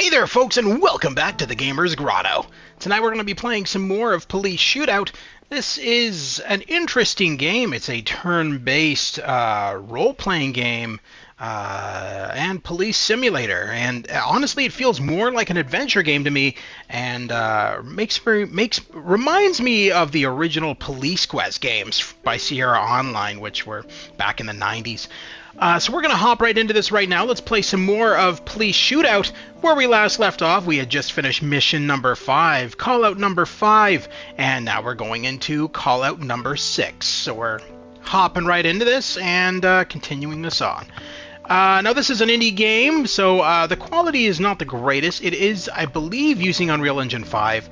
Hey there, folks, and welcome back to the Gamer's Grotto. Tonight we're going to be playing some more of Police Shootout. This is an interesting game. It's a turn-based role-playing game and police simulator. And honestly, it feels more like an adventure game to me, and reminds me of the original Police Quest games by Sierra Online, which were back in the 90s. So we're going to hop right into this right now. Let's play some more of Police Shootout. Where we last left off, we had just finished mission number 5, call-out number 5, and now we're going into call-out number 6. So we're hopping right into this and continuing this on. Now this is an indie game, so the quality is not the greatest. It is, I believe, using Unreal Engine 5.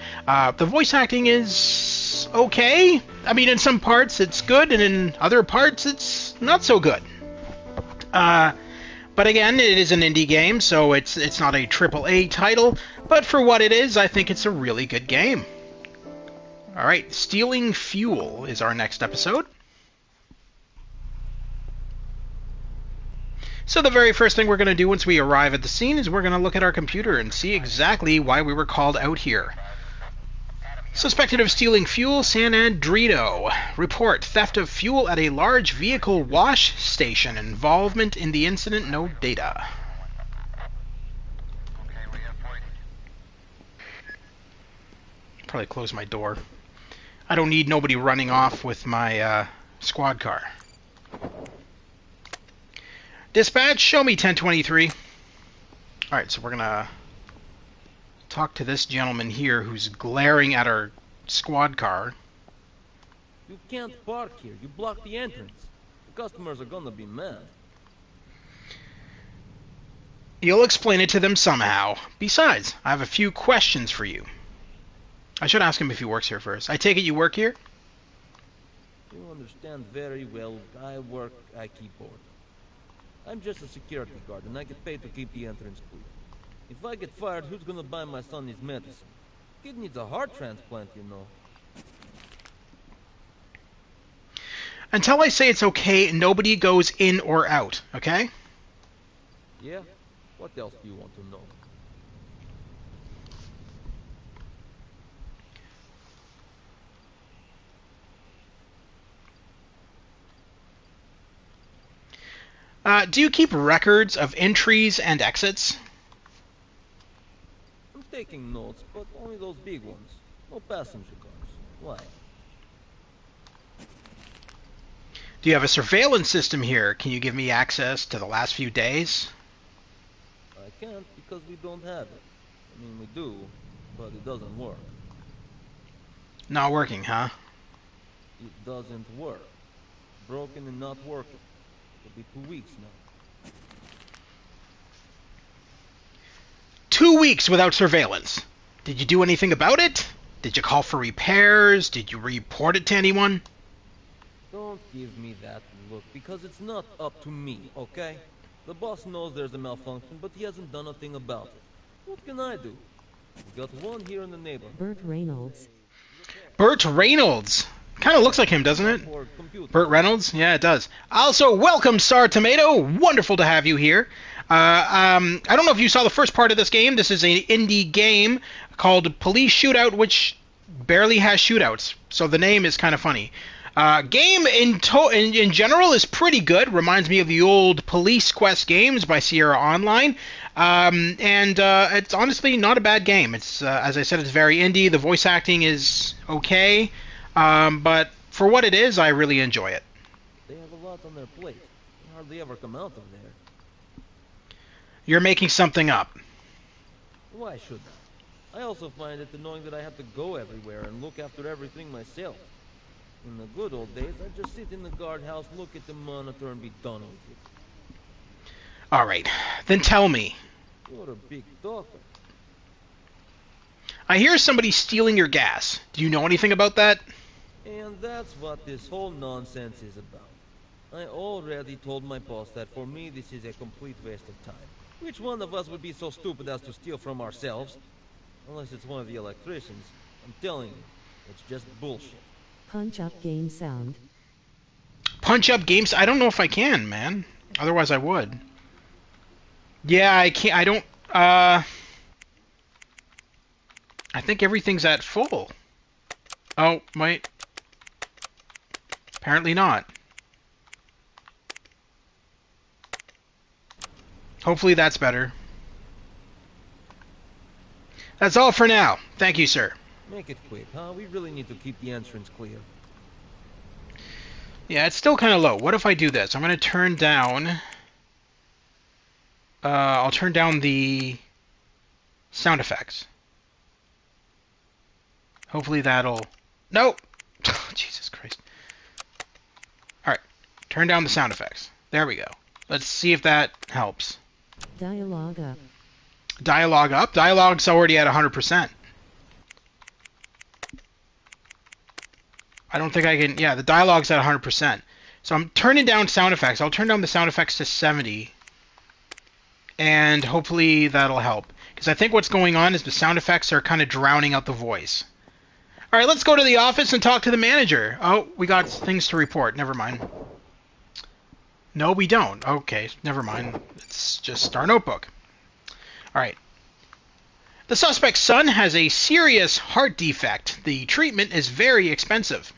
The voice acting is okay. I mean, in some parts it's good, and in other parts it's not so good. But again, it is an indie game, so it's not a AAA title, but for what it is, I think it's a really good game. Alright, Stealing Fuel is our next episode. So the very first thing we're going to do once we arrive at the scene is we're going to look at our computer and see exactly why we were called out here. Suspected of stealing fuel, San Andrino. Report, theft of fuel at a large vehicle wash station. Involvement in the incident, no data. Probably close my door. I don't need nobody running off with my squad car. Dispatch, show me 1023. Alright, so we're gonna talk to this gentleman here who's glaring at our squad car. You can't park here. You block the entrance. The customers are gonna be mad. You'll explain it to them somehow. Besides, I have a few questions for you. I should ask him if he works here first. I take it you work here? You understand very well. I keep order. I'm just a security guard, and I get paid to keep the entrance clear. If I get fired, who's gonna buy my son his medicine? Kid needs a heart transplant, you know. Until I say it's okay, nobody goes in or out, okay? Yeah? What else do you want to know? Do you keep records of entries and exits? I'm taking notes, but only those big ones. No passenger cars. Why? Do you have a surveillance system here? Can you give me access to the last few days? I can't because we don't have it. I mean, we do, but it doesn't work. Not working, huh? It doesn't work. Broken and not working. It'll be 2 weeks now. 2 weeks without surveillance. Did you do anything about it? Did you call for repairs? Did you report it to anyone? Don't give me that look, because it's not up to me, okay? The boss knows there's a malfunction, but he hasn't done a thing about it. What can I do? We got one here in the neighborhood. Burt Reynolds. Burt Reynolds. Kind of looks like him, doesn't it? Burt Reynolds? Yeah, it does. Also, welcome, Star Tomato. Wonderful to have you here. I don't know if you saw the first part of this game. This is an indie game called Police Shootout, which barely has shootouts, so the name is kind of funny. Game in general is pretty good. Reminds me of the old Police Quest games by Sierra Online. It's honestly not a bad game. It's as I said, it's very indie. The voice acting is okay. But for what it is, I really enjoy it. They have a lot on their plate. They hardly ever come out of there. You're making something up. Why should I? I also find it annoying that I have to go everywhere and look after everything myself. In the good old days, I'd just sit in the guardhouse, look at the monitor, and be done with it. Alright, then tell me. You're a big talker. I hear somebody stealing your gas. Do you know anything about that? And that's what this whole nonsense is about. I already told my boss that for me this is a complete waste of time. Which one of us would be so stupid as to steal from ourselves? Unless it's one of the electricians. I'm telling you, it's just bullshit. Punch up game sound. Punch up games? I don't know if I can, man. Otherwise I would. Yeah, I can't. I don't. I think everything's at full. Oh, wait. Apparently not. Hopefully that's better. That's all for now. Thank you, sir. Make it quick, huh? We really need to keep the entrance clear. Yeah, it's still kind of low. What if I do this? I'm going to turn down... I'll turn down the sound effects. Hopefully that'll... Nope! Jesus Christ. Alright. Turn down the sound effects. There we go. Let's see if that helps. Dialogue up. Dialogue up? Dialogue's already at 100%. I don't think I can... Yeah, the dialogue's at 100%. So I'm turning down sound effects. I'll turn down the sound effects to 70. And hopefully that'll help. Because I think what's going on is the sound effects are kind of drowning out the voice. Alright, let's go to the office and talk to the manager. Oh, we got things to report. Never mind. No, we don't. Okay, never mind. It's just our notebook. Alright. The suspect's son has a serious heart defect. The treatment is very expensive.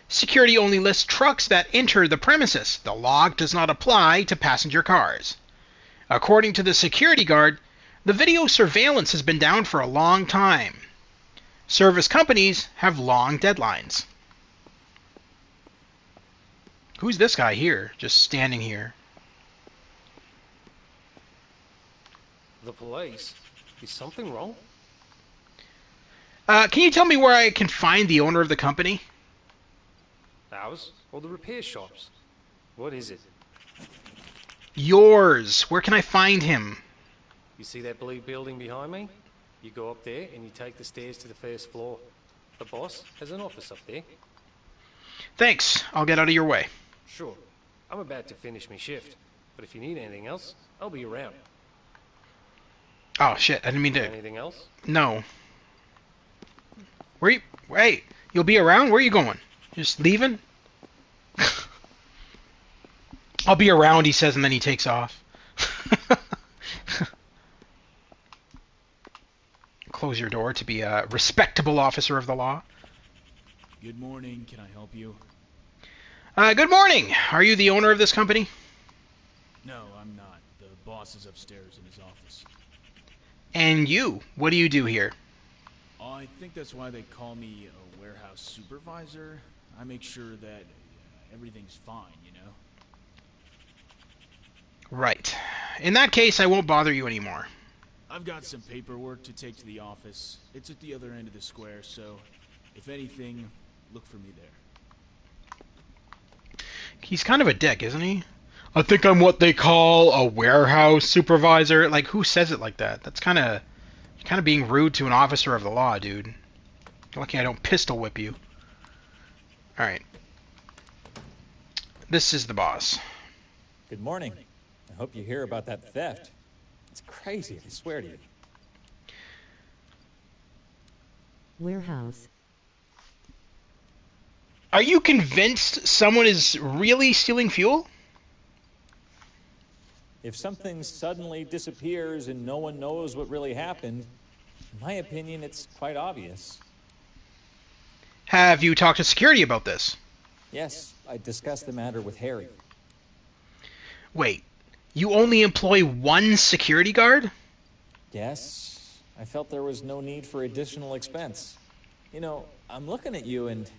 Security only lists trucks that enter the premises. The log does not apply to passenger cars. According to the security guard, the video surveillance has been down for a long time. Service companies have long deadlines. Who's this guy here, just standing here? The police? Is something wrong? Can you tell me where I can find the owner of the company? Ours? Or the repair shops? What is it? Yours. Where can I find him? You see that blue building behind me? You go up there and you take the stairs to the first floor. The boss has an office up there. Thanks. I'll get out of your way. Sure. I'm about to finish my shift. But if you need anything else, I'll be around. Oh, shit. I didn't mean to... Anything else? No. Where you... Wait. You'll be around? Where are you going? Just leaving? I'll be around, he says, and then he takes off. Close your door to be a respectable officer of the law. Good morning. Can I help you? Good morning. Are you the owner of this company? No, I'm not. The boss is upstairs in his office. And you? What do you do here? I think that's why they call me a warehouse supervisor. I make sure that everything's fine, you know? Right. In that case, I won't bother you anymore. I've got some paperwork to take to the office. It's at the other end of the square, so if anything, look for me there. He's kind of a dick, isn't he? I think I'm what they call a warehouse supervisor. Like, who says it like that? That's kind of being rude to an officer of the law, dude. You're lucky I don't pistol whip you. Alright. This is the boss. Good morning. I hope you hear about that theft. It's crazy, I swear to you. Warehouse. Are you convinced someone is really stealing fuel? If something suddenly disappears and no one knows what really happened, in my opinion, it's quite obvious. Have you talked to security about this? Yes, I discussed the matter with Harry. Wait, you only employ one security guard? Yes, I felt there was no need for additional expense. You know, I'm looking at you and...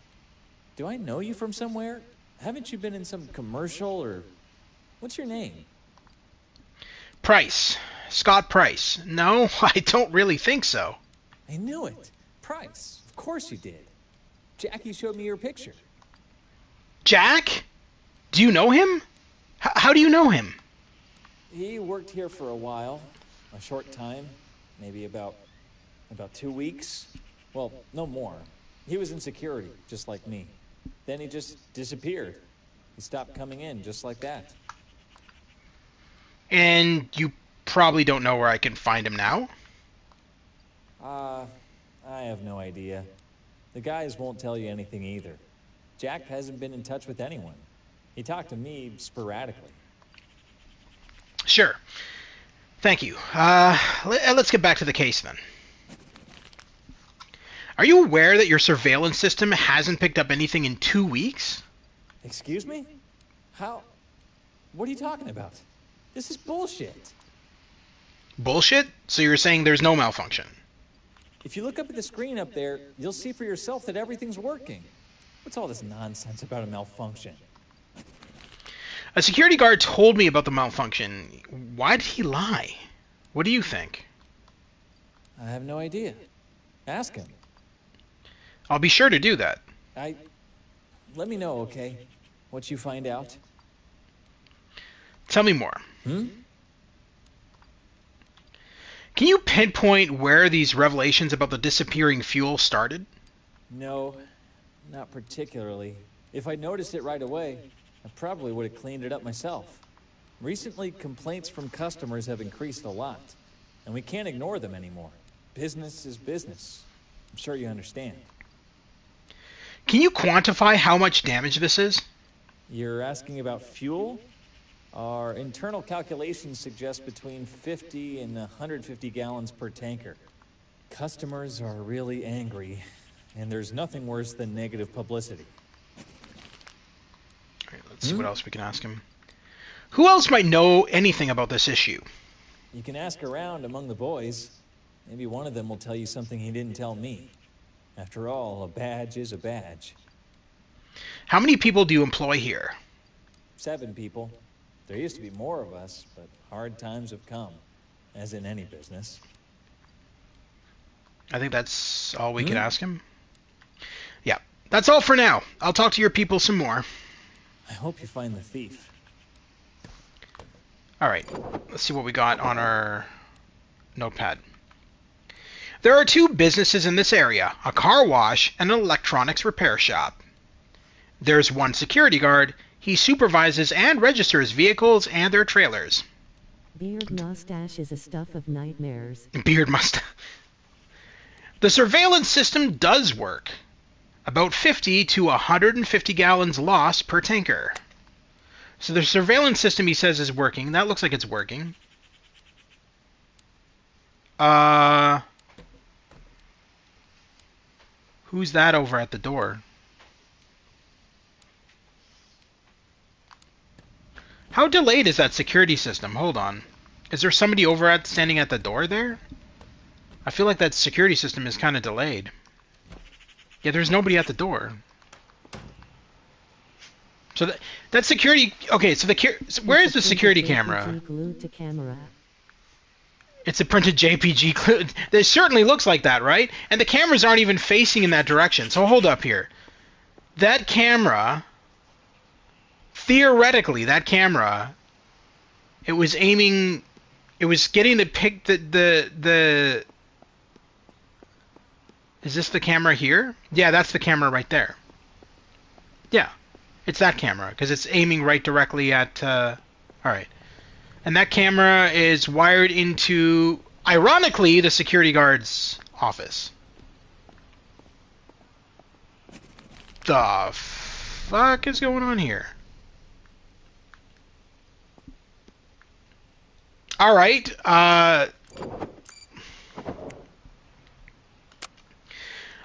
Do I know you from somewhere? Haven't you been in some commercial or... What's your name? Price. Scott Price. No, I don't really think so. I knew it. Price. Of course you did. Jackie showed me your picture. Jack? Do you know him? How do you know him? He worked here for a while. A short time. Maybe about 2 weeks. Well, no more. He was in security, just like me. Then he just disappeared. He stopped coming in, just like that. And you probably don't know where I can find him now? I have no idea. The guys won't tell you anything either. Jack hasn't been in touch with anyone. He talked to me sporadically. Sure. Thank you. Let's get back to the case then. Are you aware that your surveillance system hasn't picked up anything in 2 weeks? Excuse me? How? What are you talking about? This is bullshit. Bullshit? So you're saying there's no malfunction? If you look up at the screen up there, you'll see for yourself that everything's working. What's all this nonsense about a malfunction? A security guard told me about the malfunction. Why did he lie? What do you think? I have no idea. Ask him. I'll be sure to do that. Let me know, okay? What you find out. Tell me more. Hmm? Can you pinpoint where these revelations about the disappearing fuel started? No, not particularly. If I'd noticed it right away, I probably would have cleaned it up myself. Recently, complaints from customers have increased a lot, and we can't ignore them anymore. Business is business. I'm sure you understand. Can you quantify how much damage this is? You're asking about fuel? Our internal calculations suggest between 50 and 150 gallons per tanker. Customers are really angry, and there's nothing worse than negative publicity. All right, let's see what else we can ask him. Who else might know anything about this issue? You can ask around among the boys. Maybe one of them will tell you something he didn't tell me. After all, a badge is a badge. How many people do you employ here? 7 people. There used to be more of us, but hard times have come, as in any business. I think that's all we can ask him. Yeah, that's all for now. I'll talk to your people some more. I hope you find the thief. All right, let's see what we got on our notepad. There are 2 businesses in this area, a car wash and an electronics repair shop. There's 1 security guard. He supervises and registers vehicles and their trailers. Beard mustache is a stuff of nightmares. Beard mustache. The surveillance system does work. About 50 to 150 gallons lost per tanker. So the surveillance system, he says, is working. That looks like it's working. Who's that over at the door? How delayed is that security system? Hold on. Is there somebody standing at the door there? I feel like that security system is kind of delayed. Yeah, there's nobody at the door. So that security... Okay, so where is the security camera? Glued to camera. It's a printed JPG. It certainly looks like that, right? And the cameras aren't even facing in that direction. So hold up here. That camera... Theoretically, that camera... It was aiming... It was getting the pic... The... Is this the camera here? Yeah, that's the camera right there. Yeah. It's that camera, because it's aiming right directly at... Alright. And that camera is wired into, ironically, the security guard's office. The fuck is going on here? Alright, I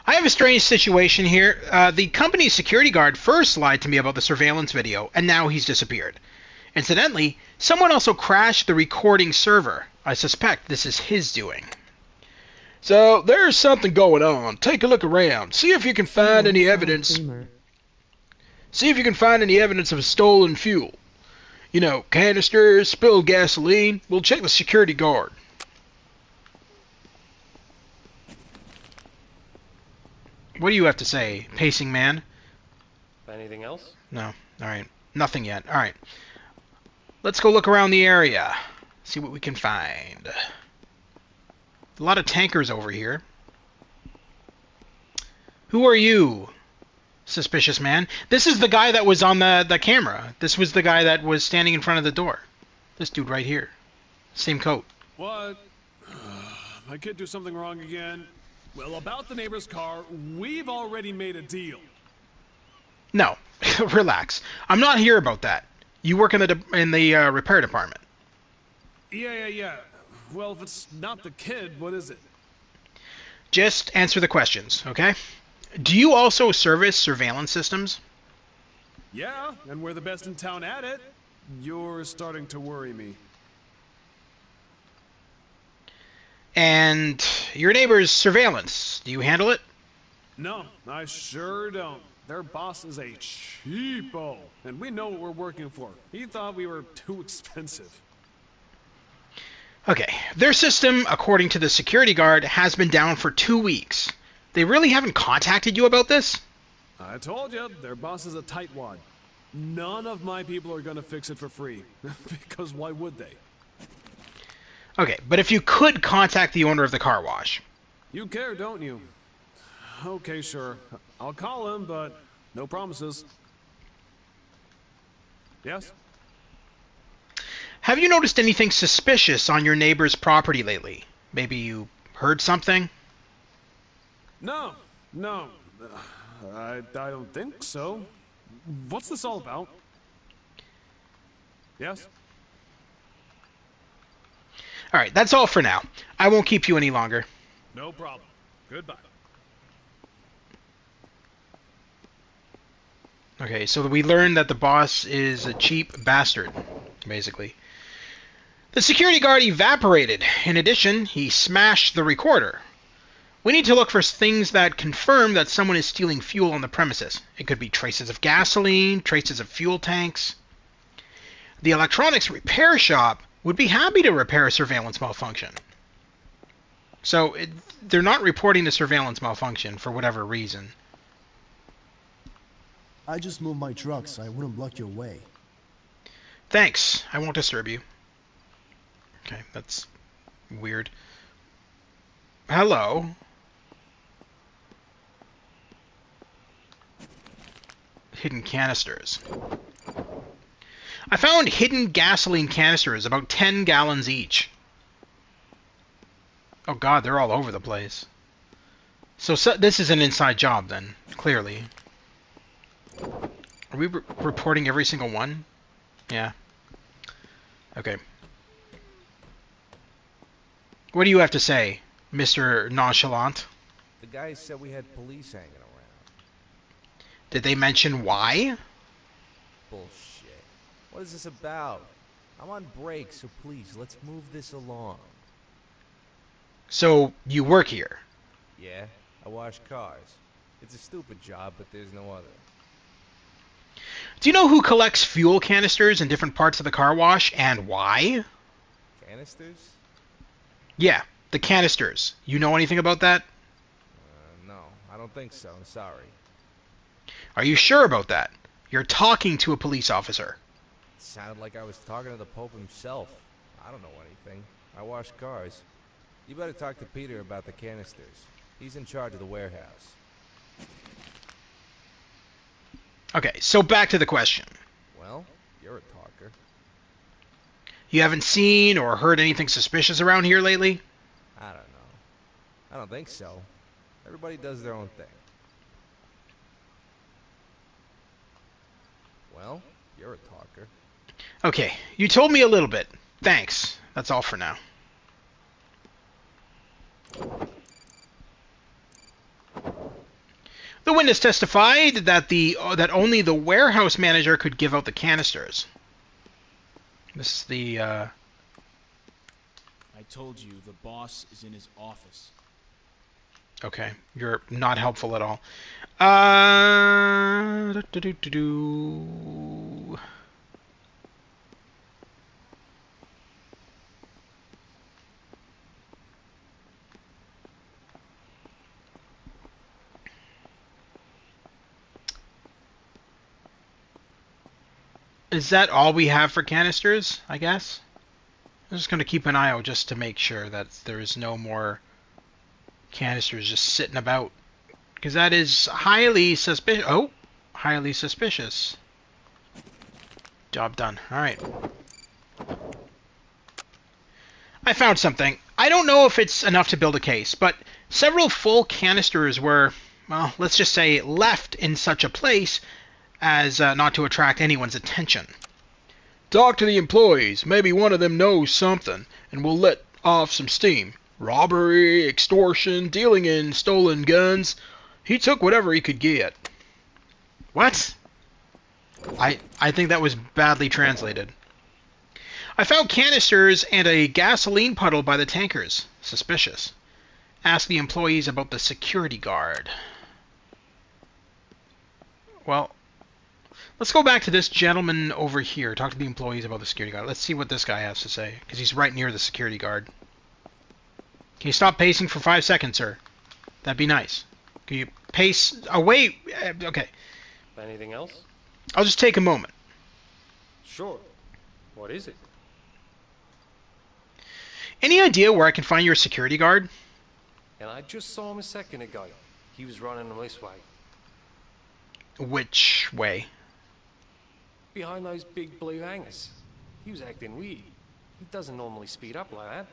have a strange situation here. The company's security guard first lied to me about the surveillance video, and now he's disappeared. Incidentally, someone also crashed the recording server. I suspect this is his doing. So, there's something going on. Take a look around. See if you can find any evidence. See if you can find any evidence of stolen fuel. You know, canisters, spilled gasoline. We'll check the security guard. What do you have to say, pacing man? Anything else? No. Alright. Nothing yet. Alright. Let's go look around the area. See what we can find. A lot of tankers over here. Who are you, suspicious man? This is the guy that was on the camera. This was the guy that was standing in front of the door. This dude right here. Same coat. What? My kid do something wrong again? Well, about the neighbor's car, we've already made a deal. No. Relax. I'm not here about that. You work in the repair department. Yeah. Well, if it's not the kid, what is it? Just answer the questions, okay? Do you also service surveillance systems? Yeah, and we're the best in town at it. You're starting to worry me. And your neighbor's surveillance, do you handle it? No, I sure don't. Their boss is a cheapo, and we know what we're working for. He thought we were too expensive. Okay, their system, according to the security guard, has been down for 2 weeks. They really haven't contacted you about this? I told you, their boss is a tightwad. None of my people are gonna fix it for free. Because why would they? Okay, but if you could contact the owner of the car wash. You care, don't you? Okay, sure. I'll call him, but no promises. Yes? Have you noticed anything suspicious on your neighbor's property lately? Maybe you heard something? No. I don't think so. What's this all about? Yes? Alright, that's all for now. I won't keep you any longer. No problem. Goodbye. Okay, so we learned that the boss is a cheap bastard, basically. The security guard evaporated. In addition, he smashed the recorder. We need to look for things that confirm that someone is stealing fuel on the premises. It could be traces of gasoline, traces of fuel tanks. The electronics repair shop would be happy to repair a surveillance malfunction. So they're not reporting the surveillance malfunction for whatever reason. I just moved my truck so I wouldn't block your way. Thanks. I won't disturb you. Okay, that's weird. Hello. Hidden canisters. I found hidden gasoline canisters, about 10 gallons each. Oh god, they're all over the place. So this is an inside job then, clearly. Are we reporting every single one? Yeah. Okay. What do you have to say, Mr. Nonchalant? The guys said we had police hanging around. Did they mention why? Bullshit. What is this about? I'm on break, so please, let's move this along. So, you work here? Yeah, I wash cars. It's a stupid job, but there's no other. Do you know who collects fuel canisters in different parts of the car wash, and why? Canisters? Yeah, the canisters. You know anything about that? No, I don't think so. I'm sorry. Are you sure about that? You're talking to a police officer. It sounded like I was talking to the Pope himself. I don't know anything. I wash cars. You better talk to Peter about the canisters. He's in charge of the warehouse. Okay, so back to the question. Well, you're a talker. You haven't seen or heard anything suspicious around here lately? I don't know. I don't think so. Everybody does their own thing. Well, you're a talker. Okay, you told me a little bit. Thanks. That's all for now. The witness testified that only the warehouse manager could give out the canisters. This is the I told you, the boss is in his office. Okay, you're not helpful at all. Is that all we have for canisters, I guess? I'm just going to keep an eye out just to make sure that there's no more canisters just sitting about. Because that is highly suspicious. Oh, highly suspicious. Job done. Alright. I found something. I don't know if it's enough to build a case, but several full canisters were, well, let's just say, left in such a place as not to attract anyone's attention. Talk to the employees. Maybe one of them knows something and will let off some steam. Robbery, extortion, dealing in stolen guns. He took whatever he could get. What? I think that was badly translated. I found canisters and a gasoline puddle by the tankers. Suspicious. Ask the employees about the security guard. Well, let's go back to this gentleman over here. Talk to the employees about the security guard. Let's see what this guy has to say, because he's right near the security guard. Can you stop pacing for 5 seconds, sir? That'd be nice. Can you pace away? Okay. Anything else? I'll just take a moment. Sure. What is it? Any idea where I can find your security guard? And I just saw him a second ago. He was running this way. Which way? Behind those big blue hangers. He was acting weird. He doesn't normally speed up like that.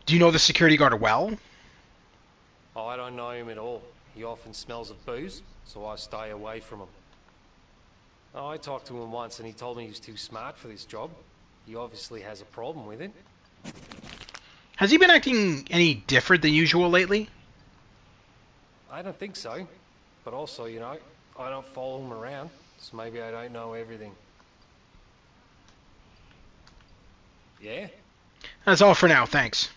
Do you know the security guard well? Oh, I don't know him at all. He often smells of booze, so I stay away from him. Oh, I talked to him once and he told me he was too smart for this job. He obviously has a problem with it. Has he been acting any different than usual lately? I don't think so. But also, you know, I don't follow him around, so maybe I don't know everything. Yeah? That's all for now, thanks.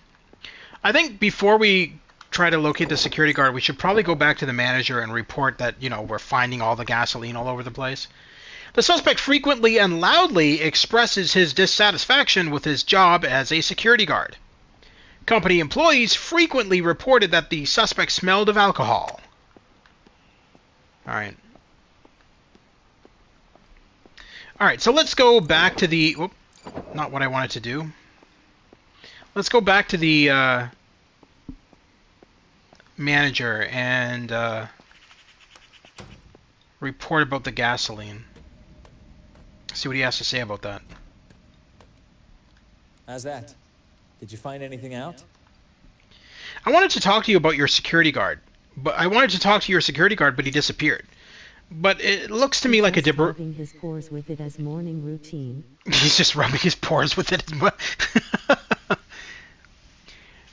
I think before we try to locate the security guard, we should probably go back to the manager and report that, you know, we're finding all the gasoline all over the place. The suspect frequently and loudly expresses his dissatisfaction with his job as a security guard. Company employees frequently reported that the suspect smelled of alcohol. Alright. Alright, so let's go back to the... Whoop, not what I wanted to do. Let's go back to the manager and report about the gasoline. See what he has to say about that. How's that? Did you find anything out? I wanted to talk to you about your security guard. But he disappeared. But it looks to me like a rubbing his pores with it as morning routine. He's just rubbing his pores with it.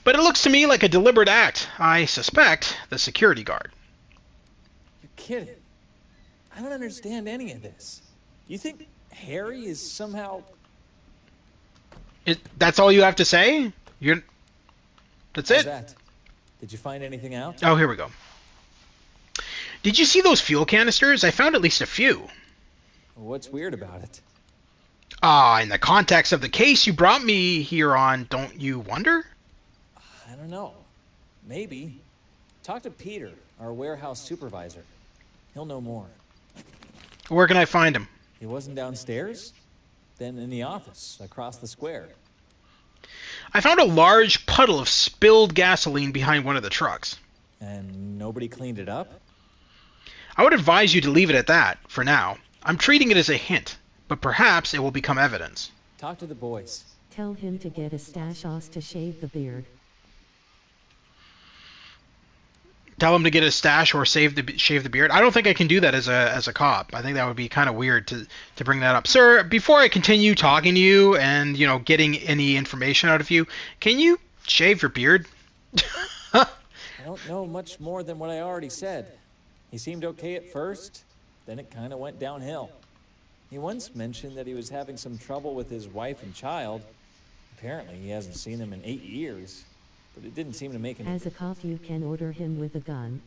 But it looks to me like a deliberate act. I suspect the security guard. You're kidding. I don't understand any of this. You think Harry is somehow... That's all you have to say? That's it? That? Did you find anything out? Oh, here we go. Did you see those fuel canisters? I found at least a few. What's weird about it? In the context of the case you brought me here on, don't you wonder? I don't know. Maybe. Talk to Peter, our warehouse supervisor. He'll know more. Where can I find him? He wasn't downstairs? Then in the office, across the square. I found a large puddle of spilled gasoline behind one of the trucks. And nobody cleaned it up? I would advise you to leave it at that, for now. I'm treating it as a hint, but perhaps it will become evidence. Talk to the boys. Tell him to get a stash os to shave the beard. Tell him to get a stash or shave the beard. I don't think I can do that as a cop. I think that would be kind of weird to bring that up. Sir, before I continue talking to you and, you know, getting any information out of you, can you shave your beard? I don't know much more than what I already said. He seemed okay at first, then it kind of went downhill. He once mentioned that he was having some trouble with his wife and child. Apparently he hasn't seen them in 8 years. But it didn't seem to make him... As a cop, you can order him with a gun.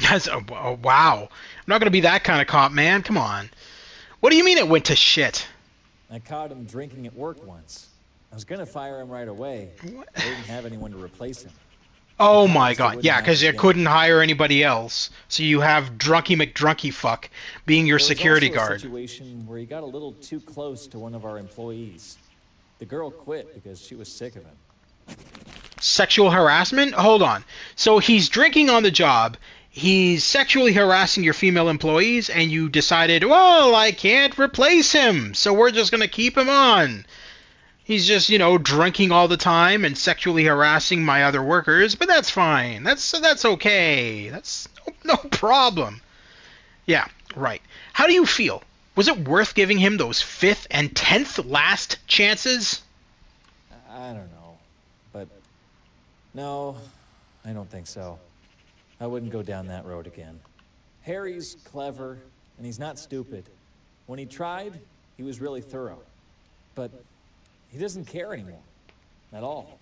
Wow. I'm not going to be that kind of cop, man. Come on. What do you mean it went to shit? I caught him drinking at work once. I was going to fire him right away. What? I didn't have anyone to replace him. Oh my god. Yeah, because you couldn't hire anybody else. So you have Drunky McDrunky Fuck being your security guard. There was also a situation where he got a little too close to one of our employees. The girl quit because she was sick of him. Sexual harassment? Hold on. So he's drinking on the job, he's sexually harassing your female employees, and you decided, well, I can't replace him, so we're just going to keep him on. He's just, you know, drinking all the time and sexually harassing my other workers, but that's fine. That's okay. That's no problem. Yeah, right. How do you feel? Was it worth giving him those 5th and 10th last chances? I don't know. But no, I don't think so. I wouldn't go down that road again. Harry's clever, and he's not stupid. When he tried, he was really thorough. But he doesn't care anymore. At all.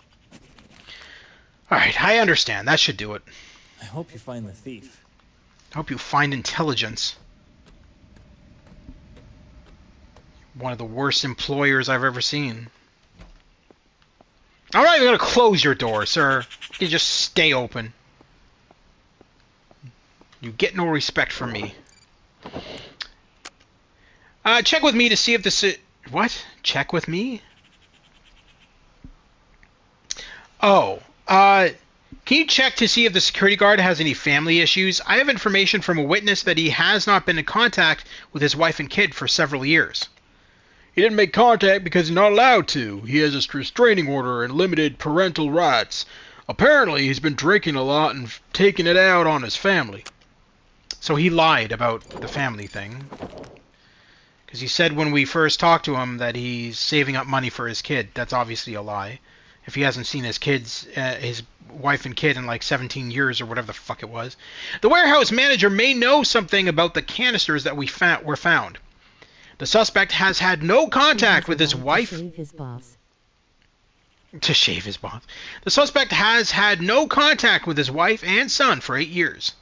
Alright, I understand. That should do it. I hope you find the thief. I hope you find intelligence. One of the worst employers I've ever seen. I'm not even going to close your door, sir. You just stay open. You get no respect from me. Check with me to see if this... What? Check with me? Oh, can you check to see if the security guard has any family issues? I have information from a witness that he has not been in contact with his wife and kid for several years. He didn't make contact because he's not allowed to. He has a restraining order and limited parental rights. Apparently, he's been drinking a lot and taking it out on his family. So he lied about the family thing. Because he said when we first talked to him that he's saving up money for his kid. That's obviously a lie. If he hasn't seen his wife and kid in like 17 years or whatever the fuck it was. The warehouse manager may know something about the canisters that were found. The suspect has had no contact with his wife... To shave his boss. To shave his boss. The suspect has had no contact with his wife and son for 8 years.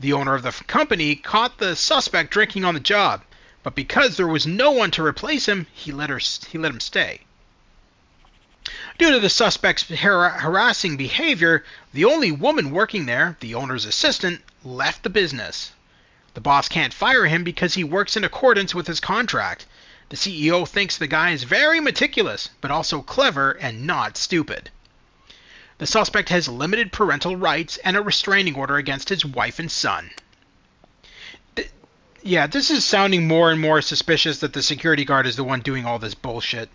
The owner of the company caught the suspect drinking on the job, but because there was no one to replace him, he let him stay. Due to the suspect's harassing behavior, the only woman working there, the owner's assistant, left the business. The boss can't fire him because he works in accordance with his contract. The CEO thinks the guy is very meticulous, but also clever and not stupid. The suspect has limited parental rights and a restraining order against his wife and son. Yeah, this is sounding more and more suspicious that the security guard is the one doing all this bullshit.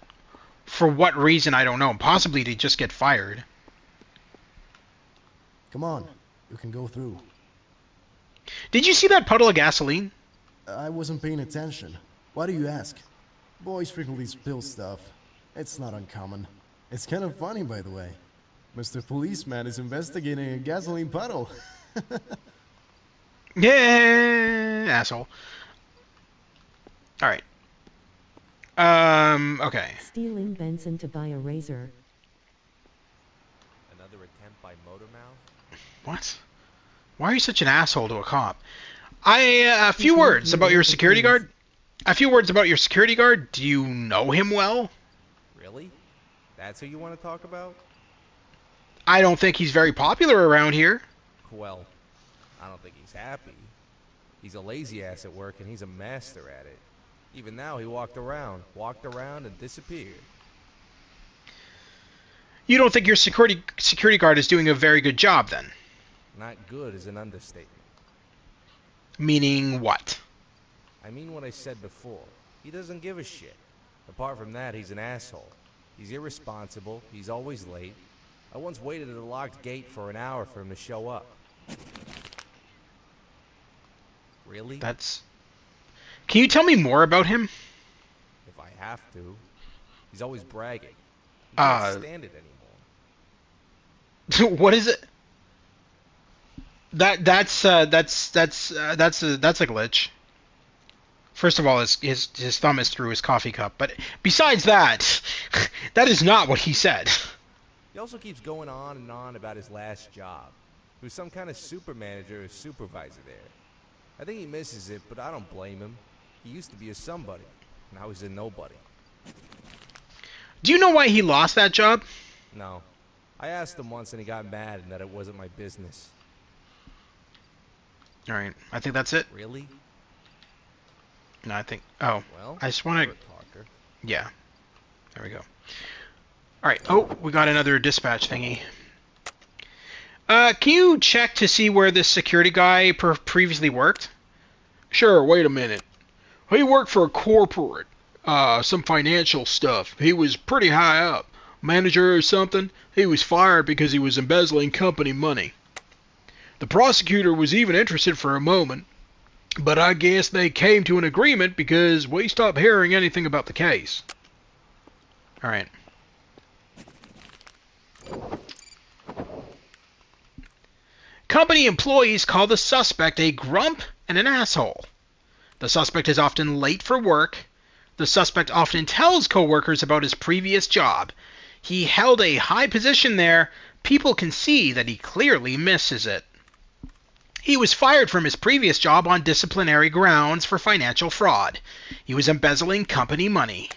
For what reason, I don't know. Possibly to just get fired. Come on, you can go through. Did you see that puddle of gasoline? I wasn't paying attention. Why do you ask? Boys frequently spill stuff. It's not uncommon. It's kind of funny, by the way. Mr. Policeman is investigating a gasoline puddle. Yeah, asshole. Alright. Okay. Stealing Benson to buy a razor. Another attempt by Motormouth? What? Why are you such an asshole to a cop? A few words about your security guard. A few words about your security guard. Do you know him well? Really? That's who you want to talk about? I don't think he's very popular around here. Well, I don't think he's happy. He's a lazy ass at work and he's a master at it. Even now he walked around and disappeared. You don't think your security guard is doing a very good job then? Not good is an understatement. Meaning what? I mean what I said before. He doesn't give a shit. Apart from that, he's an asshole. He's irresponsible, he's always late. I once waited at a locked gate for an hour for him to show up. Really? Can you tell me more about him? If I have to. He's always bragging. He can't stand it anymore. What is it? That's a glitch. First of all, his thumb is through his coffee cup. But besides that, that is not what he said. He also keeps going on and on about his last job. He was some kind of super manager or supervisor there. I think he misses it, but I don't blame him. He used to be a somebody. Now he's a nobody. Do you know why he lost that job? No. I asked him once and he got mad and that it wasn't my business. Alright, I think that's it. Really? No, I think... Oh, well, I just want to... Yeah. There we go. Alright, oh, we got another dispatch thingy. Can you check to see where this security guy previously worked? Sure, wait a minute. He worked for a corporate. Some financial stuff. He was pretty high up. Manager or something. He was fired because he was embezzling company money. The prosecutor was even interested for a moment, but I guess they came to an agreement because we stopped hearing anything about the case. Alright. Company employees call the suspect a grump and an asshole. The suspect is often late for work. The suspect often tells coworkers about his previous job. He held a high position there. People can see that he clearly misses it. He was fired from his previous job on disciplinary grounds for financial fraud. He was embezzling company money.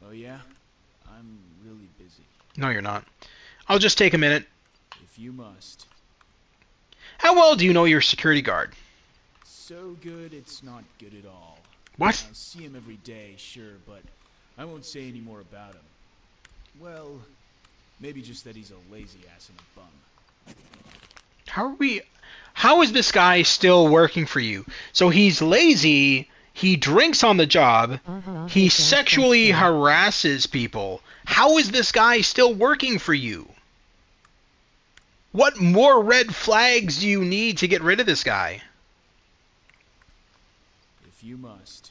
Oh yeah? I'm really busy. No, you're not. I'll just take a minute. If you must. How well do you know your security guard? So good, it's not good at all. What? I see him every day, sure, but I won't say any more about him. Well, maybe just that he's a lazy ass and a bum. How is this guy still working for you? So he's lazy, he drinks on the job, he sexually harasses people. How is this guy still working for you? What more red flags do you need to get rid of this guy? If you must.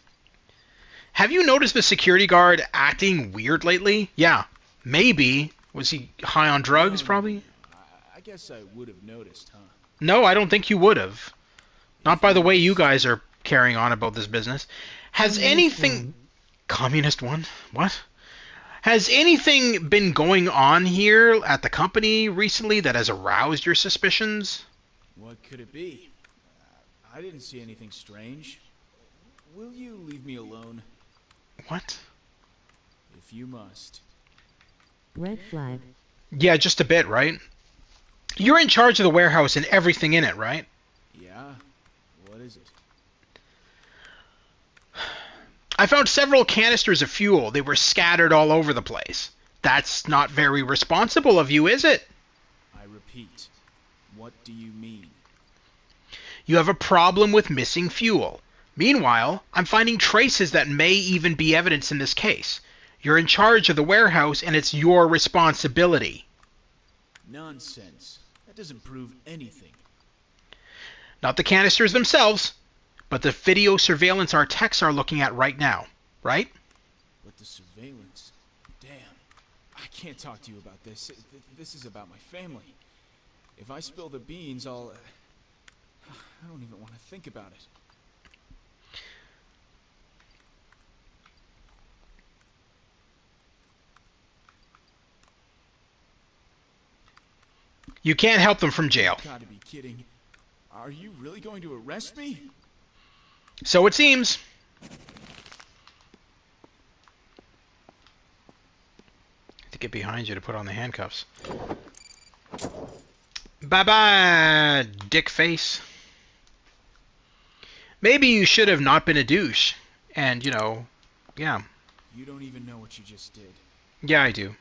Have you noticed the security guard acting weird lately? Yeah, maybe. Was he high on drugs, probably? I guess I would have noticed, huh? No, I don't think you would have. Not by the way you guys are carrying on about this business. Has anything... Communist one? What? Has anything been going on here at the company recently that has aroused your suspicions? What could it be? I didn't see anything strange. Will you leave me alone? What? If you must. Red flag. Yeah, just a bit, right? You're in charge of the warehouse and everything in it, right? Yeah? What is it? I found several canisters of fuel. They were scattered all over the place. That's not very responsible of you, is it? I repeat, what do you mean? You have a problem with missing fuel. Meanwhile, I'm finding traces that may even be evidence in this case. You're in charge of the warehouse and it's your responsibility. Nonsense. That doesn't prove anything. Not the canisters themselves, but the video surveillance our techs are looking at right now, right? But the surveillance... Damn. I can't talk to you about this. This is about my family. If I spill the beans, I'll... I don't even want to think about it. You can't help them from jail. You've got to be kidding. Are you really going to arrest me? So it seems. To get behind you to put on the handcuffs. Bye-bye, dick face. Maybe you should have not been a douche. And, you know, yeah. You don't even know what you just did. Yeah, I do.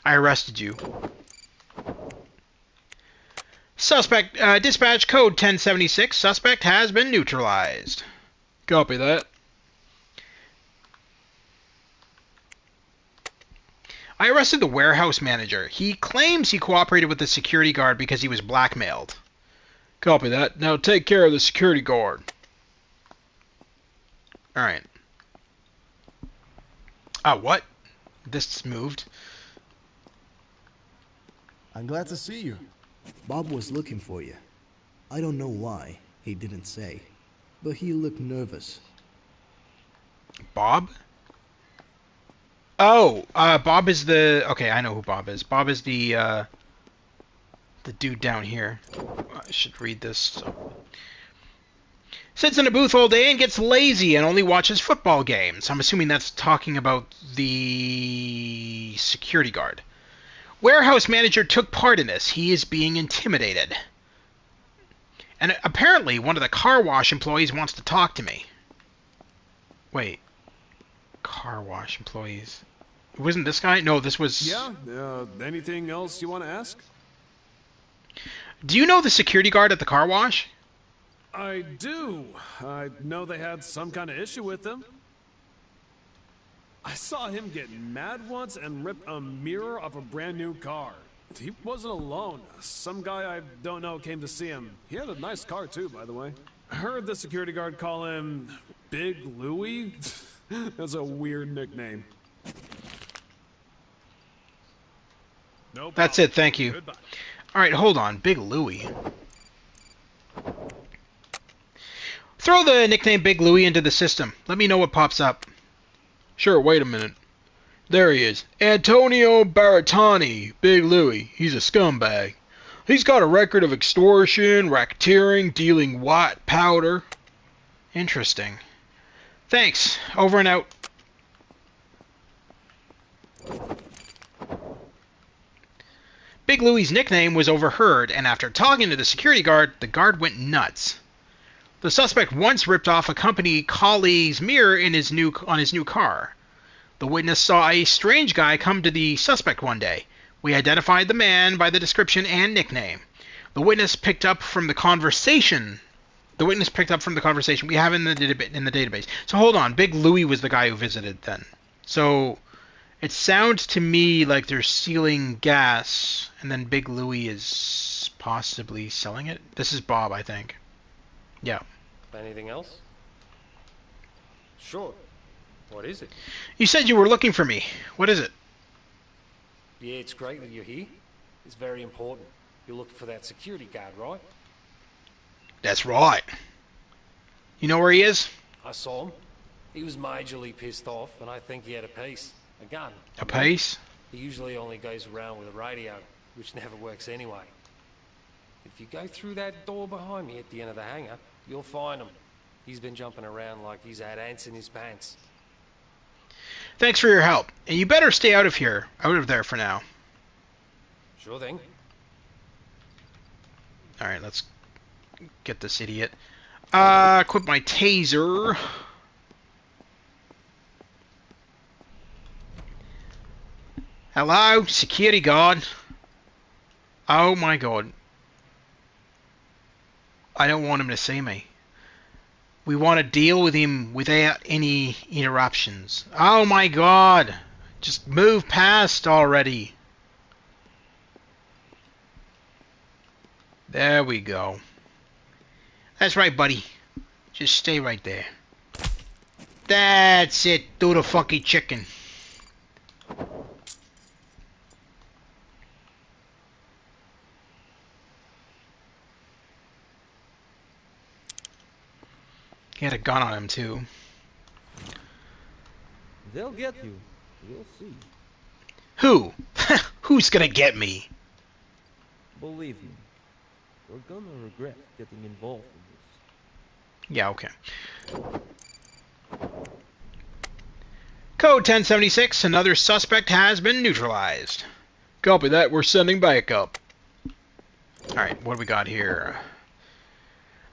I arrested you. Suspect, dispatch code 1076. Suspect has been neutralized. Copy that. I arrested the warehouse manager. He claims he cooperated with the security guard because he was blackmailed. Copy that. Now take care of the security guard. Alright. What? This moved. I'm glad to see you. Bob was looking for you. I don't know why, he didn't say. But he looked nervous. Bob? Oh, Bob is the... Okay, I know who Bob is. Bob is the dude down here. I should read this. Sits in a booth all day and gets lazy and only watches football games. I'm assuming that's talking about the security guard. Warehouse manager took part in this. He is being intimidated. And apparently one of the car wash employees wants to talk to me. Wait. Car wash employees. Wasn't this guy? No, this was... Yeah? Anything else you want to ask? Do you know the security guard at the car wash? I do. I know they had some kind of issue with him. I saw him get mad once and rip a mirror off a brand new car. He wasn't alone. Some guy I don't know came to see him. He had a nice car too, by the way. I heard the security guard call him Big Louie. That's a weird nickname. No, that's it, thank you. Goodbye. Alright, hold on. Big Louie. Throw the nickname Big Louie into the system. Let me know what pops up. Sure, wait a minute. There he is. Antonio Baratani. Big Louie. He's a scumbag. He's got a record of extortion, racketeering, dealing white powder. Interesting. Thanks. Over and out. Big Louie's nickname was overheard, and after talking to the security guard, the guard went nuts. The suspect once ripped off a company colleague's mirror on his new car. The witness saw a strange guy come to the suspect one day. We identified the man by the description and nickname. The witness picked up from the conversation we have in the database. So hold on, Big Louie was the guy who visited then. So it sounds to me like they're stealing gas, and then Big Louie is possibly selling it. This is Bob, I think. Yeah. Anything else? Sure. What is it? You said you were looking for me. What is it? Yeah, it's great that you're here. It's very important. You're looking for that security guard, right? That's right. You know where he is? I saw him. He was majorly pissed off, and I think he had a piece. A gun. A piece? He usually only goes around with a radio, which never works anyway. If you go through that door behind me at the end of the hangar, you'll find him. He's been jumping around like he's had ants in his pants. Thanks for your help. And you better stay out of there for now. Sure thing. Alright, let's get this idiot. Equip my taser. Hello, security guard. Oh my god. I don't want him to see me. We want to deal with him without any interruptions. Oh my god! Just move past already. There we go. That's right, buddy. Just stay right there. That's it. Do the funky chicken. He had a gun on him, too. They'll get you. You'll see. Who? Who's gonna get me? Believe me, you're gonna regret getting involved in this. Yeah, okay. Code 1076, another suspect has been neutralized. Copy that, we're sending backup. Alright, what do we got here?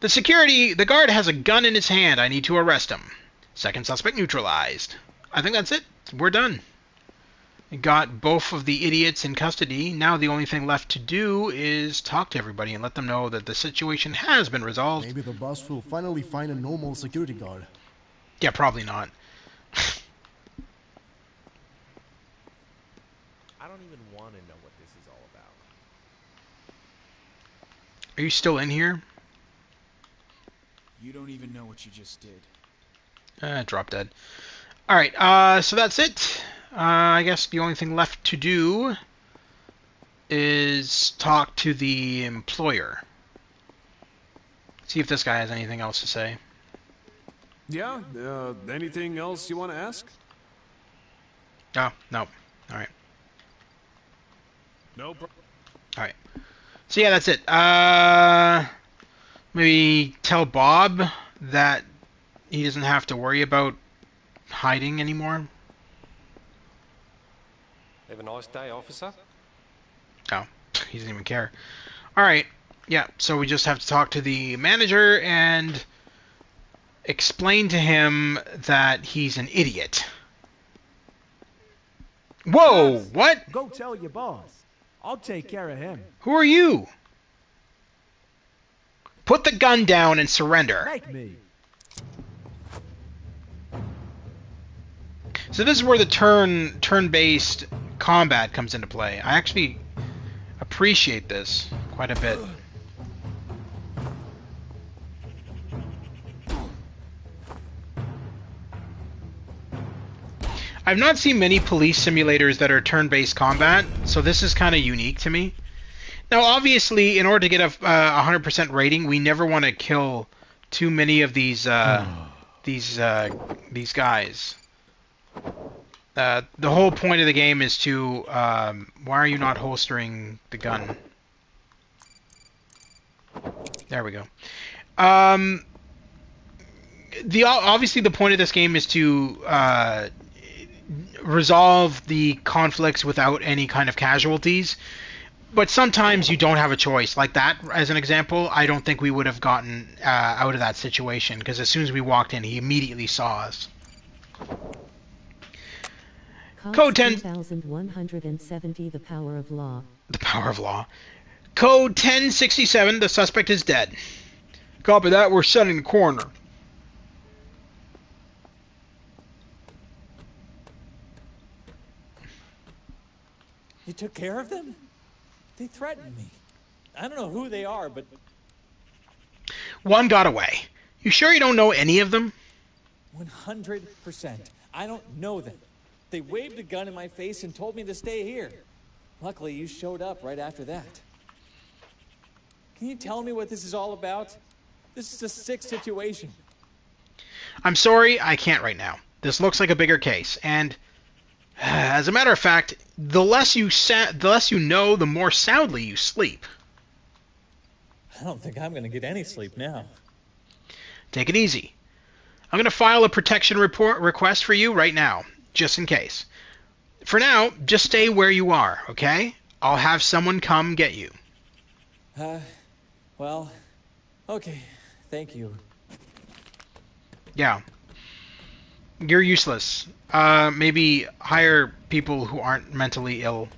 The guard has a gun in his hand. I need to arrest him. Second suspect neutralized. I think that's it. We're done. We got both of the idiots in custody. Now the only thing left to do is talk to everybody and let them know that the situation has been resolved. Maybe the boss will finally find a normal security guard. Yeah, probably not. I don't even want to know what this is all about. Are you still in here? You don't even know what you just did. Drop dead. Alright, so that's it. I guess the only thing left to do is talk to the employer. See if this guy has anything else to say. Yeah, anything else you want to ask? Oh, no. Alright. No problem. Alright. So yeah, that's it. Maybe tell Bob that he doesn't have to worry about hiding anymore. Have a nice day, officer. Oh, he doesn't even care. Alright, yeah, so we just have to talk to the manager and explain to him that he's an idiot. Whoa, what? Go tell your boss. I'll take care of him. Who are you? Put the gun down and surrender. Make me. So this is where the turn-based combat comes into play. I actually appreciate this quite a bit. I've not seen many police simulators that are turn-based combat, so this is kind of unique to me. Now, obviously, in order to get a 100% rating, we never want to kill too many of these guys. The whole point of the game is to why are you not holstering the gun? There we go. Obviously the point of this game is to resolve the conflicts without any kind of casualties. But sometimes you don't have a choice. Like that, as an example, I don't think we would have gotten out of that situation, because as soon as we walked in, he immediately saw us. Code 10... 2170, the power of law. The power of law. Code 1067, the suspect is dead. Copy that, we're setting the coroner. You took care of them? They threatened me. I don't know who they are, but... One got away. You sure you don't know any of them? 100%. I don't know them. They waved a gun in my face and told me to stay here. Luckily, you showed up right after that. Can you tell me what this is all about? This is a sick situation. I'm sorry, I can't right now. This looks like a bigger case, and... as a matter of fact, the less you know, the more soundly you sleep. I don't think I'm going to get any sleep now. Take it easy. I'm going to file a protection report request for you right now, just in case. For now, just stay where you are, okay? I'll have someone come get you. Well, okay. Thank you. Yeah. You're useless. Maybe hire people who aren't mentally ill.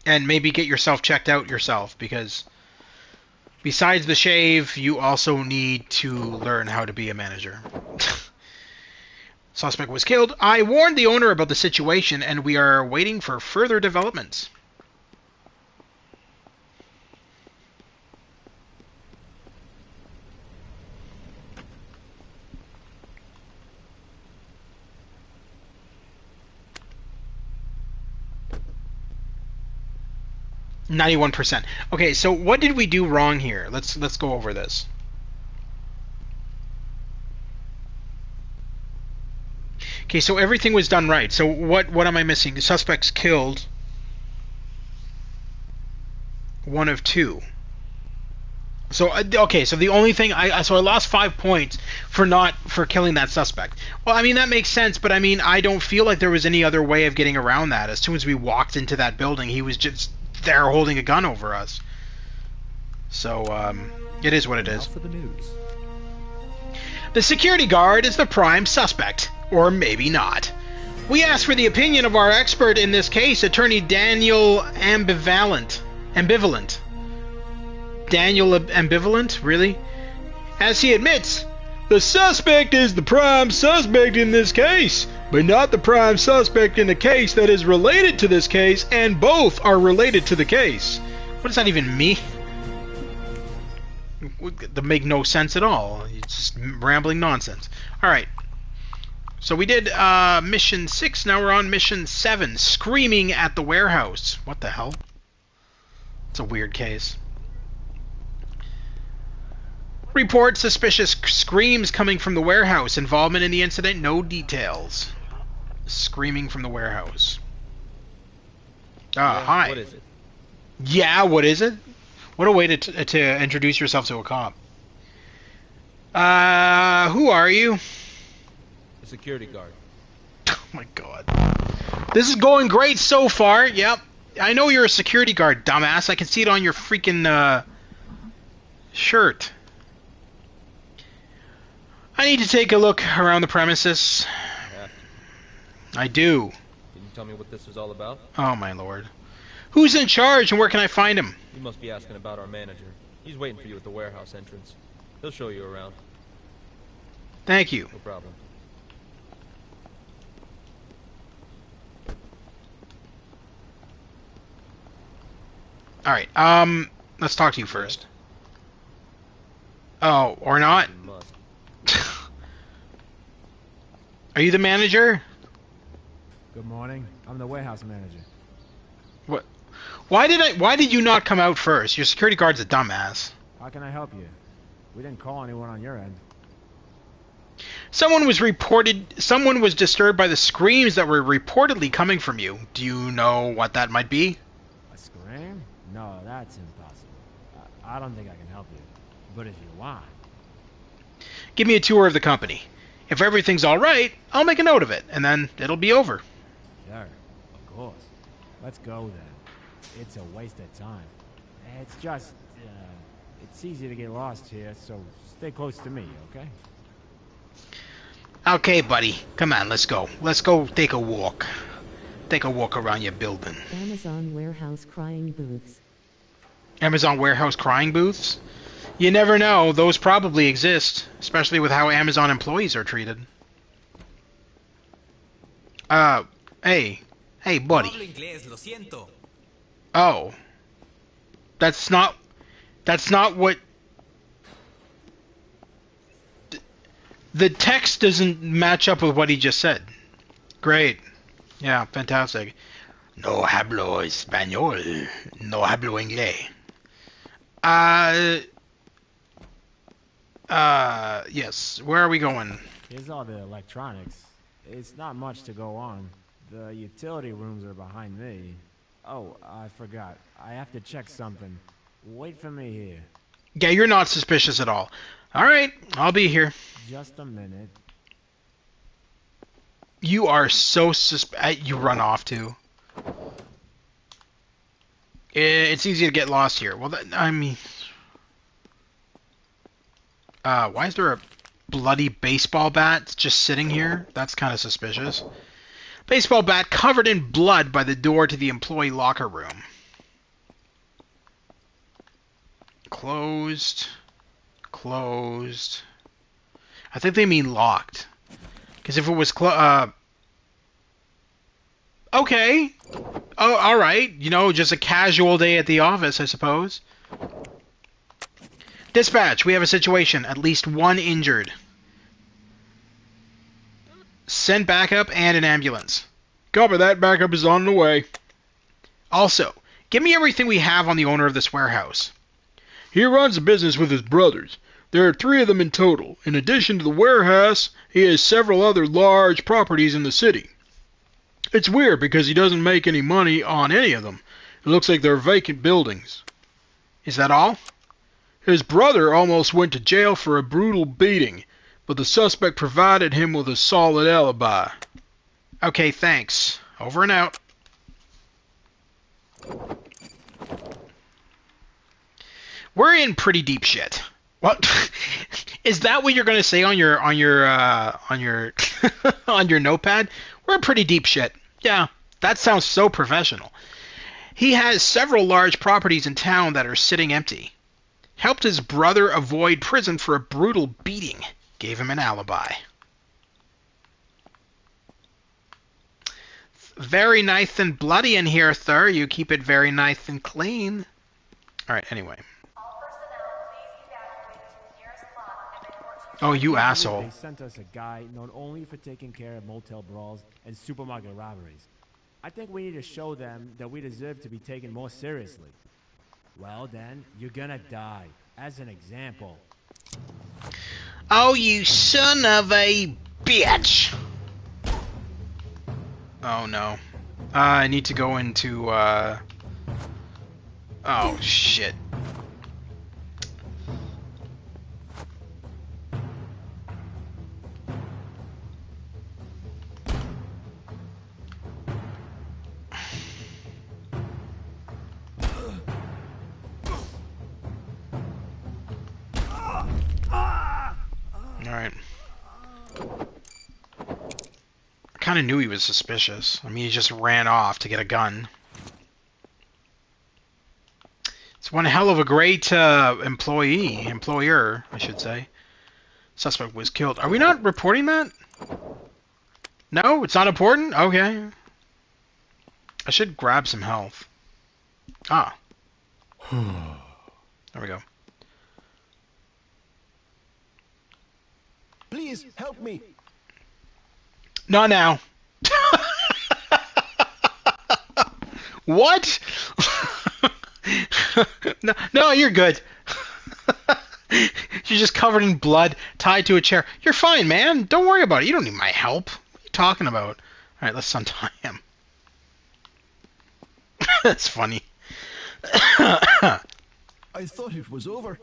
And maybe get yourself checked out yourself, because besides the shave, you also need to learn how to be a manager. Suspect was killed. I warned the owner about the situation, and we are waiting for further developments. %. Okay, so what did we do wrong here? Let's go over this. Okay, so everything was done right. So what am I missing? The suspect's killed. One of two. So okay, so the only thing I lost 5 points for killing that suspect. Well, I mean that makes sense, but I mean I don't feel like there was any other way of getting around that. As soon as we walked into that building, he was just there holding a gun over us. So it is what it is. For the news. The security guard is the prime suspect, or maybe not. We asked for the opinion of our expert in this case, Attorney Daniel Ambivalent. Daniel Ambivalent? Really? As he admits, the suspect is the prime suspect in this case, but not the prime suspect in the case that is related to this case, and both are related to the case. What does that even mean? That make no sense at all. It's just rambling nonsense. Alright. So we did mission 6, now we're on mission 7. Screaming at the warehouse. What the hell? It's a weird case. Report suspicious screams coming from the warehouse. Involvement in the incident, no details. Screaming from the warehouse. Hi. What is it? Yeah, what is it? What a way to introduce yourself to a cop. Who are you? The security guard. Oh my god. This is going great so far. Yep. I know you're a security guard, dumbass. I can see it on your freaking shirt. I need to take a look around the premises. You have to. I do. Can you tell me what this was all about? Oh my lord. Who's in charge and where can I find him? You must be asking about our manager. He's waiting for you at the warehouse entrance. He'll show you around. Thank you. No problem. Alright, let's talk to you first. Oh, or not? You must. Are you the manager? Good morning. I'm the warehouse manager. What? Why did you not come out first? Your security guard's a dumbass. How can I help you? We didn't call anyone on your end. Someone was disturbed by the screams that were reportedly coming from you. Do you know what that might be? A scream? No, that's impossible. I don't think I can help you. But if you want... Give me a tour of the company. If everything's alright, I'll make a note of it, and then it'll be over. Sure, of course. Let's go then. It's a waste of time. It's just, it's easy to get lost here, so stay close to me, okay? Okay, buddy. Come on, let's go. Let's go take a walk. Take a walk around your building. Amazon warehouse crying booths. Amazon warehouse crying booths? You never know. Those probably exist, especially with how Amazon employees are treated. Hey, buddy. Oh. That's not what... The text doesn't match up with what he just said. Great. Yeah, fantastic. No hablo español. No hablo inglés. Yes. Where are we going? Here's all the electronics. It's not much to go on. The utility rooms are behind me. Oh, I forgot. I have to check something. Wait for me here. Yeah, you're not suspicious at all. Alright, I'll be here. Just a minute. You are so you run off too. It's easy to get lost here. Well, I mean... why is there a bloody baseball bat just sitting here? That's kind of suspicious. Baseball bat covered in blood by the door to the employee locker room. Closed. Closed. I think they mean locked. Because if it was okay. Oh, alright. You know, just a casual day at the office, I suppose. Dispatch, we have a situation. At least one injured. Send backup and an ambulance. Copy that. Backup is on the way. Also, give me everything we have on the owner of this warehouse. He runs a business with his brothers. There are 3 of them in total. In addition to the warehouse, he has several other large properties in the city. It's weird because he doesn't make any money on any of them. It looks like they're vacant buildings. Is that all? His brother almost went to jail for a brutal beating, but the suspect provided him with a solid alibi. Okay, thanks. Over and out. We're in pretty deep shit. What? Is that what you're going to say on your on your notepad? We're in pretty deep shit. Yeah, that sounds so professional. He has several large properties in town that are sitting empty. Helped his brother avoid prison for a brutal beating. Gave him an alibi. Very nice and bloody in here, sir. You keep it very nice and clean. Alright, anyway. Oh, you asshole. They sent us a guy known only for taking care of motel brawls and supermarket robberies. I think we need to show them that we deserve to be taken more seriously. Well then, you're gonna die. As an example. Oh, you son of a bitch! Oh no. I need to go into, oh shit. Alright. I kind of knew he was suspicious. I mean, he just ran off to get a gun. It's one hell of a great employer, I should say. Suspect was killed. Are we not reporting that? No? It's not important? Okay. I should grab some health. Ah. There we go. Please help me. Not now. What? No, you're good. She's just covered in blood, tied to a chair. You're fine, man. Don't worry about it. You don't need my help. What are you talking about? All right, let's untie him. That's funny. I thought it was over.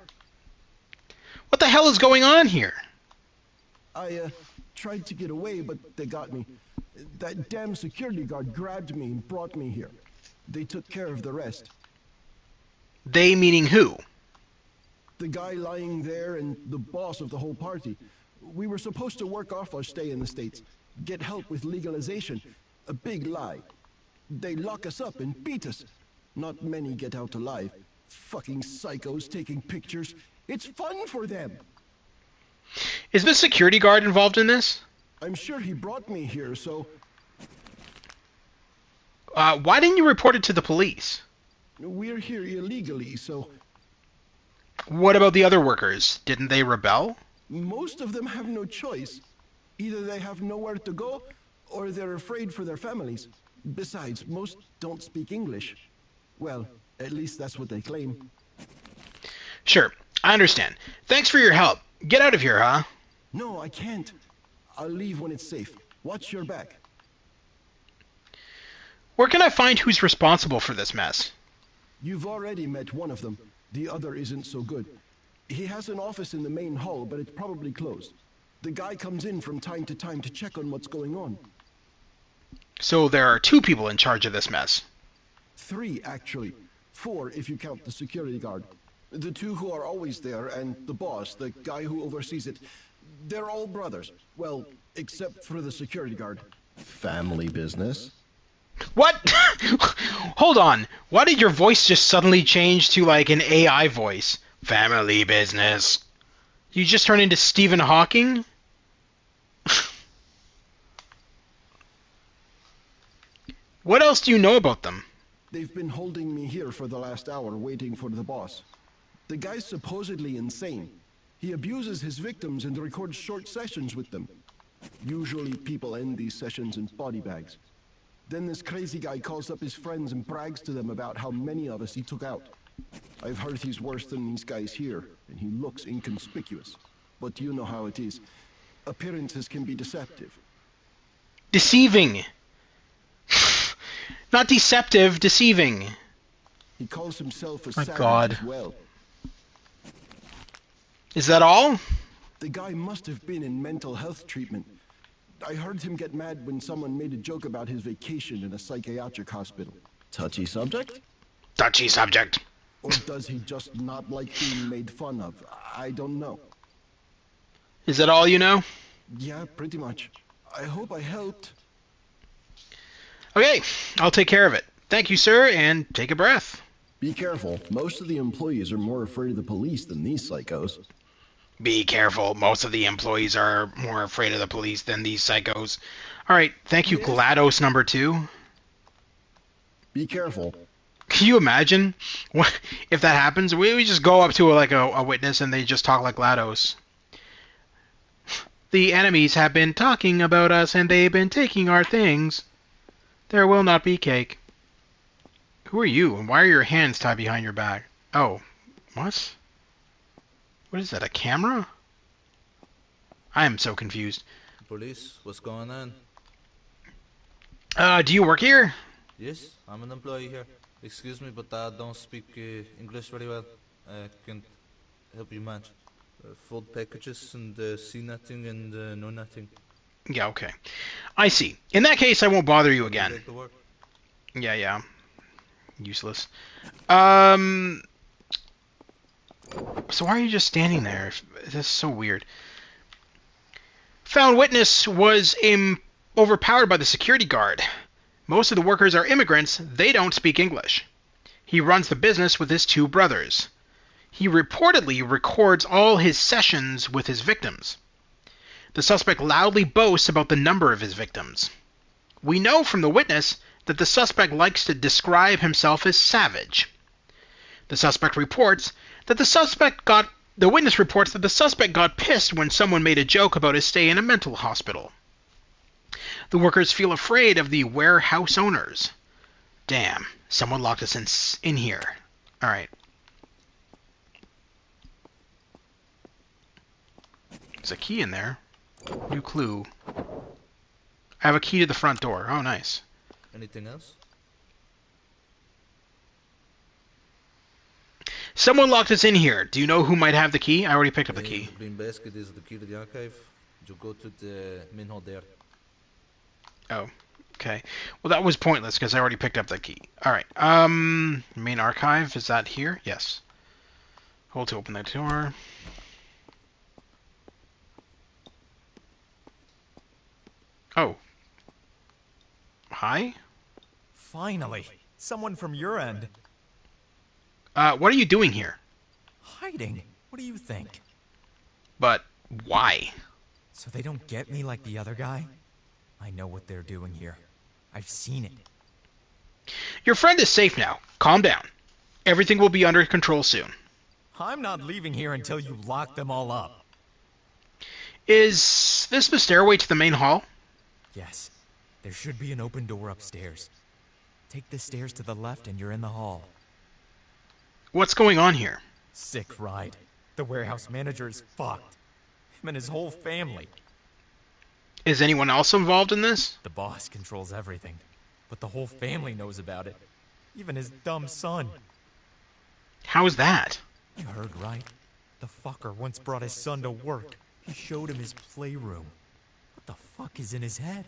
What the hell is going on here? I tried to get away, but they got me. That damn security guard grabbed me and brought me here. They took care of the rest. They meaning who? The guy lying there and the boss of the whole party. We were supposed to work off our stay in the States, get help with legalization. A big lie. They lock us up and beat us. Not many get out alive. Fucking psychos taking pictures. It's fun for them. Is the security guard involved in this? I'm sure he brought me here, so... Why didn't you report it to the police? We're here illegally, so... What about the other workers? Didn't they rebel? Most of them have no choice. Either they have nowhere to go, or they're afraid for their families. Besides, most don't speak English. Well, at least that's what they claim. Sure, I understand. Thanks for your help. Get out of here, huh? No, I can't. I'll leave when it's safe. Watch your back. Where can I find who's responsible for this mess? You've already met one of them. The other isn't so good. He has an office in the main hall, but it's probably closed. The guy comes in from time to time to check on what's going on. So there are 2 people in charge of this mess. 3, actually. 4 if you count the security guard. The 2 who are always there, and the boss, the guy who oversees it. They're all brothers. Well, except for the security guard. Family business? What? Hold on. Why did your voice just suddenly change to like an AI voice? Family business. You just turned into Stephen Hawking? What else do you know about them? They've been holding me here for the last hour waiting for the boss. The guy's supposedly insane. He abuses his victims and records short sessions with them. Usually people end these sessions in body bags. Then this crazy guy calls up his friends and brags to them about how many of us he took out. I've heard he's worse than these guys here, and he looks inconspicuous. But you know how it is. Appearances can be deceptive. Deceiving. Not deceptive, deceiving. He calls himself a My savage God. as well. Is that all? The guy must have been in mental health treatment. I heard him get mad when someone made a joke about his vacation in a psychiatric hospital. Touchy subject? Touchy subject. Or does he just not like being made fun of? I don't know. Is that all you know? Yeah, pretty much. I hope I helped. Okay, I'll take care of it. Thank you, sir, and take a breath. Be careful. Most of the employees are more afraid of the police than these psychos. Be careful. Most of the employees are more afraid of the police than these psychos. All right, thank you, GLaDOS number 2. Be careful. Can you imagine what, if that happens? We just go up to a witness and they just talk like GLaDOS. The enemies have been talking about us and they've been taking our things. There will not be cake. Who are you and why are your hands tied behind your back? Oh, what? What is that, a camera? I am so confused. Police, what's going on? Do you work here? Yes, I'm an employee here. Excuse me, but I don't speak English very well. I can't help you much. Fold packages and see nothing and know nothing. Yeah, okay. I see. In that case, I won't bother you again. Back to work. Yeah. Useless. So why are you just standing there? This is so weird. Found witness was overpowered by the security guard. Most of the workers are immigrants. They don't speak English. He runs the business with his 2 brothers. He reportedly records all his sessions with his victims. The suspect loudly boasts about the number of his victims. We know from the witness that the suspect likes to describe himself as savage. The witness reports that the suspect got pissed when someone made a joke about his stay in a mental hospital. The workers feel afraid of the warehouse owners. Damn, someone locked us in here. Alright, There's a key in there. New clue. I have a key to the front door. Oh, nice. Anything else? Someone locked us in here. Do you know who might have the key? I already picked up the key. The green basket is the key to the archive. You go to the main hall there. Oh, okay. Well, that was pointless because I already picked up that key. All right. Main archive, is that here? Yes. Hold to open that door. Oh. Hi? Finally, someone from your end. What are you doing here? Hiding. What do you think? But why? So they don't get me like the other guy? I know what they're doing here. I've seen it. Your friend is safe now. Calm down. Everything will be under control soon. I'm not leaving here until you lock them all up. Is this the stairway to the main hall? Yes. There should be an open door upstairs. Take the stairs to the left and you're in the hall. What's going on here? Sick ride. The warehouse manager is fucked. Him and his whole family. Is anyone else involved in this? The boss controls everything, but the whole family knows about it. Even his dumb son. How's that? You heard right. The fucker once brought his son to work. He showed him his playroom. What the fuck is in his head?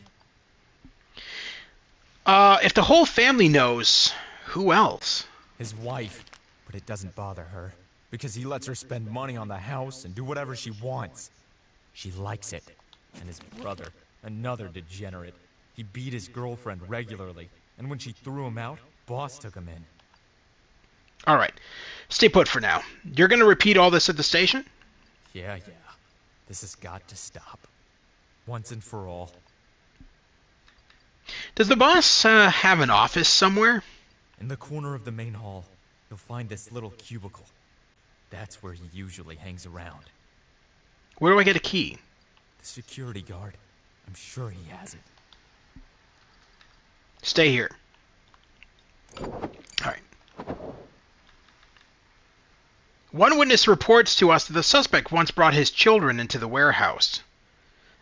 If the whole family knows, who else? His wife. But it doesn't bother her, because he lets her spend money on the house and do whatever she wants. She likes it. And his brother, another degenerate. He beat his girlfriend regularly, and when she threw him out, boss took him in. Alright, stay put for now. You're gonna repeat all this at the station? Yeah. This has got to stop. Once and for all. Does the boss have an office somewhere? In the corner of the main hall, you'll find this little cubicle. That's where he usually hangs around. Where do I get a key? The security guard. I'm sure he has it. Stay here. Alright. One witness reports to us that the suspect once brought his children into the warehouse.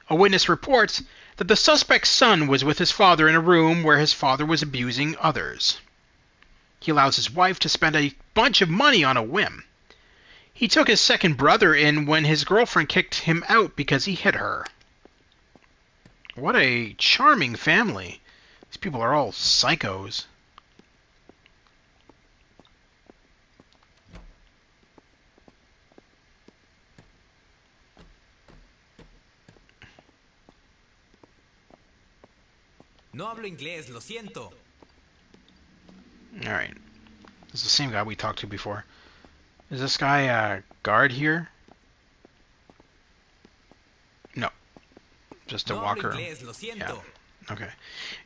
A witness reports that the suspect's son was with his father in a room where his father was abusing others. He allows his wife to spend a bunch of money on a whim. He took his second brother in when his girlfriend kicked him out because he hit her. What a charming family. These people are all psychos. No hablo inglés, lo siento. Alright. This is the same guy we talked to before. Is this guy a guard here? No. Just a walker. Inglés, lo siento. Yeah. Okay.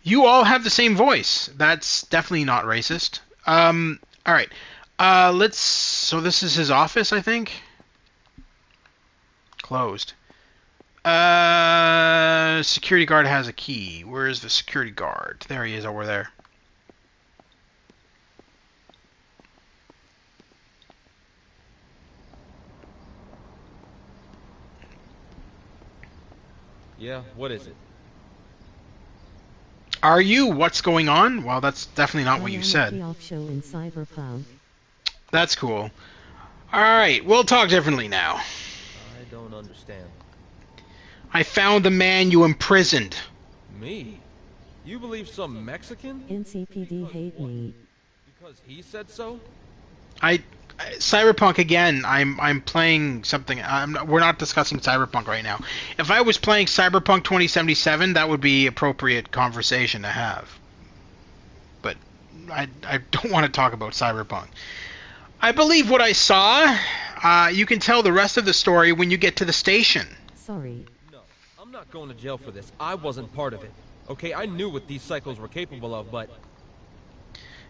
You all have the same voice. That's definitely not racist. Alright. Let's... So this is his office, I think? Closed. Security guard has a key. Where is the security guard? There he is, over there. Yeah, what is it? Are you? What's going on? Well, that's definitely not what you said. Show in Cyberpunk. That's cool. Alright, we'll talk differently now. I don't understand. I found the man you imprisoned. Me? You believe some Mexican? NCPD hate me. Because he said so? Cyberpunk again. I'm playing something. We're not discussing Cyberpunk right now. If I was playing Cyberpunk 2077, that would be appropriate conversation to have. But I don't want to talk about Cyberpunk. I believe what I saw. You can tell the rest of the story when you get to the station. Sorry. No, I'm not going to jail for this. I wasn't part of it. Okay, I knew what these cycles were capable of, but...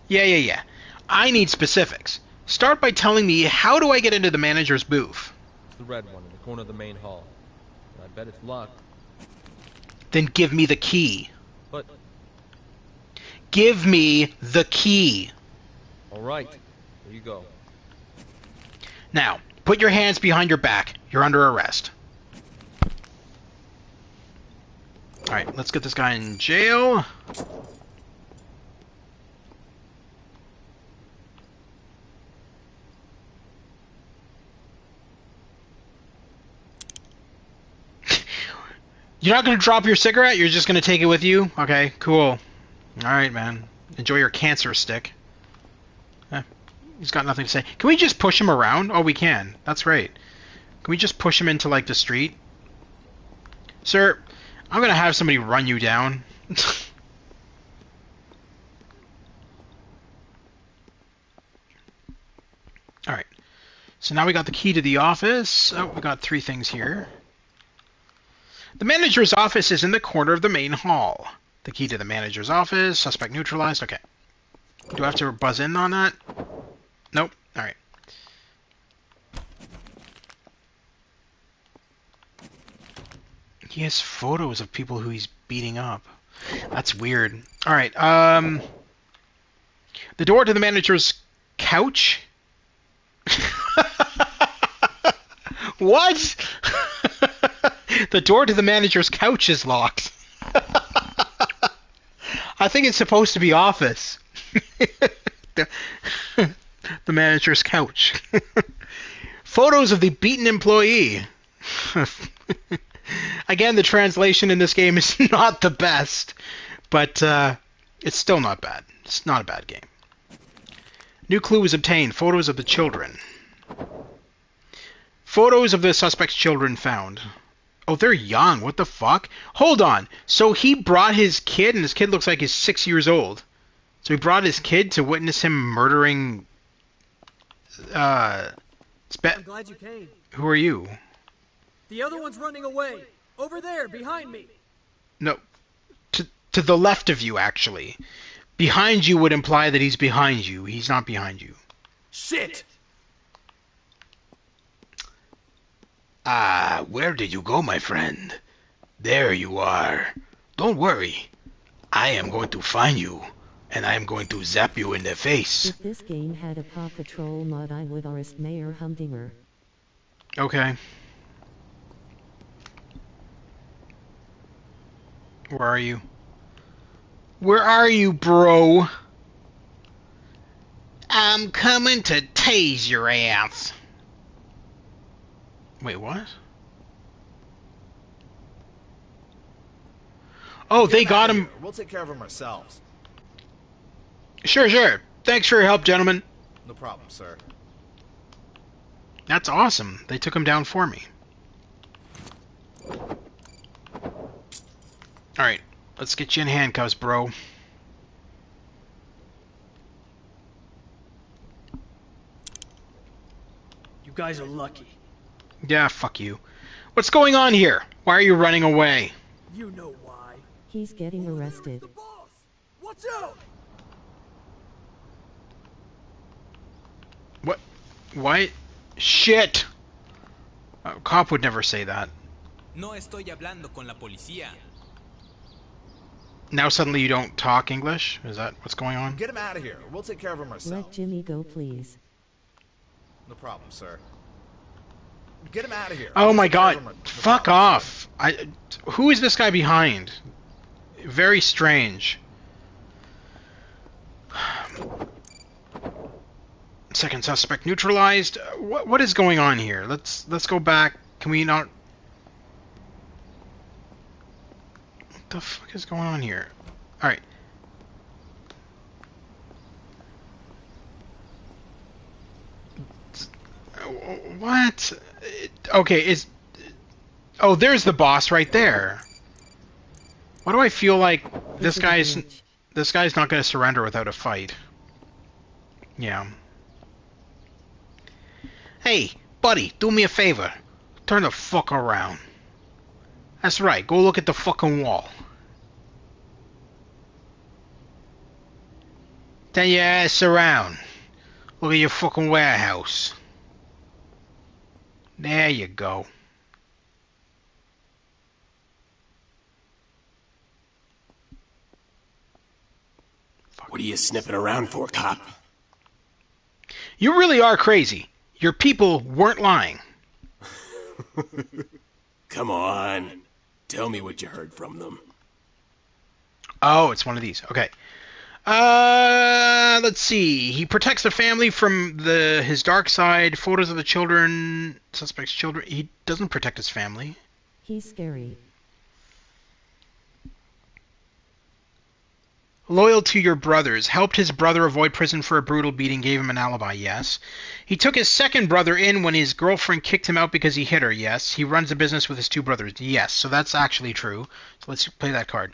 Yeah. I need specifics. Start by telling me, how do I get into the manager's booth? It's the red one in the corner of the main hall. I bet it's locked. Then give me the key. But... Give me the key. Alright, here you go. Now, put your hands behind your back. You're under arrest. Alright, let's get this guy in jail. You're not going to drop your cigarette? You're just going to take it with you? Okay, cool. Alright, man. Enjoy your cancer stick. He's got nothing to say. Can we just push him around? Oh, we can. That's right. Can we just push him into, like, the street? Sir, I'm going to have somebody run you down. Alright. So now we got the key to the office. Oh, we got 3 things here. The manager's office is in the corner of the main hall. The key to the manager's office. Suspect neutralized. Okay. Do I have to buzz in on that? Nope. Alright. He has photos of people who he's beating up. That's weird. Alright, the door to the manager's couch? What? The door to the manager's couch is locked. I think it's supposed to be office. The manager's couch. Photos of the beaten employee. Again, the translation in this game is not the best, but it's still not bad. It's not a bad game. New clue was obtained. Photos of the children. Photos of the suspect's children found. Oh, they're young. What the fuck? Hold on. So he brought his kid, and his kid looks like he's 6 years old. So he brought his kid to witness him murdering... I'm glad you came. Who are you? The other one's running away. Over there, behind me. No. To the left of you, actually. Behind you would imply that he's behind you. He's not behind you. Shit! Ah, where did you go, my friend? There you are. Don't worry. I am going to find you, and I am going to zap you in the face. If this game had a Paw Patrol mod, I would arrest Mayor Humdinger. Okay. Where are you? Where are you, bro? I'm coming to tase your ass. Wait, what? Oh, they got him. We'll take care of him ourselves. Sure, sure. Thanks for your help, gentlemen. No problem, sir. That's awesome. They took him down for me. Alright, let's get you in handcuffs, bro. You guys are lucky. Yeah, fuck you. What's going on here? Why are you running away? You know why. He's getting arrested. Watch out! What? What? Shit! A cop would never say that. No estoy hablando con la policía. Now suddenly you don't talk English? Is that what's going on? Get him out of here. We'll take care of him ourselves. Let Jimmy go, please. No problem, sir. Get him out of here. Oh my god. Fuck off. Who is this guy behind? Very strange. Second suspect neutralized. What is going on here? Let's go back. Can we not... What the fuck is going on here? Alright. What? Okay, is... Oh, there's the boss right there. Why do I feel like this guy's not going to surrender without a fight? Yeah. Hey, buddy, do me a favor. Turn the fuck around. That's right, go look at the fucking wall. Turn your ass around. Look at your fucking warehouse. There you go. What are you sniffing around for, cop? You really are crazy. Your people weren't lying. Come on. Tell me what you heard from them. Oh, it's one of these. Okay. Let's see. He protects the family from his dark side. Photos of the children, suspect's children. He doesn't protect his family. He's scary. Loyal to your brothers. Helped his brother avoid prison for a brutal beating. Gave him an alibi. Yes. He took his second brother in when his girlfriend kicked him out because he hit her. Yes. He runs a business with his two brothers. Yes. So that's actually true. So let's play that card.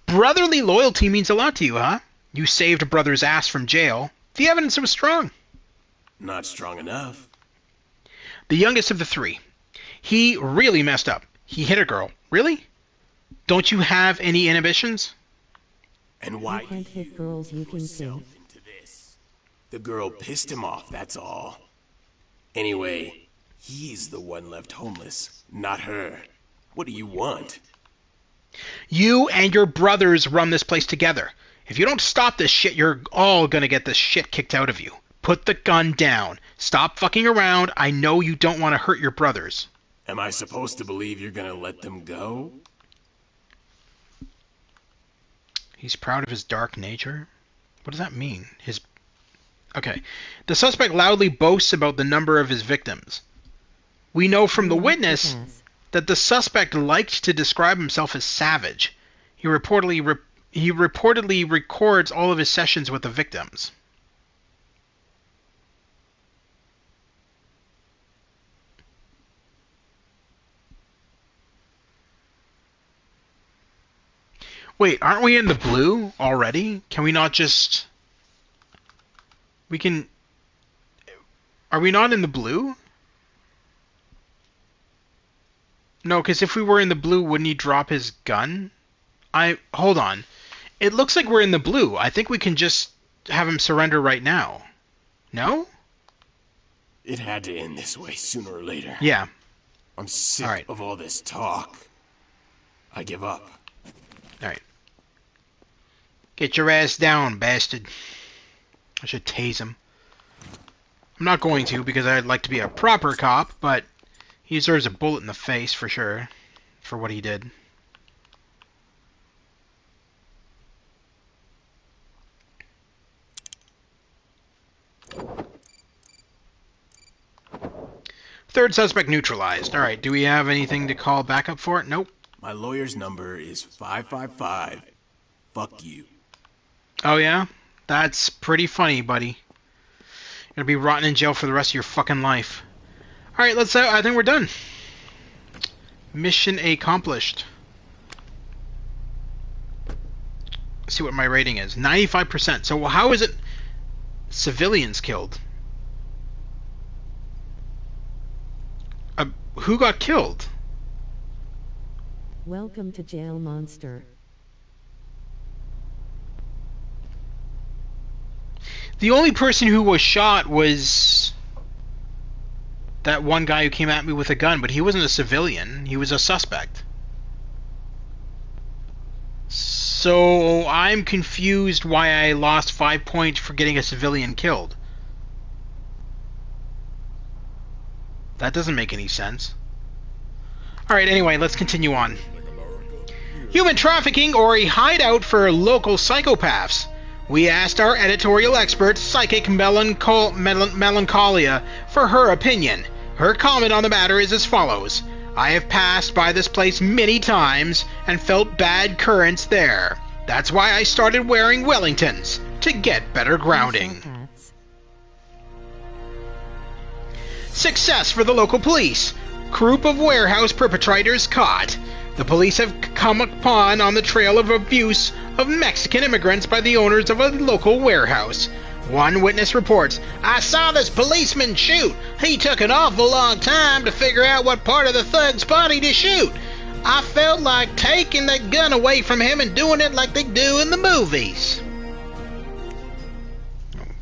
Brotherly loyalty means a lot to you, huh? You saved a brother's ass from jail. The evidence was strong. Not strong enough. The youngest of the three. He really messed up. He hit a girl. Really? Don't you have any inhibitions? And why You can't hit girls, you can see. into this? The girl pissed him off, that's all. Anyway, he's the one left homeless, not her. What do you want? You and your brothers run this place together. If you don't stop this shit, you're all gonna get this shit kicked out of you. Put the gun down. Stop fucking around. I know you don't want to hurt your brothers. Am I supposed to believe you're gonna let them go? He's proud of his dark nature? What does that mean? Okay. The suspect loudly boasts about the number of his victims. We know from the witness that the suspect liked to describe himself as savage. He reportedly records all of his sessions with the victims. Wait, aren't we in the blue already? Can we not just... We can... Are we not in the blue? No, because if we were in the blue, wouldn't he drop his gun? Hold on. It looks like we're in the blue. I think we can just have him surrender right now. No? It had to end this way sooner or later. Yeah. I'm sick of all this talk. I give up. Alright. Get your ass down, bastard. I should tase him. I'm not going to because I'd like to be a proper cop, but he deserves a bullet in the face for sure for what he did. Third suspect neutralized. Alright, do we have anything to call backup for it? Nope. My lawyer's number is 555. Fuck you. Oh yeah? That's pretty funny, buddy. You're gonna be rotting in jail for the rest of your fucking life. Alright, let's I think we're done. Mission accomplished. Let's see what my rating is. 95%. So how is it civilians killed? Who got killed? Welcome to jail, monster. The only person who was shot was that one guy who came at me with a gun, but he wasn't a civilian. He was a suspect. So I'm confused why I lost 5 points for getting a civilian killed. That doesn't make any sense. Alright, anyway, let's continue on. Human trafficking or a hideout for local psychopaths. We asked our editorial expert, Psychic Melancholia, for her opinion. Her comment on the matter is as follows. I have passed by this place many times and felt bad currents there. That's why I started wearing Wellingtons, to get better grounding. Success for the local police. Group of warehouse perpetrators caught. The police have come upon on the trail of abuse of Mexican immigrants by the owners of a local warehouse. One witness reports, I saw this policeman shoot. He took an awful long time to figure out what part of the thug's body to shoot. I felt like taking the gun away from him and doing it like they do in the movies.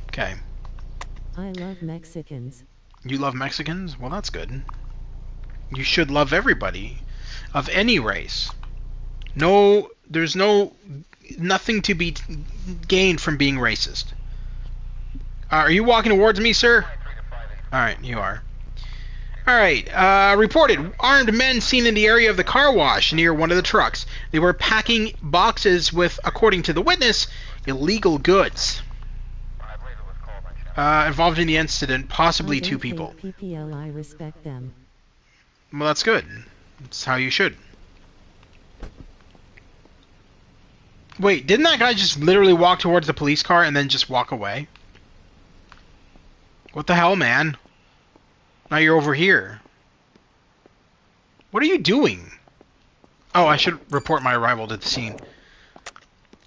Okay. I love Mexicans. You love Mexicans? Well, that's good. You should love everybody of any race. No, there's nothing to be gained from being racist. Are you walking towards me, sir? Alright, you are. Alright, reported. Armed men seen in the area of the car wash near one of the trucks. They were packing boxes with, according to the witness, illegal goods. Involved in the incident, possibly 2 people. PPL, I respect them. Well, that's good. That's how you should. Wait, didn't that guy just literally walk towards the police car and then just walk away? What the hell, man? Now you're over here. What are you doing? Oh, I should report my arrival to the scene.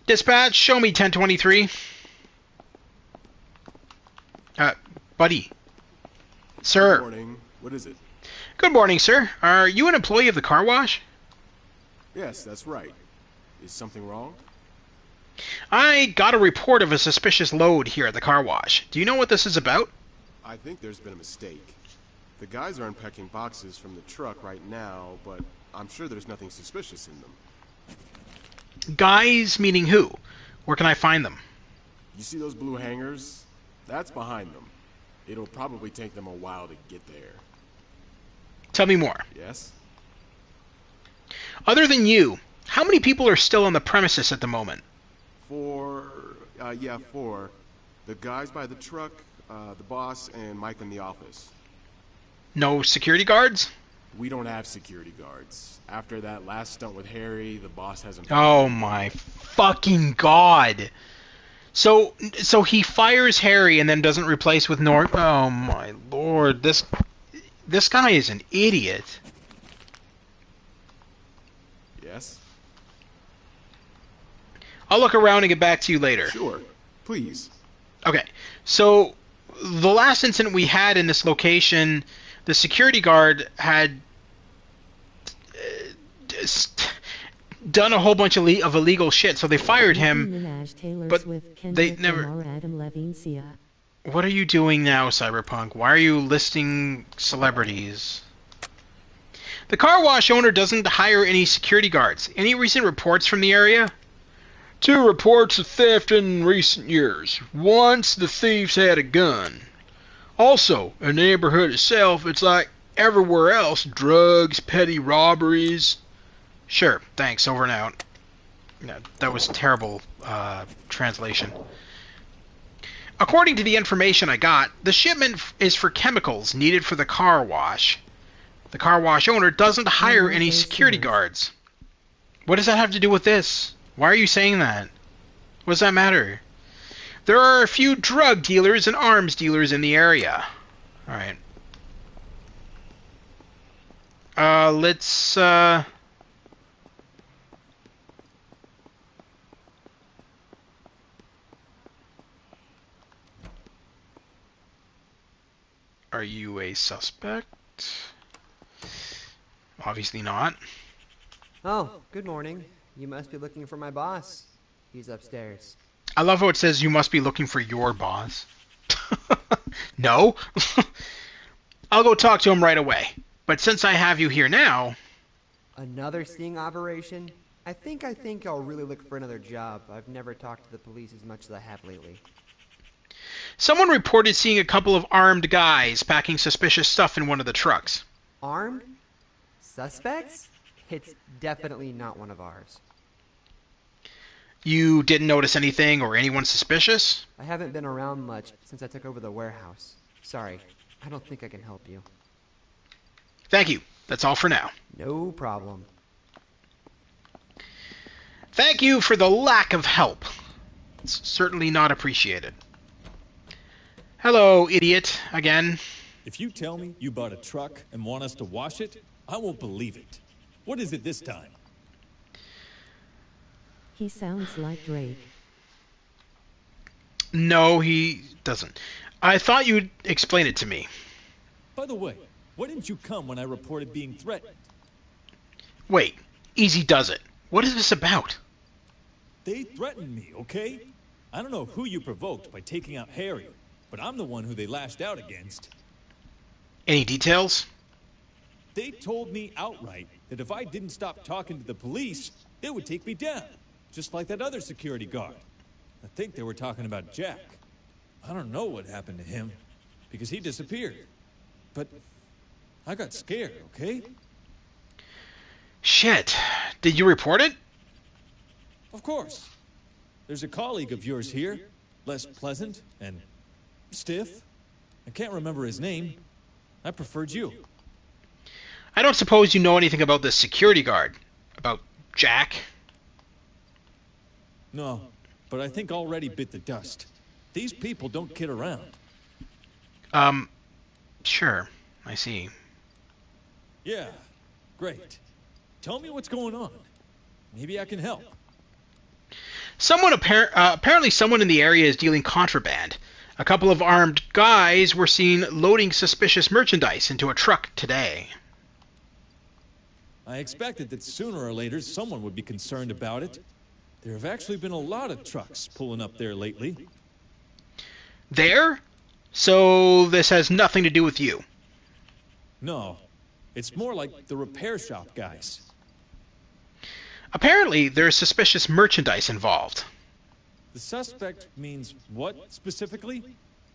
Dispatch, show me 1023. Buddy. Sir. Good morning. What is it? Good morning, sir. Are you an employee of the car wash? Yes, that's right. Is something wrong? I got a report of a suspicious load here at the car wash. Do you know what this is about? I think there's been a mistake. The guys are unpacking boxes from the truck right now, but I'm sure there's nothing suspicious in them. Guys meaning who? Where can I find them? You see those blue hangers? That's behind them. It'll probably take them a while to get there. Tell me more. Yes? Other than you, how many people are still on the premises at the moment? 4. The guys by the truck, the boss, and Mike in the office. No security guards? We don't have security guards. After that last stunt with Harry, the boss hasn't... Oh my fucking god. So he fires Harry and then doesn't replace with Norm. Oh my lord, this guy is an idiot. Yes? I'll look around and get back to you later. Sure, please. Okay, so the last incident we had in this location, the security guard had done a whole bunch of illegal shit, so they fired him, but they never... What are you doing now, Cyberpunk? Why are you listing celebrities? The car wash owner doesn't hire any security guards. Any recent reports from the area? 2 reports of theft in recent years. Once the thieves had a gun. Also, in the neighborhood itself, it's like everywhere else, drugs, petty robberies. Sure, thanks, over and out. No, that was terrible translation. According to the information I got, the shipment is for chemicals needed for the car wash. The car wash owner doesn't hire any security guards. What does that have to do with this? Why are you saying that? What does that matter? There are a few drug dealers and arms dealers in the area. Alright. Let's, Are you a suspect? Obviously not. Oh, good morning. You must be looking for my boss. He's upstairs. I love how it says you must be looking for your boss. No. I'll go talk to him right away. But since I have you here now... Another sting operation? I think I'll really look for another job. I've never talked to the police as much as I have lately. Someone reported seeing a couple of armed guys packing suspicious stuff in one of the trucks. Armed? Suspects? It's definitely not one of ours. You didn't notice anything or anyone suspicious? I haven't been around much since I took over the warehouse. Sorry, I don't think I can help you. Thank you. That's all for now. No problem. Thank you for the lack of help. It's certainly not appreciated. Hello, idiot, again. If you tell me you bought a truck and want us to wash it, I won't believe it. What is it this time? He sounds like Drake. No, he doesn't. I thought you'd explain it to me. By the way, why didn't you come when I reported being threatened? Wait, easy does it. What is this about? They threatened me, okay? I don't know who you provoked by taking out Harry, but I'm the one who they lashed out against. Any details? They told me outright that if I didn't stop talking to the police, they would take me down, just like that other security guard. I think they were talking about Jack. I don't know what happened to him, because he disappeared. But I got scared, okay? Shit. Did you report it? Of course. There's a colleague of yours here, less pleasant and stiff. I can't remember his name. I preferred you. I don't suppose you know anything about this security guard? About Jack? No, but I think already bit the dust. These people don't kid around. Sure. I see. Yeah, great. Tell me what's going on. Maybe I can help. Apparently someone in the area is dealing contraband. A couple of armed guys were seen loading suspicious merchandise into a truck today. I expected that sooner or later someone would be concerned about it. There have actually been a lot of trucks pulling up there lately. There? So this has nothing to do with you? No, it's more like the repair shop guys. Apparently there's suspicious merchandise involved. The suspect means what specifically?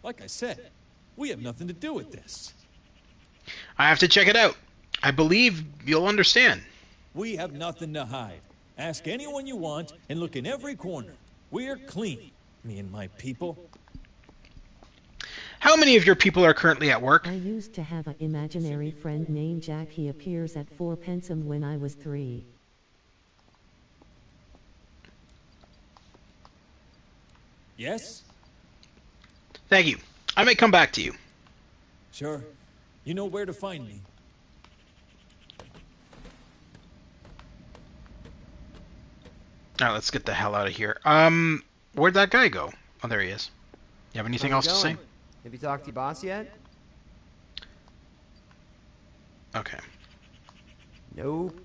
Like I said, we have nothing to do with this. I have to check it out. I believe you'll understand. We have nothing to hide. Ask anyone you want and look in every corner. We're clean, me and my people. How many of your people are currently at work? I used to have an imaginary friend named Jack. He appears at 4 Pensum when I was 3. Yes? Thank you. I may come back to you. Sure. You know where to find me. Alright, let's get the hell out of here. Where'd that guy go? Oh, there he is. You have anything else to say? Have you talked to your boss yet? Okay. Nope.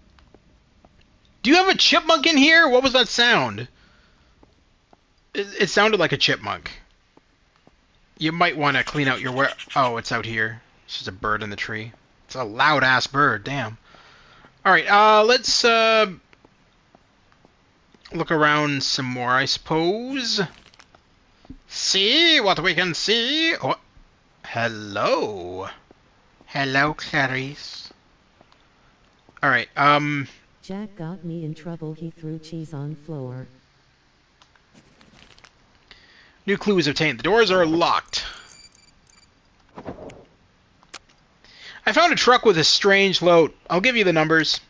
Do you have a chipmunk in here? What was that sound? It sounded like a chipmunk. You might want to clean out your Oh, it's out here. It's just a bird in the tree. It's a loud-ass bird, damn. Alright, let's, look around some more, I suppose. See what we can see. Oh, hello. Hello, Clarice. Alright, Jack got me in trouble. He threw cheese on floor. New clues obtained. The doors are locked. I found a truck with a strange load. I'll give you the numbers.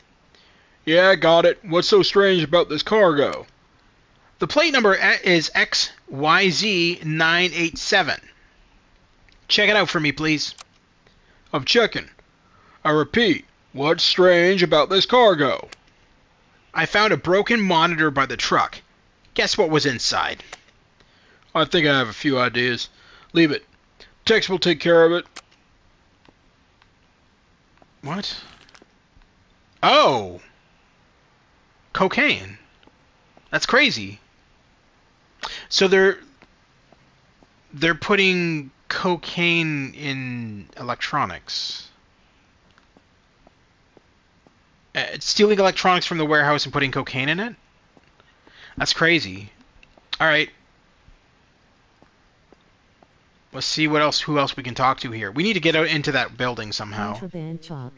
Yeah, got it. What's so strange about this cargo? The plate number is XYZ987. Check it out for me, please. I'm checking. I repeat, what's strange about this cargo? I found a broken monitor by the truck. Guess what was inside? I think I have a few ideas. Leave it. Tex will take care of it. What? Oh! Cocaine. That's crazy. So they're putting cocaine in electronics. Stealing electronics from the warehouse and putting cocaine in it? That's crazy. Alright. Let's see who else we can talk to here. We need to get out into that building somehow. Contraband chalk.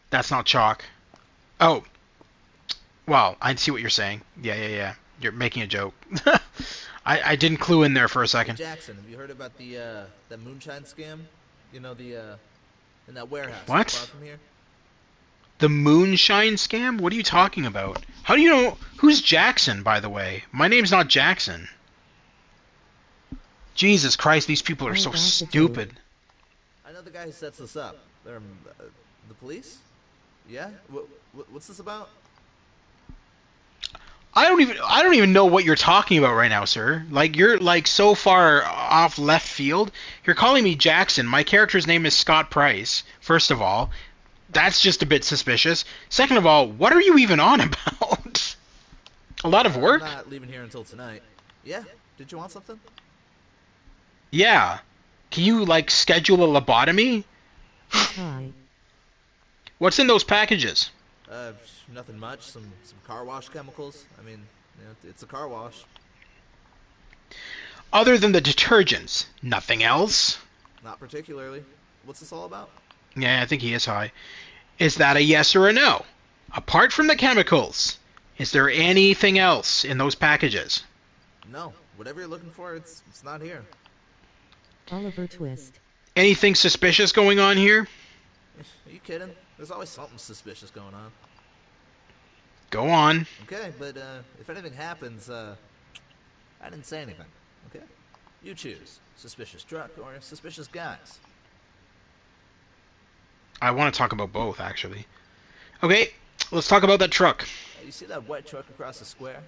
That's not chalk. Oh. Well, I see what you're saying. Yeah. You're making a joke. I didn't clue in there for a second. Hey Jackson, have you heard about the moonshine scam? You know, in that warehouse what? Far from here? The moonshine scam? What are you talking about? How do you know? Who's Jackson, by the way? My name's not Jackson. Jesus Christ, these people are so stupid. I know the guy who sets this up. They're the police? Yeah? What's this about? I don't even know what you're talking about right now, sir. Like, you're like so far off left field. You're calling me Jackson. My character's name is Scott Price. First of all, that's just a bit suspicious. Second of all, what are you even on about? A lot of work? I'm not leaving here until tonight. Yeah? Did you want something? Yeah. Can you, like, schedule a lobotomy? Hi. What's in those packages? Nothing much. Some car wash chemicals. I mean, you know, it's a car wash. Other than the detergents, nothing else? Not particularly. What's this all about? Yeah, I think he is high. Is that a yes or a no? Apart from the chemicals, is there anything else in those packages? No, whatever you're looking for, it's not here. Oliver Twist. Anything suspicious going on here? Are you kidding? There's always something suspicious going on. Go on. Okay, but if anything happens, I didn't say anything. Okay? You choose. Suspicious truck or suspicious guys. I want to talk about both, actually. Okay, let's talk about that truck. You see that white truck across the square?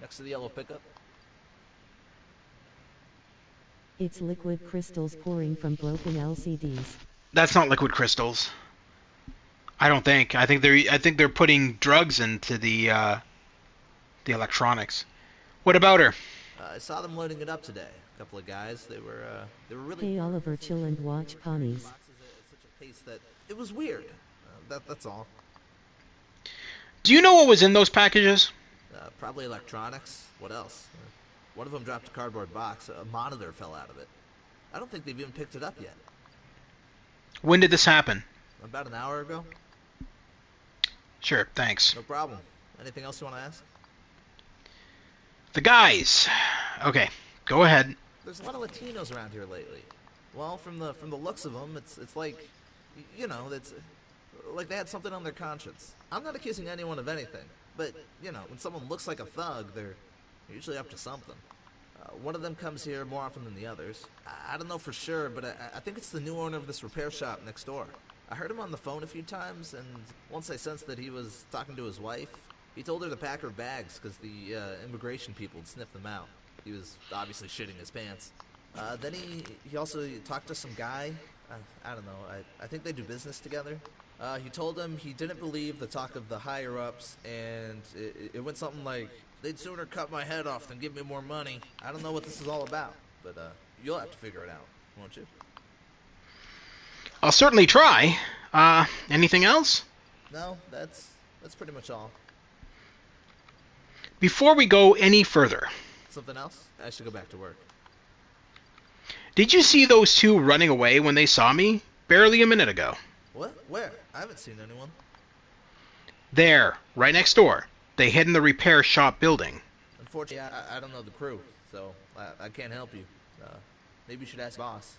Next to the yellow pickup? It's liquid crystals pouring from broken LCDs. That's not liquid crystals. I don't think. I think they're putting drugs into the electronics. What about her? I saw them loading it up today. A couple of guys. They were really. Hey Oliver, chill and watch ponies. At such a pace that it was weird. That's all. Do you know what was in those packages? Probably electronics. What else? One of them dropped a cardboard box. A monitor fell out of it. I don't think they've even picked it up yet. When did this happen? About an hour ago. Sure, thanks. No problem. Anything else you want to ask? The guys. Okay, go ahead. There's a lot of Latinos around here lately. Well, from the looks of them, it's like, you know, it's like they had something on their conscience. I'm not accusing anyone of anything, but you know, when someone looks like a thug, they're usually up to something. One of them comes here more often than the others. I don't know for sure, but I think it's the new owner of this repair shop next door. I heard him on the phone a few times, and once I sensed that he was talking to his wife, he told her to pack her bags because the immigration people had sniffed them out. He was obviously shitting his pants. Then he also talked to some guy. I don't know. I think they do business together. He told him he didn't believe the talk of the higher-ups, and it went something like, they'd sooner cut my head off than give me more money. I don't know what this is all about, but you'll have to figure it out, won't you? I'll certainly try. Anything else? No, that's pretty much all. Before we go any further. Something else? I should go back to work. Did you see those two running away when they saw me? Barely a minute ago. What? Where? I haven't seen anyone. There, right next door. They hid in the repair shop building. Unfortunately, I don't know the crew, so I can't help you. Maybe you should ask boss.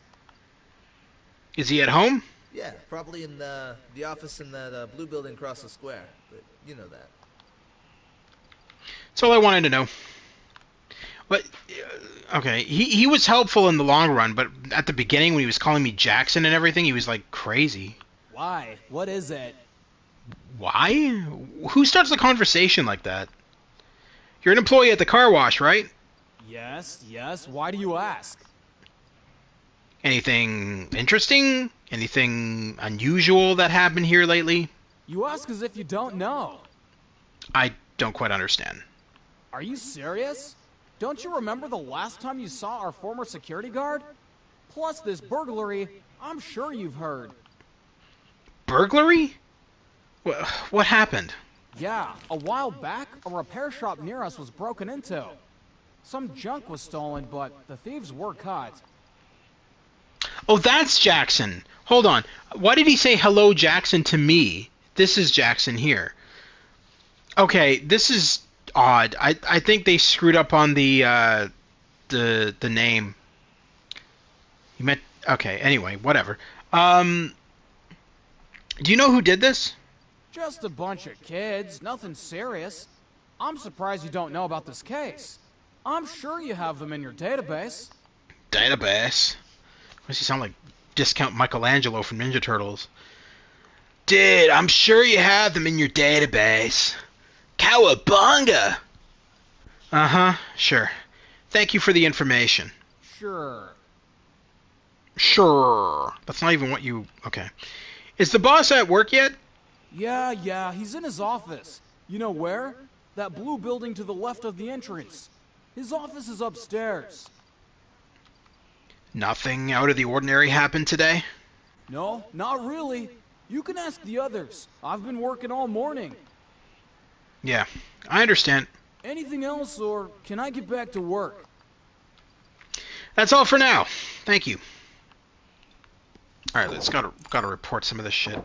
Is he at home? Yeah, probably in the office in that blue building across the square. But you know that. That's all I wanted to know. But, okay, he was helpful in the long run, but at the beginning when he was calling me Jackson and everything, he was like crazy. Why? What is it? Why? Who starts a conversation like that? You're an employee at the car wash, right? Yes. Why do you ask? Anything interesting? Anything unusual that happened here lately? You ask as if you don't know. I don't quite understand. Are you serious? Don't you remember the last time you saw our former security guard? Plus this burglary, I'm sure you've heard. Burglary? What happened? Yeah, a while back, a repair shop near us was broken into. Some junk was stolen, but the thieves were caught. Oh, that's Jackson. Hold on. Why did he say hello, Jackson, to me? This is Jackson here. Okay, this is odd. I think they screwed up on the name. You meant okay. Anyway, whatever. Do you know who did this? Just a bunch of kids, nothing serious. I'm surprised you don't know about this case. I'm sure you have them in your database. Database? Why does he sound like Discount Michelangelo from Ninja Turtles? Dude, I'm sure you have them in your database. Cowabunga! Uh-huh, sure. Thank you for the information. Sure. Sure. That's not even what you... Okay. Is the boss at work yet? Yeah, he's in his office. You know where? That blue building to the left of the entrance. His office is upstairs. Nothing out of the ordinary happened today? No, not really. You can ask the others. I've been working all morning. Yeah, I understand. Anything else, or can I get back to work? That's all for now. Thank you. Alright, let's gotta report some of this shit.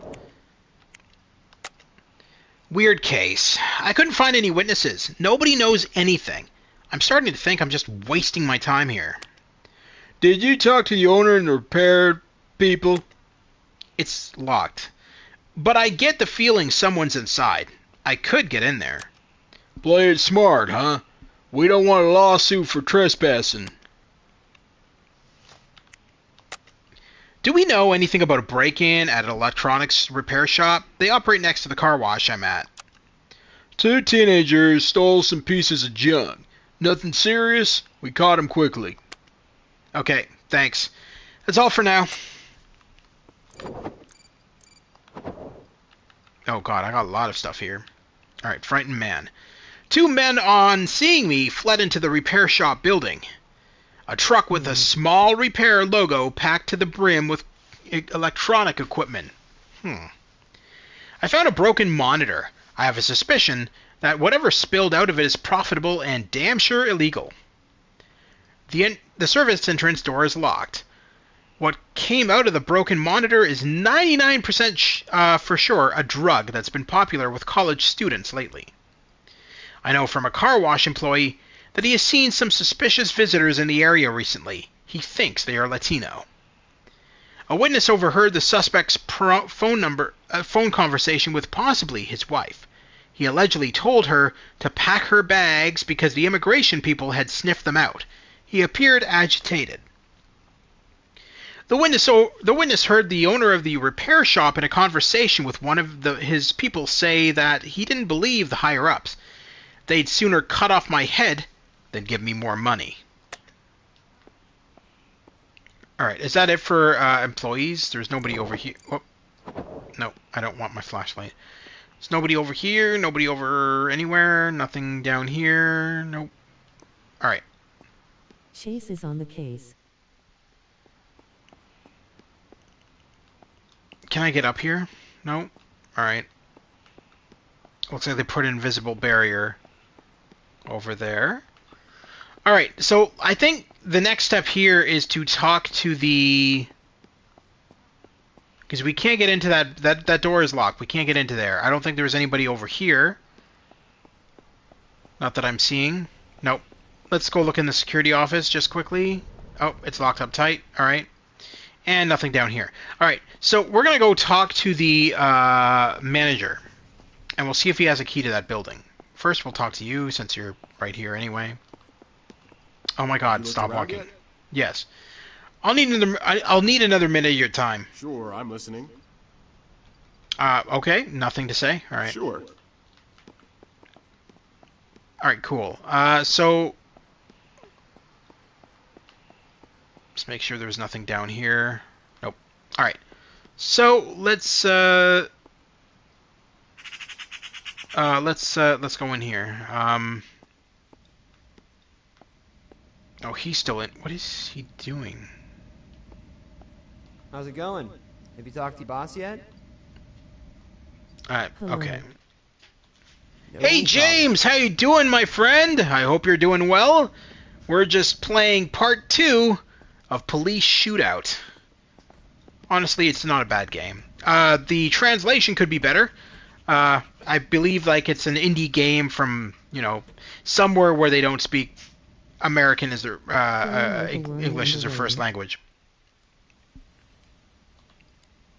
Weird case. I couldn't find any witnesses. Nobody knows anything. I'm starting to think I'm just wasting my time here. Did you talk to the owner and the repair people? It's locked. But I get the feeling someone's inside. I could get in there. Play it smart, huh? We don't want a lawsuit for trespassing. Do we know anything about a break-in at an electronics repair shop? They operate next to the car wash I'm at. 2 teenagers stole some pieces of junk. Nothing serious. We caught them quickly. Okay, thanks. That's all for now. Oh god, I got a lot of stuff here. Alright, frightened man. 2 men on seeing me fled into the repair shop building. A truck with a small repair logo packed to the brim with electronic equipment. I found a broken monitor. I have a suspicion that whatever spilled out of it is profitable and damn sure illegal. The service entrance door is locked. What came out of the broken monitor is 99% for sure a drug that's been popular with college students lately. I know from a car wash employee that he has seen some suspicious visitors in the area recently. He thinks they are Latino. A witness overheard the suspect's phone conversation with possibly his wife. He allegedly told her to pack her bags because the immigration people had sniffed them out. He appeared agitated. The witness heard the owner of the repair shop in a conversation with one of his people say that he didn't believe the higher-ups. They'd sooner cut off my head than give me more money. Alright, is that it for employees? There's nobody over here. Oh, no, I don't want my flashlight. There's nobody over here, nobody over anywhere, nothing down here, nope. Alright. Chase is on the case. Can I get up here? No? Alright. Looks like they put an invisible barrier over there. Alright, so I think the next step here is to talk to the... Because we can't get into that door is locked. We can't get into there. I don't think there's anybody over here. Not that I'm seeing. Nope. Let's go look in the security office just quickly. Oh, it's locked up tight. Alright. And nothing down here. Alright, so we're going to go talk to the manager. And we'll see if he has a key to that building. First, we'll talk to you since you're right here anyway. Oh my god, stop walking. Yet? Yes. I'll need another minute of your time. Sure, I'm listening. Okay, nothing to say. All right. Sure. All right, cool. So let's make sure there's nothing down here. Nope. All right. So let's go in here. Oh, he's still in. What is he doing? How's it going? Have you talked to your boss yet? Okay. Hey, James! How you doing, my friend? I hope you're doing well. We're just playing part 2 of Police Shootout. Honestly, it's not a bad game. The translation could be better. I believe like it's an indie game from, somewhere where they don't speak American as their English as their first language.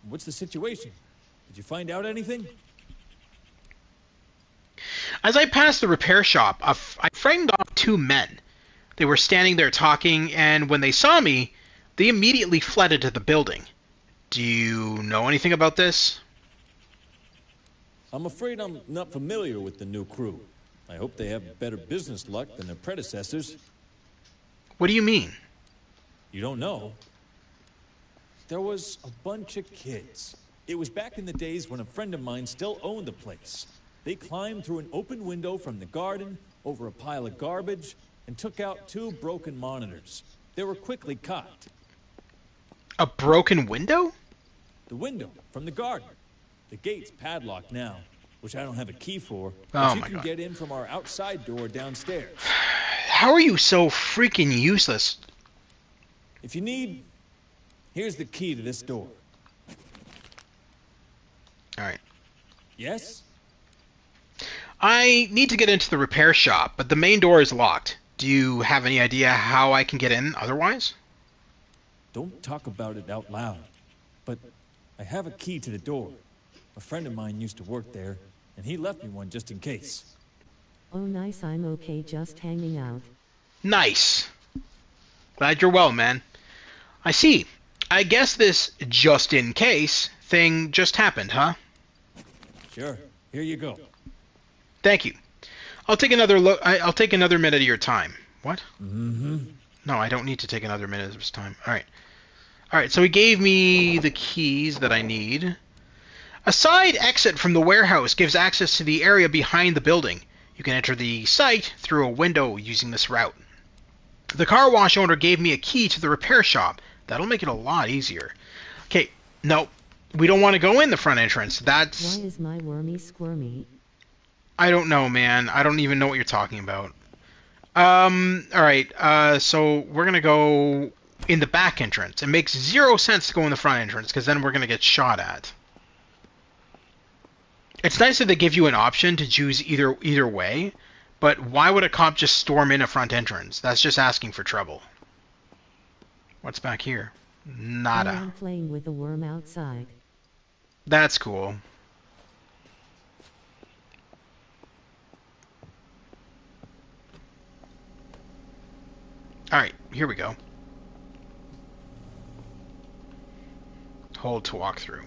What's the situation? Did you find out anything? As I passed the repair shop, I frightened off 2 men. They were standing there talking, and when they saw me, they immediately fled into the building. Do you know anything about this? I'm afraid I'm not familiar with the new crew. I hope they have better business luck than their predecessors. What do you mean? You don't know? There was a bunch of kids. It was back in the days when a friend of mine still owned the place. They climbed through an open window from the garden, over a pile of garbage, and took out 2 broken monitors. They were quickly caught. A broken window? The window from the garden. The gate's padlocked now, which I don't have a key for, Oh but you my can God. get in from our outside door downstairs. How are you so freaking useless? If you need, here's the key to this door. Alright. Yes? I need to get into the repair shop, but the main door is locked. Do you have any idea how I can get in otherwise? Don't talk about it out loud. But I have a key to the door. A friend of mine used to work there, and he left me one just in case. Oh nice, I'm okay just hanging out. Nice. Glad you're well, man. I see. I guess this just in case thing just happened, huh? Sure. Here you go. Thank you. I'll take another look. I'll take another minute of your time. What? Mm-hmm. No, I don't need to take another minute of his time. Alright. Alright, so he gave me the keys that I need. A side exit from the warehouse gives access to the area behind the building. You can enter the site through a window using this route. The car wash owner gave me a key to the repair shop. That'll make it a lot easier. Okay, no, we don't want to go in the front entrance. That's... Why is my wormy squirmy? I don't know, man. I don't even know what you're talking about. Alright, so we're gonna go in the back entrance. It makes 0 sense to go in the front entrance, because then we're gonna get shot at. It's nice that they give you an option to choose either way, but why would a cop just storm in a front entrance? That's just asking for trouble. What's back here? Nada. I'm playing with the worm outside. That's cool. Alright, here we go. Hold to walk through.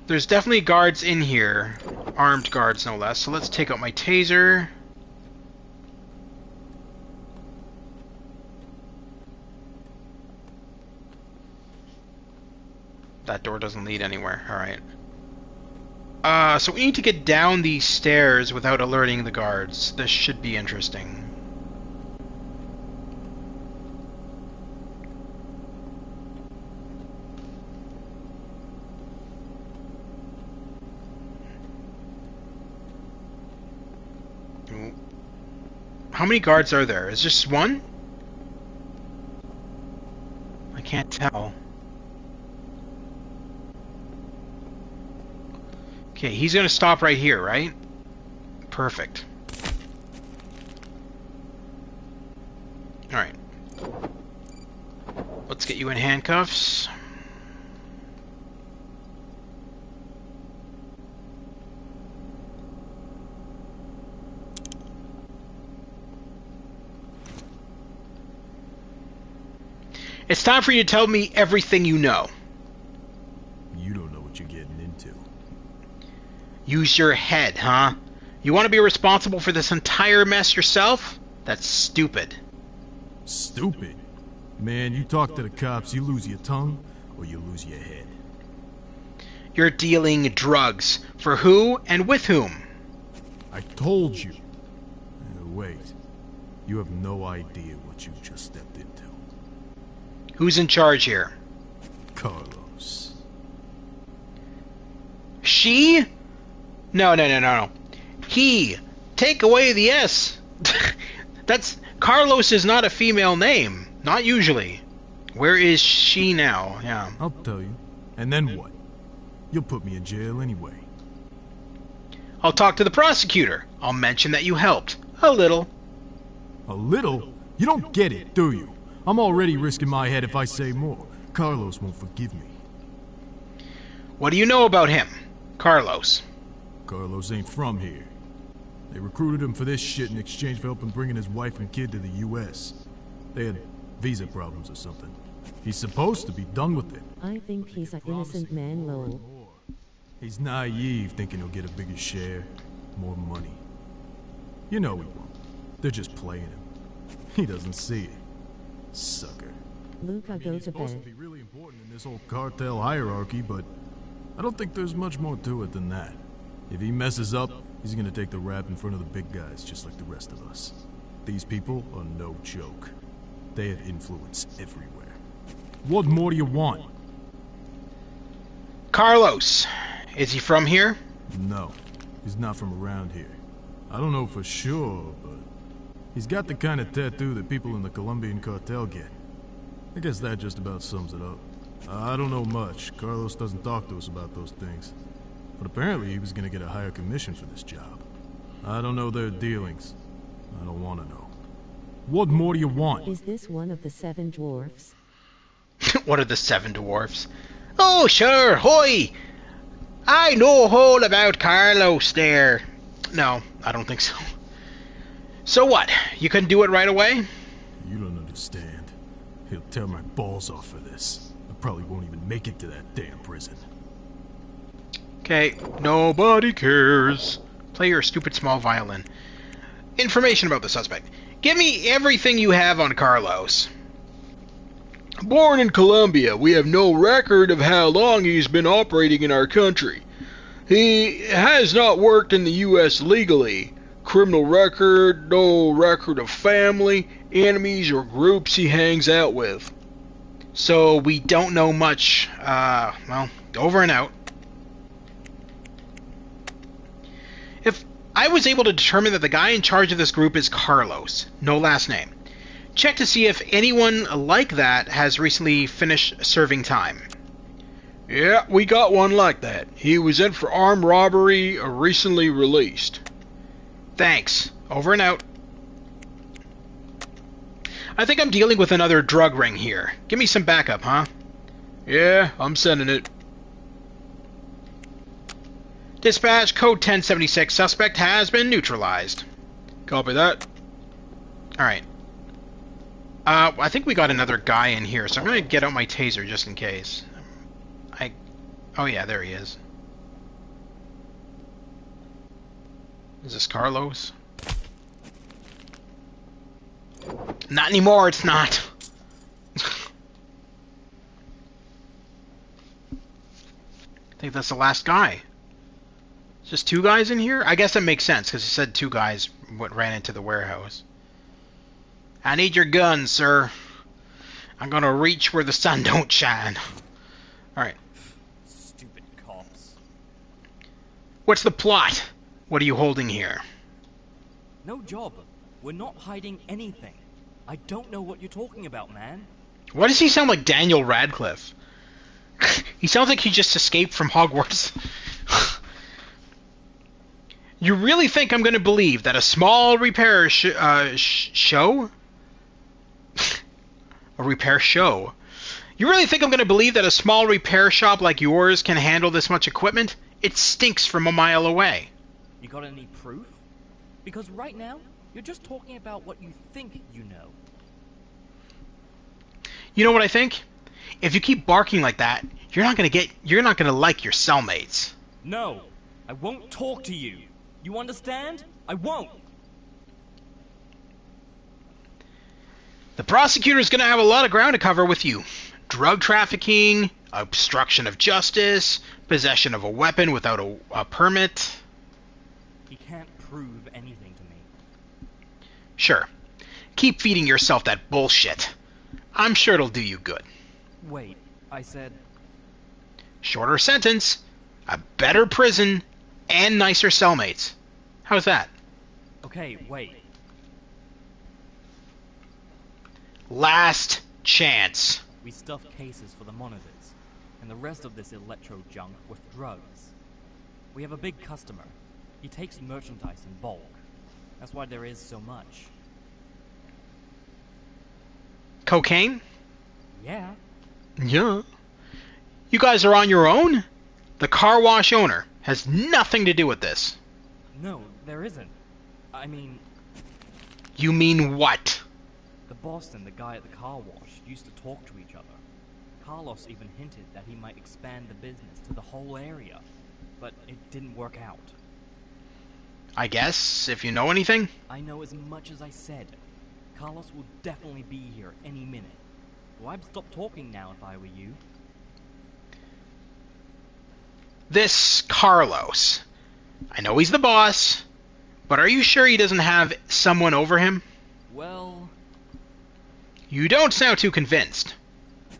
There's definitely guards in here. Armed guards, no less. So let's take out my taser. That door doesn't lead anywhere. Alright. So we need to get down these stairs without alerting the guards. This should be interesting. How many guards are there? Is just one? I can't tell. Okay, he's gonna stop right here, right? Perfect. Alright. Let's get you in handcuffs. It's time for you to tell me everything you know. You don't know what you're getting into. Use your head, huh? You want to be responsible for this entire mess yourself? That's stupid. Stupid? Man, you talk to the cops, you lose your tongue, or you lose your head. You're dealing drugs. For who and with whom? I told you. Wait. You have no idea what you just stepped into. Who's in charge here? Carlos. She? No. He. Take away the S. That's... Carlos is not a female name. Not usually. Where is she now? Yeah. I'll tell you. And then what? You'll put me in jail anyway. I'll talk to the prosecutor. I'll mention that you helped. A little. A little? You don't get it, do you? I'm already risking my head if I say more. Carlos won't forgive me. What do you know about him? Carlos. Carlos ain't from here. They recruited him for this shit in exchange for helping bringing his wife and kid to the U.S. They had visa problems or something. He's supposed to be done with it. I think he's an innocent man, lol. He's naive, thinking he'll get a bigger share, more money. You know he won't. They're just playing him. He doesn't see it. Sucker. Luca, go to supposed bed. to be really important in this whole cartel hierarchy, but I don't think there's much more to it than that. If he messes up, he's gonna take the rap in front of the big guys, just like the rest of us. These people are no joke. They have influence everywhere. What more do you want? Carlos. Is he from here? No, he's not from around here. I don't know for sure, but he's got the kind of tattoo that people in the Colombian cartel get. I guess that just about sums it up. I don't know much. Carlos doesn't talk to us about those things. But apparently he was gonna get a higher commission for this job. I don't know their dealings. I don't want to know. What more do you want? Is this one of the 7 dwarfs? What are the 7 dwarfs? Oh, sure, hoy! I know all about Carlos there. No, I don't think so. So what? You couldn't do it right away? You don't understand. He'll tear my balls off for this. I probably won't even make it to that damn prison. Okay, nobody cares. Play your stupid small violin. Information about the suspect. Give me everything you have on Carlos. Born in Colombia, we have no record of how long he's been operating in our country. He has not worked in the U.S. legally. Criminal record, no record of family, enemies, or groups he hangs out with. So we don't know much. Well, over and out. If I was able to determine that the guy in charge of this group is Carlos, no last name, check to see if anyone like that has recently finished serving time. Yeah, we got one like that. He was in for armed robbery, recently released. Thanks. Over and out. I think I'm dealing with another drug ring here. Give me some backup, huh? Yeah, I'm sending it. Dispatch, code 1076. Suspect has been neutralized. Copy that. Alright. I think we got another guy in here, so I'm going to get out my taser just in case. Oh yeah, there he is. Is this Carlos? Not anymore, it's not. I think that's the last guy. Just 2 guys in here? I guess that makes sense, because he said 2 guys ran into the warehouse. I need your gun, sir. I'm gonna reach where the sun don't shine. Alright. Stupid cops. What's the plot? What are you holding here? No job. We're not hiding anything. I don't know what you're talking about, man. Why does he sound like Daniel Radcliffe? He sounds like he just escaped from Hogwarts. You really think I'm going to believe that a small repair show? A repair show? You really think I'm going to believe that a small repair shop like yours can handle this much equipment? It stinks from a mile away. You got any proof? Because right now, you're just talking about what you think you know. You know what I think? If you keep barking like that, you're not gonna like your cellmates. No, I won't talk to you. You understand? I won't. The prosecutor's gonna have a lot of ground to cover with you. Drug trafficking, obstruction of justice, possession of a weapon without a permit. He can't prove anything to me. Sure. Keep feeding yourself that bullshit. I'm sure it'll do you good. Wait, I said... Shorter sentence, a better prison, and nicer cellmates. How's that? Okay, wait. Last chance. We stuffed cases for the monitors, and the rest of this electro junk with drugs. We have a big customer. He takes merchandise in bulk. That's why there is so much. Cocaine? Yeah. Yeah. You guys are on your own? The car wash owner has nothing to do with this. No, there isn't. I mean... You mean what? The boss and the guy at the car wash used to talk to each other. Carlos even hinted that he might expand the business to the whole area, but it didn't work out. I guess, if you know anything? I know as much as I said. Carlos will definitely be here any minute. So I'd stop talking now if I were you. This Carlos. I know he's the boss, but are you sure he doesn't have someone over him? Well... You don't sound too convinced.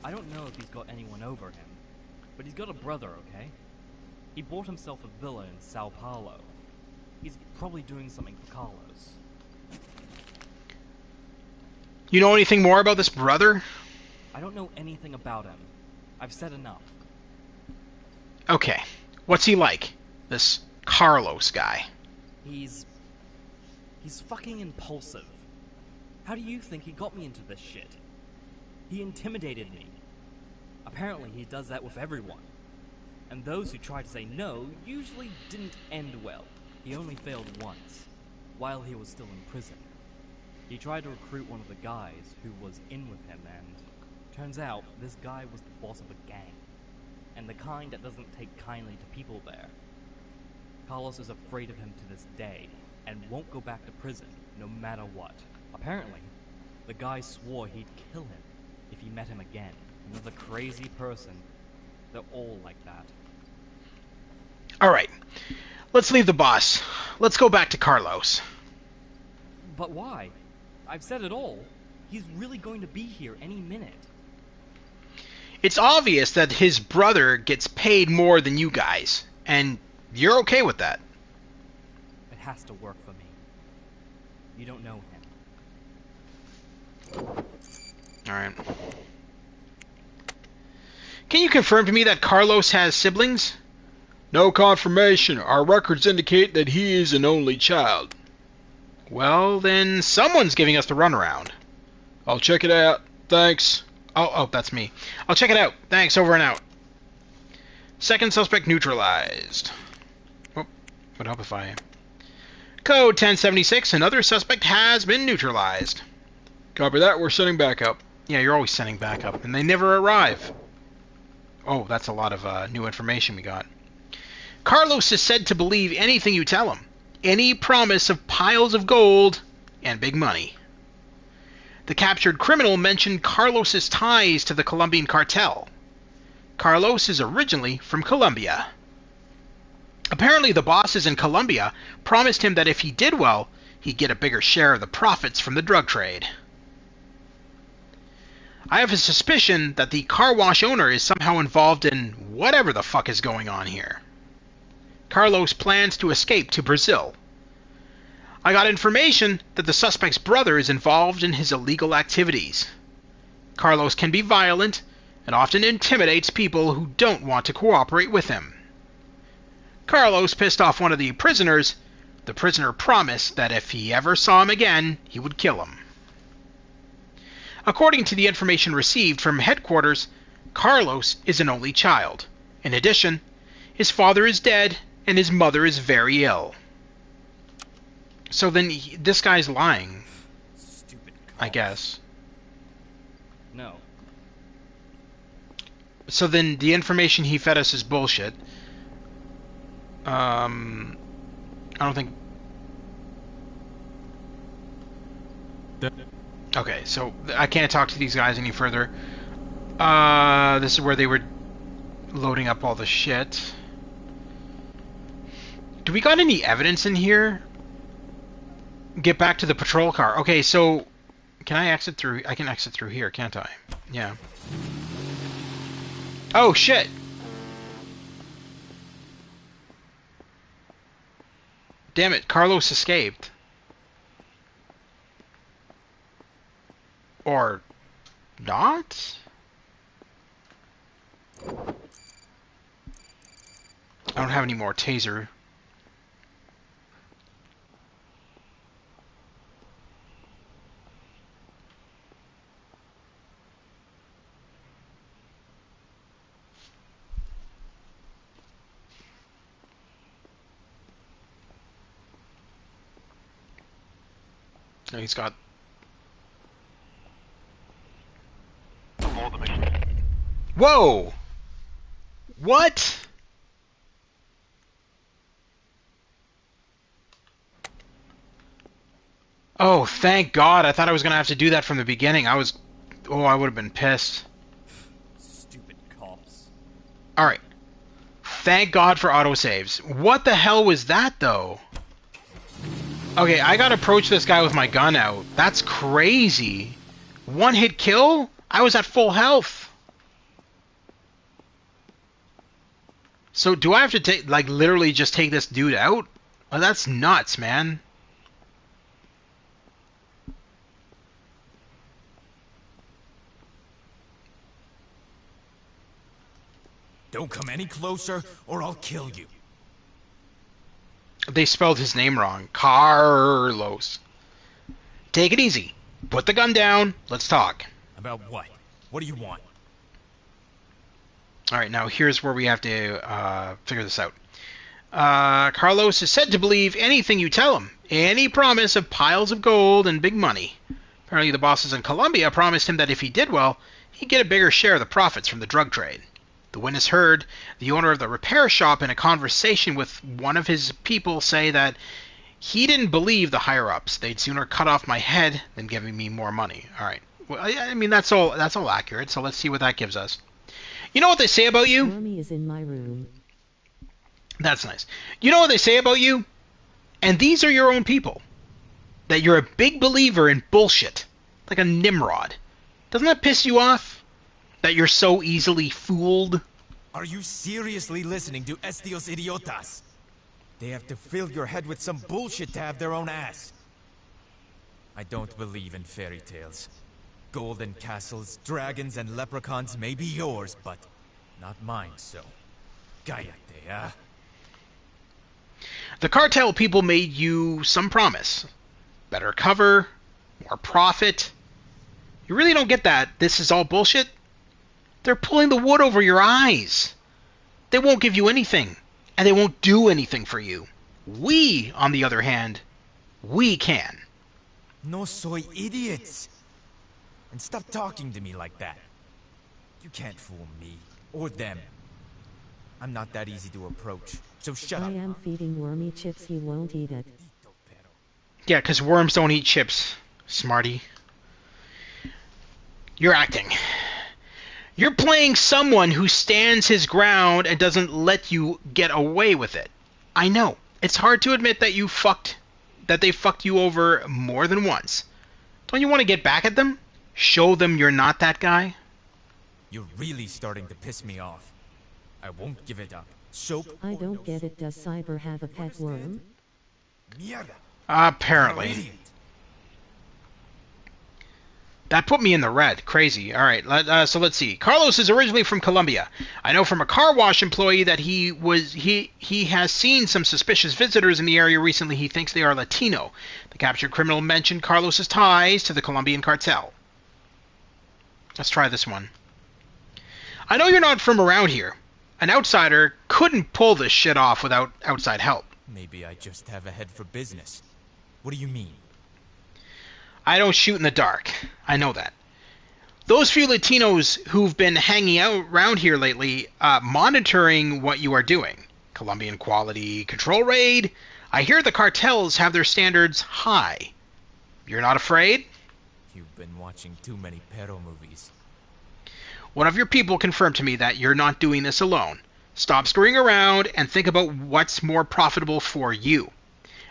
I don't know if he's got anyone over him, but he's got a brother, okay? He bought himself a villa in Sao Paulo. He's probably doing something for Carlos. You know anything more about this brother? I don't know anything about him. I've said enough. Okay. What's he like? This Carlos guy. He's fucking impulsive. How do you think he got me into this shit? He intimidated me. Apparently he does that with everyone. And those who try to say no usually didn't end well. He only failed once, while he was still in prison. He tried to recruit one of the guys who was in with him, and turns out this guy was the boss of a gang, and the kind that doesn't take kindly to people there. Carlos is afraid of him to this day, and won't go back to prison, no matter what. Apparently, the guy swore he'd kill him if he met him again. Another crazy person. They're all like that. Alright. Let's leave the boss. Let's go back to Carlos. But why? I've said it all. He's really going to be here any minute. It's obvious that his brother gets paid more than you guys, and you're okay with that. It has to work for me. You don't know him. Alright. Can you confirm to me that Carlos has siblings? No confirmation. Our records indicate that he is an only child. Well, then someone's giving us the runaround. I'll check it out. Thanks. Oh, that's me. I'll check it out. Thanks, over and out. Second suspect neutralized. Oh, would help if I... Code 1076, another suspect has been neutralized. Copy that, we're sending backup. Yeah, you're always sending backup, and they never arrive. Oh, that's a lot of new information we got. Carlos is said to believe anything you tell him. Any promise of piles of gold and big money. The captured criminal mentioned Carlos's ties to the Colombian cartel. Carlos is originally from Colombia. Apparently the bosses in Colombia promised him that if he did well, he'd get a bigger share of the profits from the drug trade. I have a suspicion that the car wash owner is somehow involved in whatever the fuck is going on here. Carlos plans to escape to Brazil. I got information that the suspect's brother is involved in his illegal activities. Carlos can be violent and often intimidates people who don't want to cooperate with him. Carlos pissed off one of the prisoners. The prisoner promised that if he ever saw him again, he would kill him. According to the information received from headquarters, Carlos is an only child. In addition, his father is dead and his mother is very ill. So then this guy's lying. Stupid cops. I guess. No. So then the information he fed us is bullshit. I don't think... Okay, so I can't talk to these guys any further. This is where they were loading up all the shit. Do we got any evidence in here? Get back to the patrol car. Okay, so can I exit through? I can exit through here, can't I? Yeah. Oh shit! Damn it, Carlos escaped. Or not? I don't have any more taser. Oh, he's got... Whoa! What? Oh, thank God. I thought I was going to have to do that from the beginning. I would have been pissed. Stupid cops. Alright. Thank God for autosaves. What the hell was that, though? Okay, I gotta approach this guy with my gun out. That's crazy. One hit kill? I was at full health. So do I have to take, like, literally just take this dude out? Oh, that's nuts, man. Don't come any closer, or I'll kill you. They spelled his name wrong. Carlos. Take it easy. Put the gun down. Let's talk. About what? What do you want? Alright, now here's where we have to figure this out. Carlos is said to believe anything you tell him. Any promise of piles of gold and big money. Apparently the bosses in Colombia promised him that if he did well, he'd get a bigger share of the profits from the drug trade. The witness heard the owner of the repair shop in a conversation with one of his people say that he didn't believe the higher-ups. They'd sooner cut off my head than giving me more money. Alright. Well, I mean, that's all accurate, so let's see what that gives us. You know what they say about you? Mommy is in my room. That's nice. You know what they say about you? And these are your own people. That you're a big believer in bullshit. Like a Nimrod. Doesn't that piss you off? That you're so easily fooled? Are you seriously listening to Estios Idiotas? They have to fill your head with some bullshit to have their own ass. I don't believe in fairy tales. Golden castles, dragons, and leprechauns may be yours, but not mine, so... Cállate, ah. The cartel people made you some promise. Better cover, more profit. You really don't get that this is all bullshit? They're pulling the wood over your eyes. They won't give you anything, and they won't do anything for you. We, on the other hand, we can. No soy idiots. And stop talking to me like that. You can't fool me, or them. I'm not that easy to approach, so shut up. I am feeding Wormy chips, he won't eat it. Yeah, because worms don't eat chips, smarty. You're acting. You're playing someone who stands his ground and doesn't let you get away with it. I know. It's hard to admit that they fucked you over more than once. Don't you want to get back at them? Show them you're not that guy? You're really starting to piss me off. I won't give it up. Soap. I don't get it. Does Cyber have a pet worm? Apparently. That put me in the red. Crazy. Alright, so let's see. Carlos is originally from Colombia. I know from a car wash employee that he has seen some suspicious visitors in the area recently. He thinks they are Latino. The captured criminal mentioned Carlos's ties to the Colombian cartel. Let's try this one. I know you're not from around here. An outsider couldn't pull this shit off without outside help. Maybe I just have a head for business. What do you mean? I don't shoot in the dark. I know that. Those few Latinos who've been hanging out around here lately, monitoring what you are doing. Colombian quality control raid. I hear the cartels have their standards high. You're not afraid? You've been watching too many Pero movies. One of your people confirmed to me that you're not doing this alone. Stop screwing around and think about what's more profitable for you.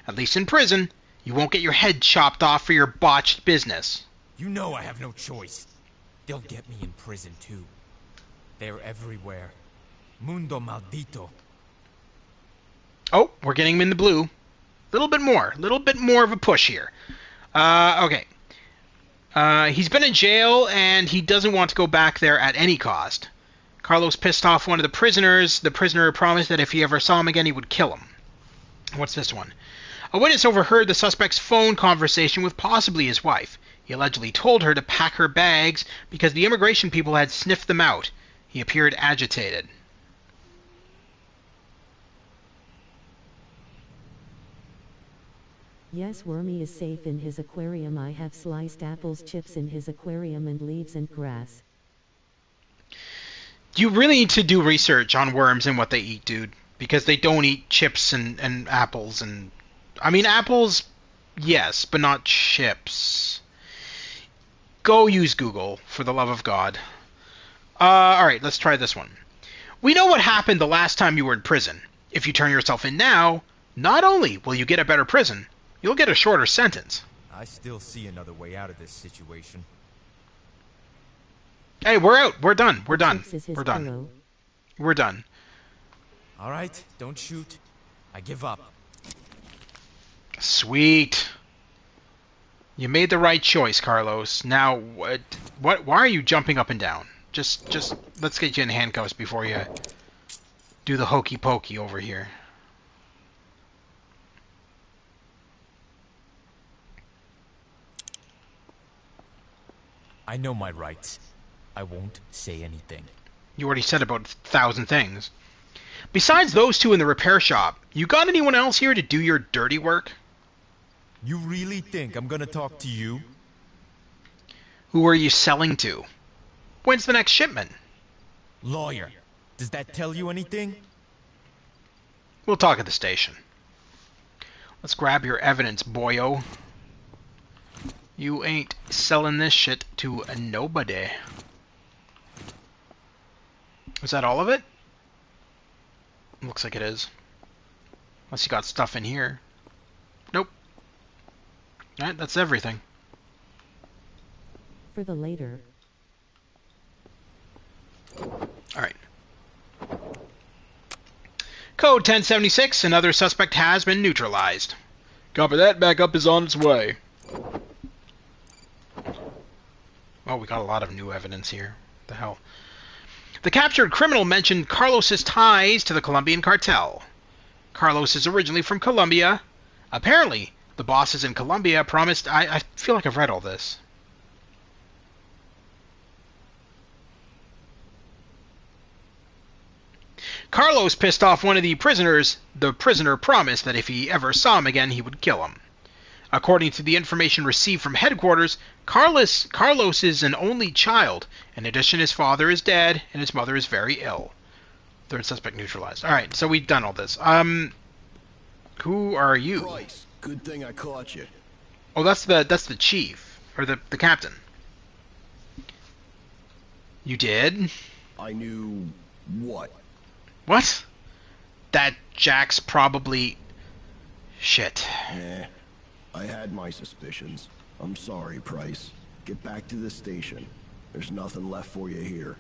At least in prison, you won't get your head chopped off for your botched business. You know I have no choice. They'll get me in prison too. They're everywhere. Mundo maldito. Oh, we're getting him in the blue. Little bit more of a push here. Okay. He's been in jail, and he doesn't want to go back there at any cost. Carlos pissed off one of the prisoners. The prisoner promised that if he ever saw him again, he would kill him. What's this one? A witness overheard the suspect's phone conversation with possibly his wife. He allegedly told her to pack her bags because the immigration people had sniffed them out. He appeared agitated. Yes, Wormy is safe in his aquarium. I have sliced apples, chips in his aquarium, and leaves and grass. You really need to do research on worms and what they eat, dude. Because they don't eat chips and apples and... I mean, apples, yes, but not chips. Go use Google, for the love of God. Alright, let's try this one. We know what happened the last time you were in prison. If you turn yourself in now, not only will you get a better prison, you'll get a shorter sentence. I still see another way out of this situation. Hey, we're out. We're done. We're done. We're done. Pillow. We're done. All right, don't shoot. I give up. Sweet. You made the right choice, Carlos. Now, what? Why are you jumping up and down? Just let's get you in handcuffs before you do the hokey pokey over here. I know my rights. I won't say anything. You already said about 1,000 things. Besides those two in the repair shop, you got anyone else here to do your dirty work? You really think I'm gonna talk to you? Who are you selling to? When's the next shipment? Lawyer. Does that tell you anything? We'll talk at the station. Let's grab your evidence, boyo. You ain't selling this shit to nobody. Is that all of it? Looks like it is. Unless you got stuff in here. Nope. Alright, that's everything. For the later. Alright. Code 1076, another suspect has been neutralized. Copy that, backup is on its way. Oh, we got a lot of new evidence here. What the hell? The captured criminal mentioned Carlos's ties to the Colombian cartel. Carlos is originally from Colombia. Apparently, the bosses in Colombia promised... I feel like I've read all this. Carlos pissed off one of the prisoners. The prisoner promised that if he ever saw him again, he would kill him. According to the information received from headquarters, Carlos is an only child. In addition, his father is dead, and his mother is very ill. Third suspect neutralized. Alright, so we've done all this. Who are you? Price. Good thing I caught you. Oh, that's the chief. Or the captain. You did? I knew... what? What? That Jack's probably... shit. Eh. I had my suspicions. I'm sorry, Price. Get back to the station. There's nothing left for you here.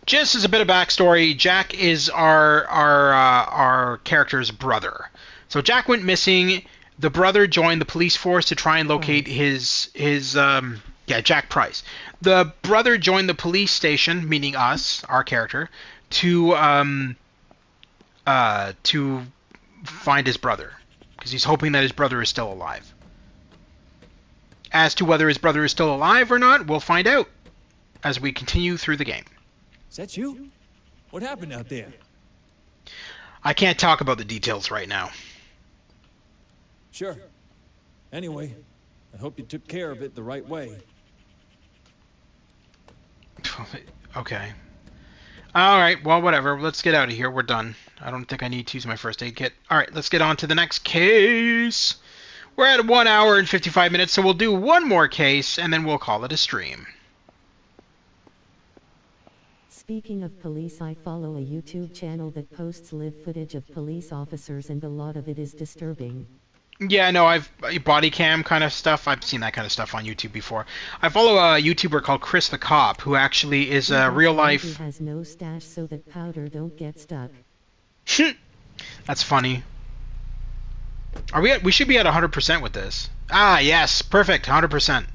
Just as a bit of backstory, Jack is our character's brother. So Jack went missing. The brother joined the police force to try and locate his Jack Price. The brother joined the police station, meaning us, our character, to find his brother. Because he's hoping that his brother is still alive. As to whether his brother is still alive or not, we'll find out as we continue through the game. Is that you? What happened out there? I can't talk about the details right now. Sure. Anyway, I hope you took care of it the right way. Okay. Alright, well, whatever. Let's get out of here. We're done. I don't think I need to use my first aid kit. Alright, let's get on to the next case. We're at 1 hour and 55 minutes, so we'll do one more case, and then we'll call it a stream. Speaking of police, I follow a YouTube channel that posts live footage of police officers, and a lot of it is disturbing. Yeah, no, I've body cam kind of stuff. I've seen that kind of stuff on YouTube before. I follow a YouTuber called Chris the Cop, who actually is a real life. He has no stash so that powder don't get stuck. That's funny. Are we? We should be at 100% with this. Ah, yes, perfect, 100%.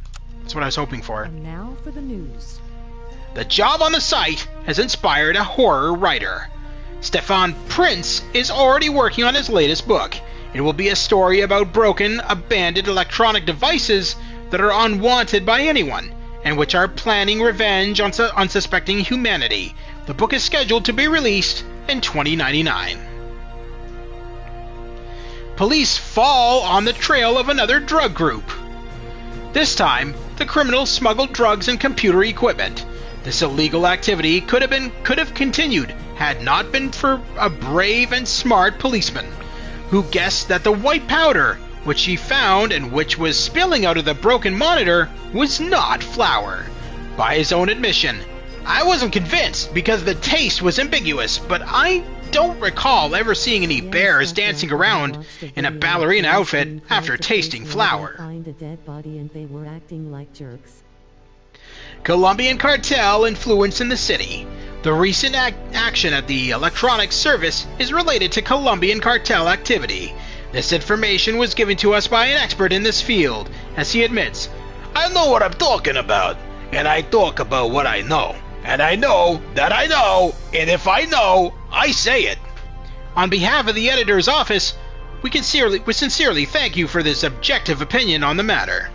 That's what I was hoping for. And now for the news. The job on the site has inspired a horror writer. Stefan Prince is already working on his latest book. It will be a story about broken, abandoned electronic devices that are unwanted by anyone, and which are planning revenge on unsuspecting humanity. The book is scheduled to be released in 2099. Police fall on the trail of another drug group. This time, the criminals smuggled drugs and computer equipment. This illegal activity could have continued had not been for a brave and smart policeman who guessed that the white powder, which he found and which was spilling out of the broken monitor, was not flour. By his own admission, I wasn't convinced because the taste was ambiguous, but I don't recall ever seeing any bears dancing around in a ballerina outfit after tasting flour. Find a dead body and they were acting like jerks. Colombian cartel influence in the city. The recent action at the electronics service is related to Colombian cartel activity. This information was given to us by an expert in this field, as he admits, I know what I'm talking about, and I talk about what I know. And I know that I know, and if I know, I say it. On behalf of the editor's office, we sincerely thank you for this objective opinion on the matter.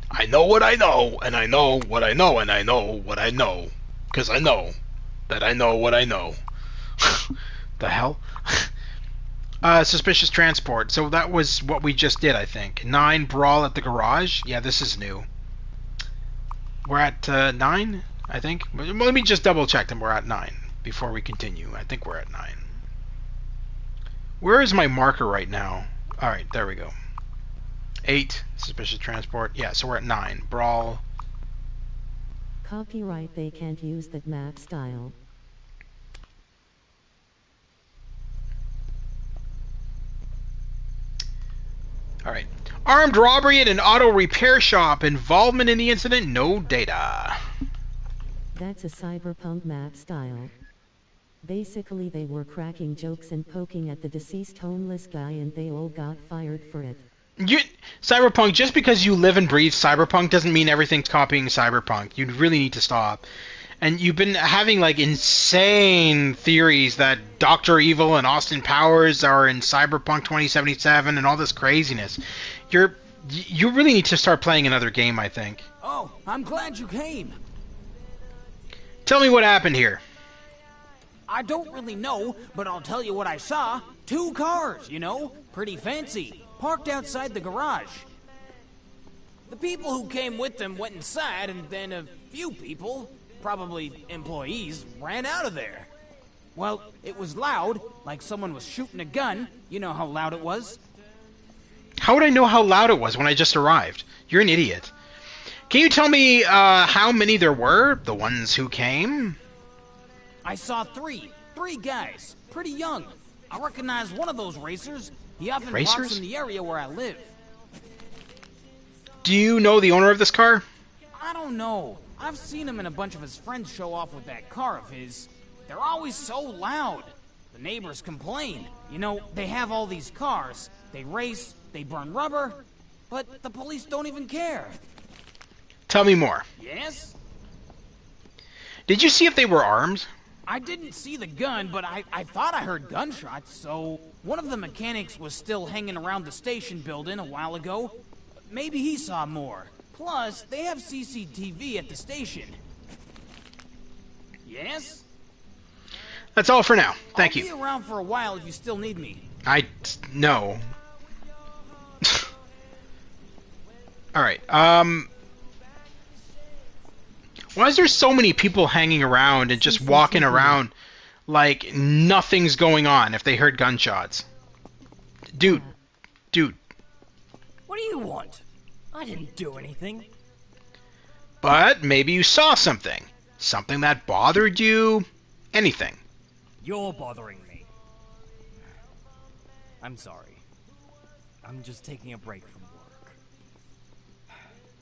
I know what I know, and I know what I know, and I know what I know. Because I know that I know what I know. The hell? Suspicious transport. So that was what we just did, I think. 9, brawl at the garage. Yeah, this is new. We're at 9, I think. Well, let me just double check that we're at 9 before we continue. I think we're at 9. Where is my marker right now? Alright, there we go. 8, suspicious transport. Yeah, so we're at 9. Brawl. Copyright, they can't use that map style. Alright. Armed robbery at an auto repair shop. Involvement in the incident, no data. That's a cyberpunk map style. Basically they were cracking jokes and poking at the deceased homeless guy and they all got fired for it. Cyberpunk, just because you live and breathe cyberpunk doesn't mean everything's copying cyberpunk. You really need to stop. And you've been having like insane theories that Dr. Evil and Austin Powers are in Cyberpunk 2077 and all this craziness. You really need to start playing another game, I think. Oh, I'm glad you came. Tell me what happened here. I don't really know, but I'll tell you what I saw. 2 cars, you know, pretty fancy, parked outside the garage. The people who came with them went inside, and then a few people, probably employees, ran out of there. Well, it was loud, like someone was shooting a gun. You know how loud it was? How would I know how loud it was when I just arrived? You're an idiot. Can you tell me how many there were? The ones who came? I saw 3 guys, pretty young. I recognize one of those racers. He often parks in the area where I live. Do you know the owner of this car? I don't know. I've seen him and a bunch of his friends show off with that car of his. They're always so loud. The neighbors complain. You know, they have all these cars. They race, they burn rubber, but the police don't even care. Tell me more. Yes? Did you see if they were armed? I didn't see the gun, but I thought I heard gunshots, so one of the mechanics was still hanging around the station building a while ago. Maybe he saw more. Plus, they have CCTV at the station. Yes? That's all for now. Thank you. I'll be around for a while if you still need me. No. Alright, why is there so many people hanging around and just walking around like nothing's going on if they heard gunshots? Dude. What do you want? I didn't do anything. But maybe you saw something. Something that bothered you. Anything. You're bothering me. I'm sorry. I'm just taking a break from work.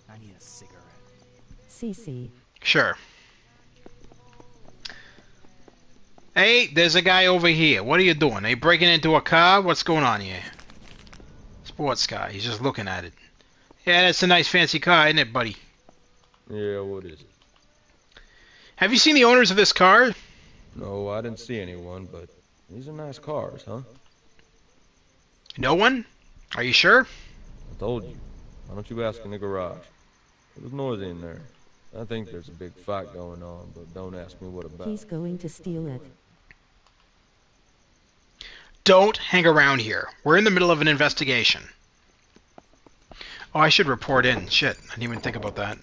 I need a cigarette. CC. Sure. Hey, there's a guy over here. What are you doing? Are you breaking into a car? What's going on here? Sports car. He's just looking at it. Yeah, that's a nice fancy car, isn't it, buddy? Yeah, what is it? Have you seen the owners of this car? No, I didn't see anyone, but these are nice cars, huh? No one? Are you sure? I told you. Why don't you ask in the garage? It was noisy in there. I think there's a big fight going on, but don't ask me what about. He's going to steal it. Don't hang around here. We're in the middle of an investigation. Oh, I should report in. Shit, I didn't even think about that.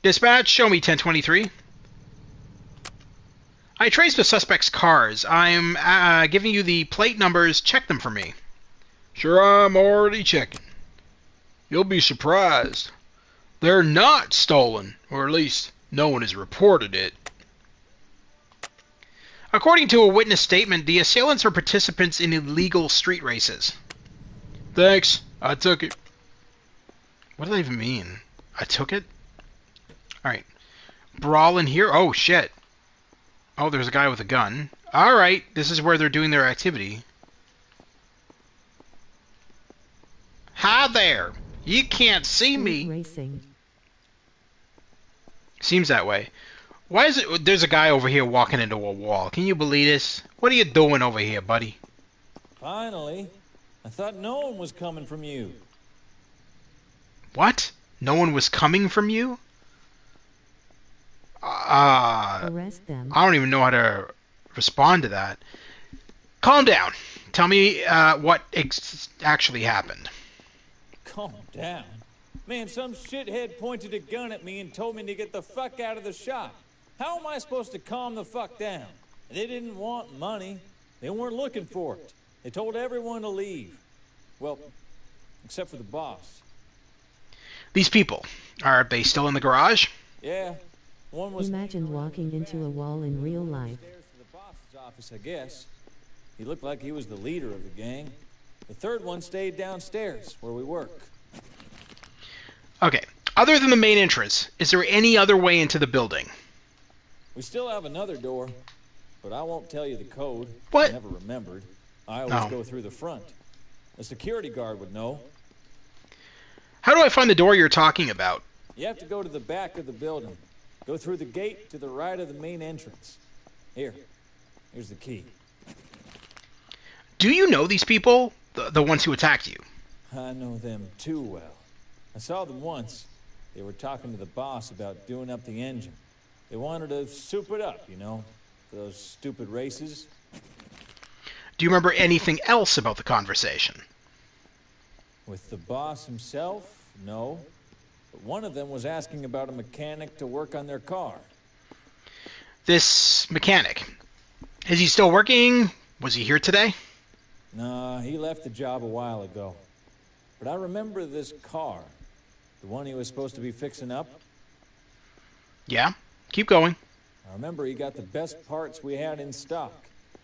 Dispatch, show me 1023. I traced the suspect's cars. I'm giving you the plate numbers. Check them for me. Sure, I'm already checking. You'll be surprised. They're not stolen, or at least no one has reported it. According to a witness statement, the assailants are participants in illegal street races. Thanks, I took it. What does that even mean? I took it? Alright. Brawl in here? Oh, shit. Oh, there's a guy with a gun. Alright, this is where they're doing their activity. Hi there! You can't see me! Racing. Seems that way. Why is it there's a guy over here walking into a wall? Can you believe this? What are you doing over here, buddy? Finally. I thought no one was coming from you. What? No one was coming from you? Arrest them. I don't even know how to respond to that. Calm down. Tell me what actually happened. Calm down. Man, some shithead pointed a gun at me and told me to get the fuck out of the shop. How am I supposed to calm the fuck down? They didn't want money. They weren't looking for it. They told everyone to leave. Well, except for the boss. These people, are they still in the garage? Yeah. One was... Imagine walking into a wall in real life. ...upstairs to the boss's office, I guess. He looked like he was the leader of the gang. The third one stayed downstairs, where we work. Okay. Other than the main entrance, is there any other way into the building? We still have another door, but I won't tell you the code. What? I never remembered. I always go through the front. A security guard would know. How do I find the door you're talking about? You have to go to the back of the building. Go through the gate to the right of the main entrance. Here's the key. Do you know these people? The ones who attacked you? I know them too well. I saw them once. They were talking to the boss about doing up the engine. They wanted to soup it up, you know? Those stupid races. Do you remember anything else about the conversation? With the boss himself? No. But one of them was asking about a mechanic to work on their car. This mechanic, is he still working? Was he here today? Nah, he left the job a while ago. But I remember this car. The one he was supposed to be fixing up. Yeah, keep going. I remember he got the best parts we had in stock.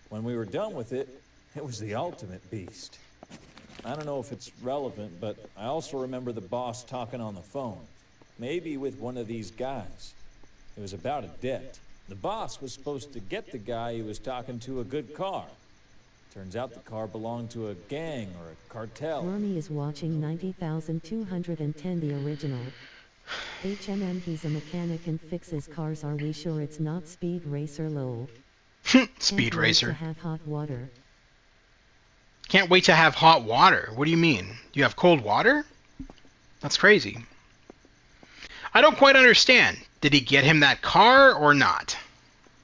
When we were done with it, it was the ultimate beast. I don't know if it's relevant, but I also remember the boss talking on the phone. Maybe with one of these guys. It was about a debt. The boss was supposed to get the guy he was talking to a good car. Turns out the car belonged to a gang or a cartel. Ronnie is watching 90,210 the original. He's a mechanic and fixes cars. Are we sure it's not Speed Racer lol? Speed Racer. To have hot water. Can't wait to have hot water. What do you mean? You have cold water? That's crazy. I don't quite understand. Did he get him that car or not?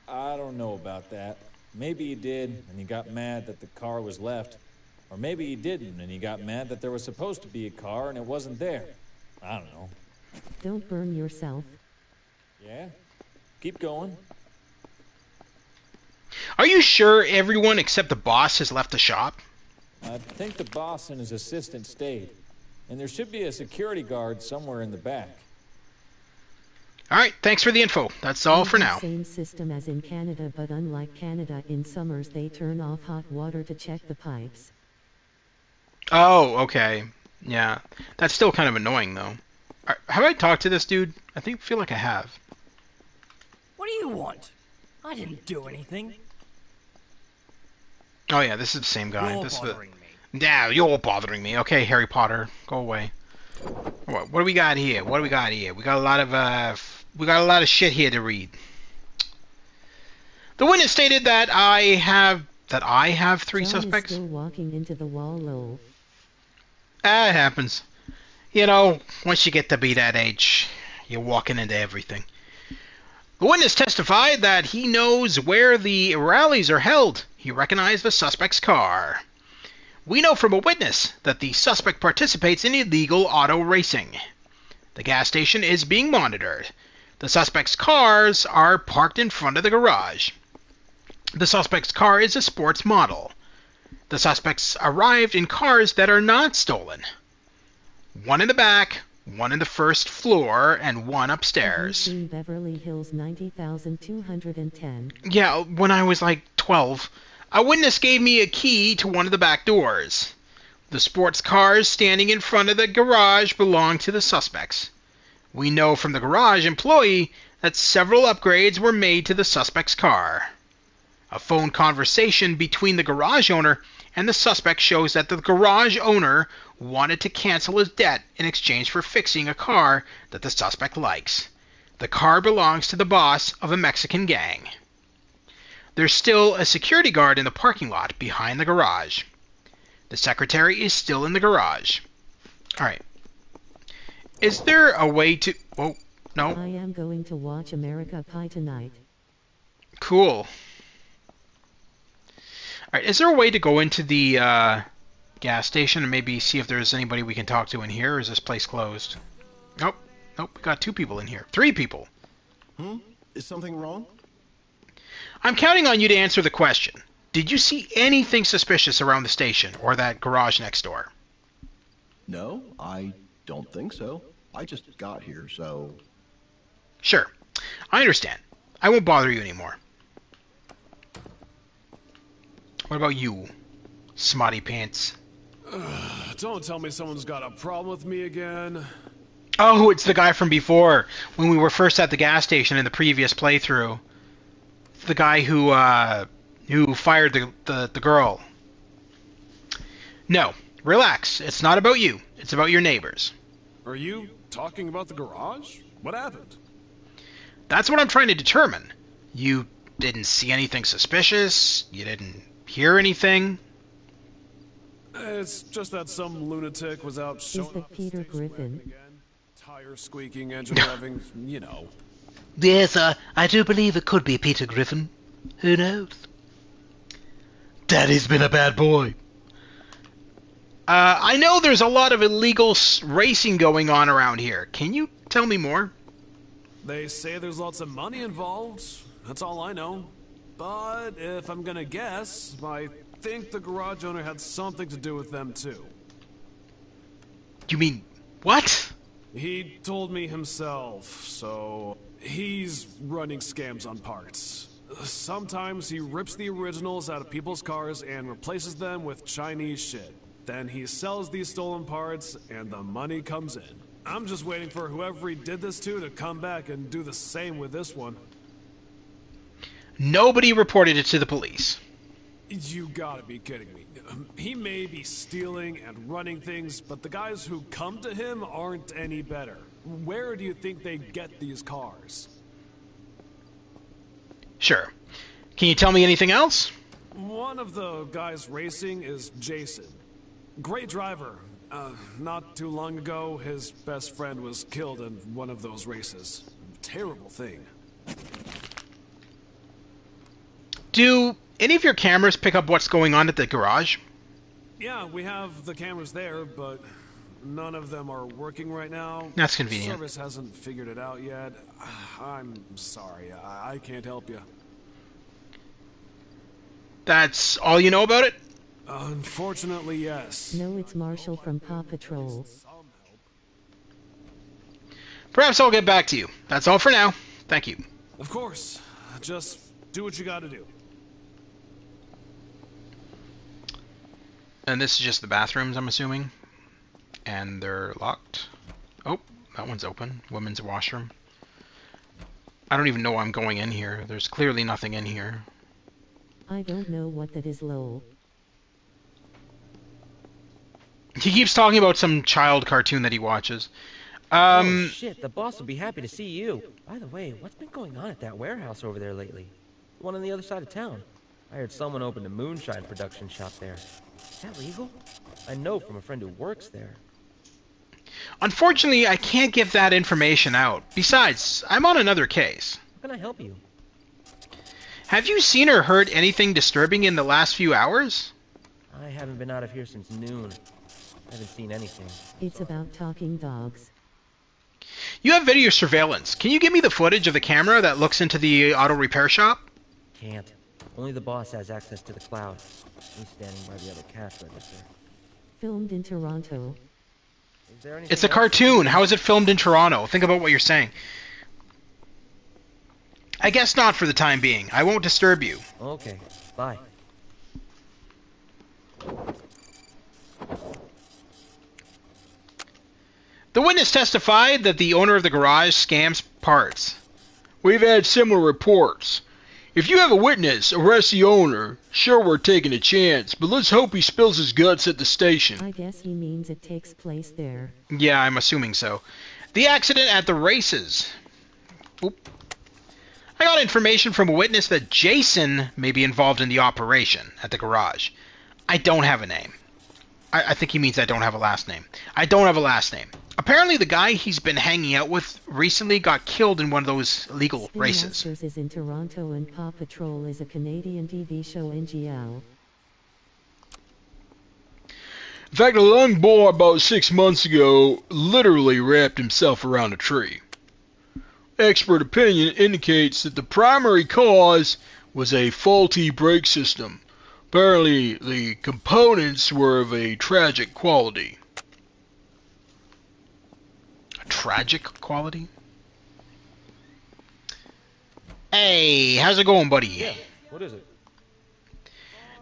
I don't know about that. Maybe he did, and he got mad that the car was left. Or maybe he didn't, and he got mad that there was supposed to be a car and it wasn't there. I don't know. Don't burn yourself. Yeah? Keep going. Are you sure everyone except the boss has left the shop? I think the boss and his assistant stayed. And there should be a security guard somewhere in the back. Alright, thanks for the info. That's all for now. Same system as in Canada, but unlike Canada, in summers they turn off hot water to check the pipes. Oh, okay. Yeah. That's still kind of annoying, though. Have I talked to this dude? I feel like I have. What do you want? I didn't do anything. Oh yeah, this is the same guy. You're this bothering me. Yeah, you're bothering me. Okay, Harry Potter, go away. What do we got here? What do we got here? We got a lot of shit here to read. The witness stated that I have three John suspects. Is still walking into the wall lol. It happens. You know, once you get to be that age, you're walking into everything. The witness testified that he knows where the rallies are held. He recognized the suspect's car. We know from a witness that the suspect participates in illegal auto racing. The gas station is being monitored. The suspect's cars are parked in front of the garage. The suspect's car is a sports model. The suspects arrived in cars that are not stolen. One in the back, one in the first floor, and one upstairs. Have you seen Beverly Hills 90,210? Yeah, when I was like 12, a witness gave me a key to one of the back doors. The sports cars standing in front of the garage belong to the suspects. We know from the garage employee that several upgrades were made to the suspect's car. A phone conversation between the garage owner and the suspect shows that the garage owner wanted to cancel his debt in exchange for fixing a car that the suspect likes. The car belongs to the boss of a Mexican gang. There's still a security guard in the parking lot behind the garage. The secretary is still in the garage. Alright. Is there a way to... Oh, no. I am going to watch America Pie tonight. Cool. Alright, is there a way to go into the gas station and maybe see if there's anybody we can talk to in here, or is this place closed? Nope. Nope, we got 2 people in here. 3 people. Is something wrong? I'm counting on you to answer the question. Did you see anything suspicious around the station or that garage next door? No, I don't think so. I just got here, so... Sure. I understand. I won't bother you anymore. What about you, Smotty Pants? Don't tell me someone's got a problem with me again. Oh, it's the guy from before, when we were first at the gas station in the previous playthrough. The guy who fired the girl. No, relax. It's not about you. It's about your neighbors. Are you talking about the garage? What happened? That's what I'm trying to determine. You didn't see anything suspicious? You didn't hear anything? It's just that some lunatic was out showing Is that Peter Griffin? Tire squeaking, engine revving, you know. Yes, I do believe it could be Peter Griffin. Who knows? Daddy's been a bad boy. I know there's a lot of illegal racing going on around here. Can you tell me more? They say there's lots of money involved. That's all I know. But if I'm gonna guess, I think the garage owner had something to do with them too. You mean what? He told me himself, so he's running scams on parts. Sometimes he rips the originals out of people's cars and replaces them with Chinese shit. Then he sells these stolen parts and the money comes in. I'm just waiting for whoever he did this to come back and do the same with this one. Nobody reported it to the police. You gotta be kidding me. He may be stealing and running things, but the guys who come to him aren't any better. Where do you think they get these cars? Sure. Can you tell me anything else? One of the guys racing is Jason. Great driver. Not too long ago, his best friend was killed in one of those races. Terrible thing. Do any of your cameras pick up what's going on at the garage? Yeah, we have the cameras there, but none of them are working right now. That's convenient. Service hasn't figured it out yet. I'm sorry, I can't help you. That's all you know about it? Unfortunately, yes. No, it's Marshall from Paw Patrol. Perhaps I'll get back to you. That's all for now. Thank you. Of course. Just do what you gotta do. And this is just the bathrooms, I'm assuming. And they're locked. Oh, that one's open. Women's washroom. I don't even know why I'm going in here. There's clearly nothing in here. I don't know what that is, lol. He keeps talking about some child cartoon that he watches. Oh shit, the boss will be happy to see you. By the way, what's been going on at that warehouse over there lately? The one on the other side of town. I heard someone opened a moonshine production shop there. Is that legal? I know from a friend who works there. Unfortunately, I can't give that information out. Besides, I'm on another case. How can I help you? Have you seen or heard anything disturbing in the last few hours? I haven't been out of here since noon. I haven't seen anything. It's about talking dogs. You have video surveillance. Can you give me the footage of the camera that looks into the auto repair shop? Can't. Only the boss has access to the cloud. He's standing by the other cash register. Filmed in Toronto. Is there anything It's a else? cartoon. How is it filmed in Toronto? Think about what you're saying. I guess not for the time being. I won't disturb you. Okay. Bye. The witness testified that the owner of the garage scams parts. We've had similar reports. If you have a witness, arrest the owner. Sure, we're taking a chance, but let's hope he spills his guts at the station. I guess he means it takes place there. Yeah, I'm assuming so. The accident at the races. Oop. I got information from a witness that Jason may be involved in the operation at the garage. I don't have a name. I think he means I don't have a last name. I don't have a last name. Apparently the guy he's been hanging out with recently got killed in one of those illegal Spin races. Masters is in Toronto and Paw Patrol is a Canadian TV show NGL. In fact, a young boy about 6 months ago literally wrapped himself around a tree. Expert opinion indicates that the primary cause was a faulty brake system. Apparently, the components were of a tragic quality. A tragic quality? Hey, how's it going, buddy? Yeah, what is it?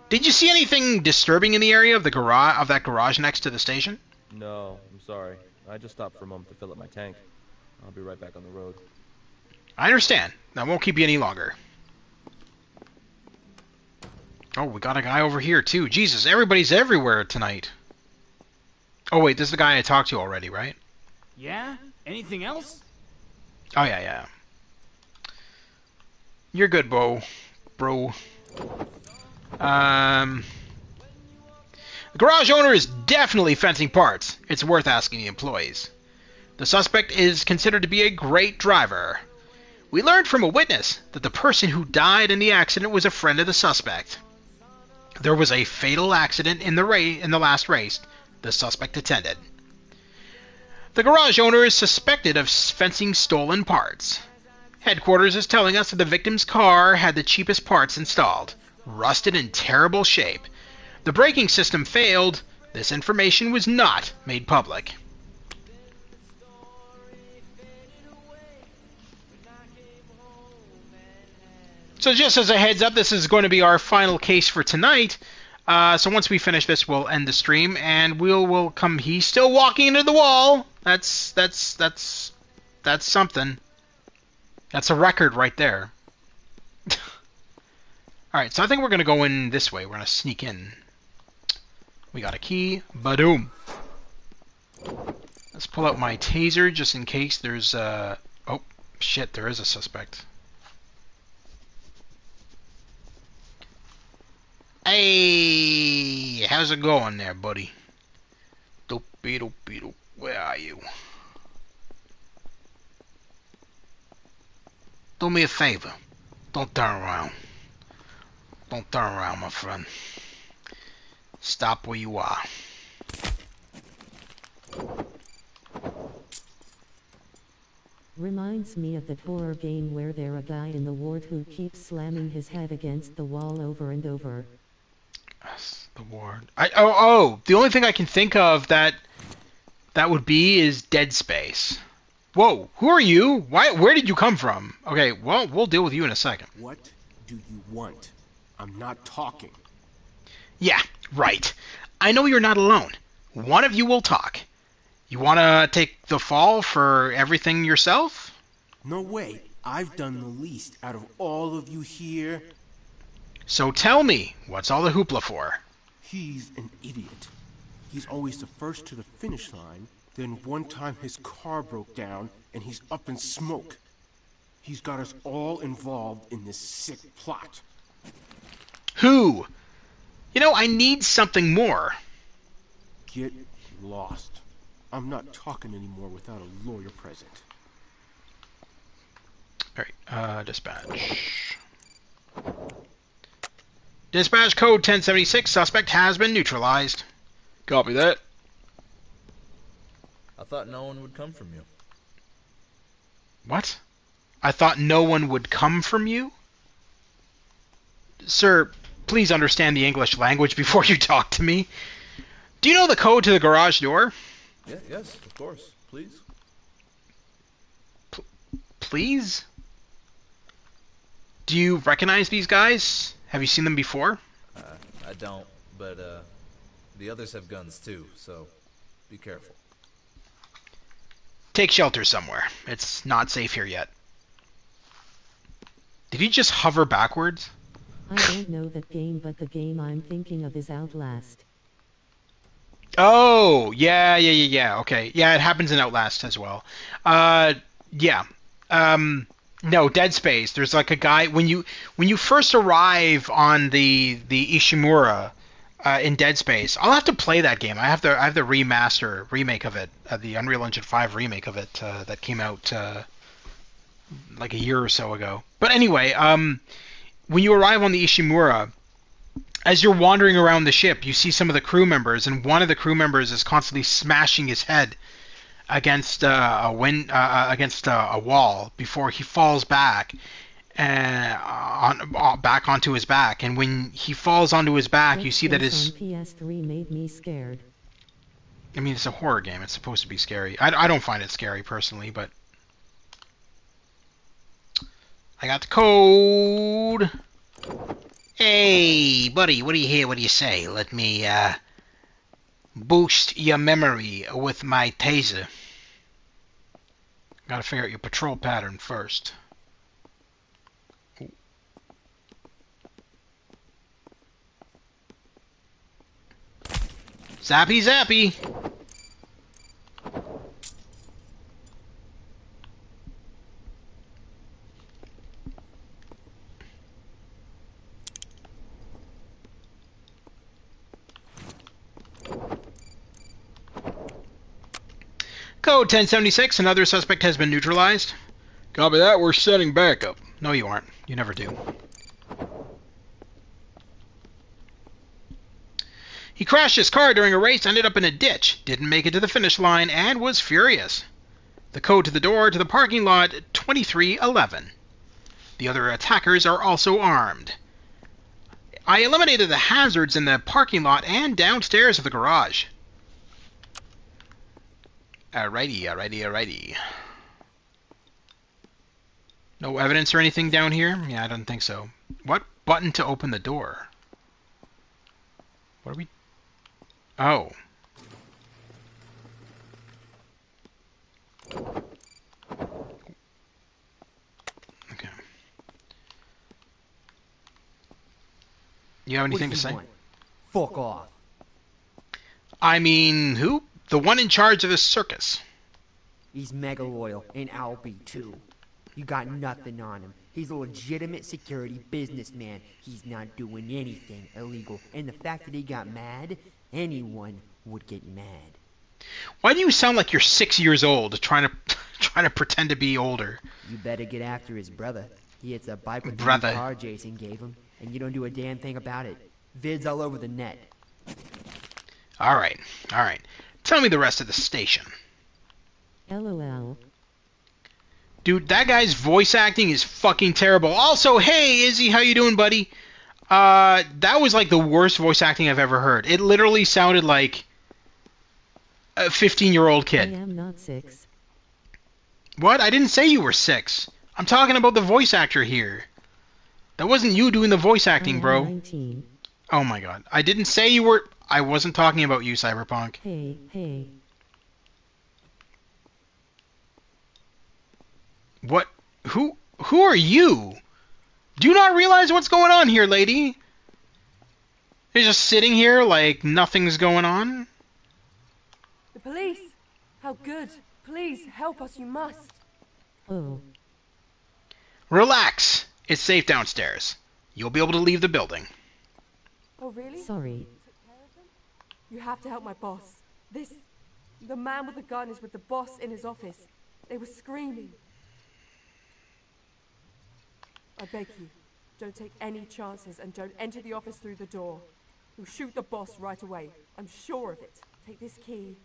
Did you see anything disturbing in the area of the garage, of that garage next to the station? No, I'm sorry. I just stopped for a moment to fill up my tank. I'll be right back on the road. I understand. I won't keep you any longer. Oh, we got a guy over here, too. Jesus, everybody's everywhere tonight. Oh, wait, this is the guy I talked to already, right? Yeah? Anything else? Oh, yeah. You're good, bro. The garage owner is definitely fencing parts. It's worth asking the employees. The suspect is considered to be a great driver. We learned from a witness that the person who died in the accident was a friend of the suspect. There was a fatal accident in the last race the suspect attended. The garage owner is suspected of fencing stolen parts. Headquarters is telling us that the victim's car had the cheapest parts installed, rusted in terrible shape. The braking system failed. This information was not made public. So just as a heads up, this is going to be our final case for tonight. So once we finish this, we'll end the stream, and we'll come. He's still walking into the wall. That's something. That's a record right there. Alright, so I think we're going to go in this way. We're going to sneak in. We got a key. Badoom. Let's pull out my taser just in case there's oh, shit, there is a suspect. Hey, how's it going there, buddy? Doop-be-doop-be-doop. Where are you? Do me a favor. Don't turn around. Don't turn around, my friend. Stop where you are. Reminds me of that horror game where there's a guy in the ward who keeps slamming his head against the wall over and over. The ward. The only thing I can think of that would be is Dead Space. Whoa, who are you? Where did you come from? Okay, well, we'll deal with you in a second. What do you want? I'm not talking. Yeah, right. I know you're not alone. One of you will talk. You want to take the fall for everything yourself? No way. I've done the least out of all of you here. So tell me, what's all the hoopla for? He's an idiot. He's always the first to the finish line. Then one time his car broke down and he's up in smoke. He's got us all involved in this sick plot. Who? You know, I need something more. Get lost. I'm not talking anymore without a lawyer present. Alright, dispatch. Dispatch code 1076, suspect has been neutralized. Copy that. I thought no one would come from you. What? I thought no one would come from you? Sir, please understand the English language before you talk to me. Do you know the code to the garage door? Yes, of course. Please. Please? Do you recognize these guys? Have you seen them before? I don't, but the others have guns too, so be careful. Take shelter somewhere. It's not safe here yet. Did he just hover backwards? I don't know that game, but the game I'm thinking of is Outlast. Oh, yeah. Okay. Yeah, it happens in Outlast as well. Yeah. No, Dead Space. There's like a guy when you first arrive on the Ishimura in Dead Space. I'll have to play that game. I have the remake of it, the Unreal Engine 5 remake of it that came out like a year or so ago. But anyway, when you arrive on the Ishimura, as you're wandering around the ship, you see some of the crew members, and one of the crew members is constantly smashing his head against against a wall before he falls back back onto his back. And when he falls onto his back, you see that his on PS3 made me scared. I mean, it's a horror game. It's supposed to be scary. I don't find it scary personally, but I got the code. Hey, buddy, what do you hear? What do you say? Let me boost your memory with my taser. Gotta figure out your patrol pattern first. Zappy, zappy! Code 1076, another suspect has been neutralized. Copy that, we're setting backup. No, you aren't. You never do. He crashed his car during a race, ended up in a ditch, didn't make it to the finish line, and was furious. The code to the door to the parking lot, 2311. The other attackers are also armed. I eliminated the hazards in the parking lot and downstairs of the garage. Alrighty. No evidence or anything down here? Yeah, I don't think so. What button to open the door? What are we... Oh. Okay. You have anything to say? Fuck off. I mean, who? The one in charge of the circus. He's mega loyal, and I'll be too. You got nothing on him. He's a legitimate security businessman. He's not doing anything illegal. And the fact that he got mad, anyone would get mad. Why do you sound like you're 6 years old, trying to pretend to be older? You better get after his brother. He hits a bike with the Brother. new car Jason gave him, and you don't do a damn thing about it. Vids all over the net. All right. Tell me the rest of the station. LOL. Dude, that guy's voice acting is fucking terrible. Also, hey, Izzy, how you doing, buddy? That was like the worst voice acting I've ever heard. It literally sounded like a 15-year-old kid. I am not 6. What? I didn't say you were 6. I'm talking about the voice actor here. That wasn't you doing the voice acting, bro. 19. Oh my god. I didn't say you were... I wasn't talking about you, Cyberpunk. Hey. What? Who are you? Do you not realize what's going on here, lady? You're just sitting here like nothing's going on? The police! How good! Please, help us, you must! Oh. Relax. It's safe downstairs. You'll be able to leave the building. Oh, really? Sorry. You have to help my boss. The man with the gun is with the boss in his office. They were screaming. I beg you, don't take any chances and don't enter the office through the door. You'll shoot the boss right away. I'm sure of it. Take this key,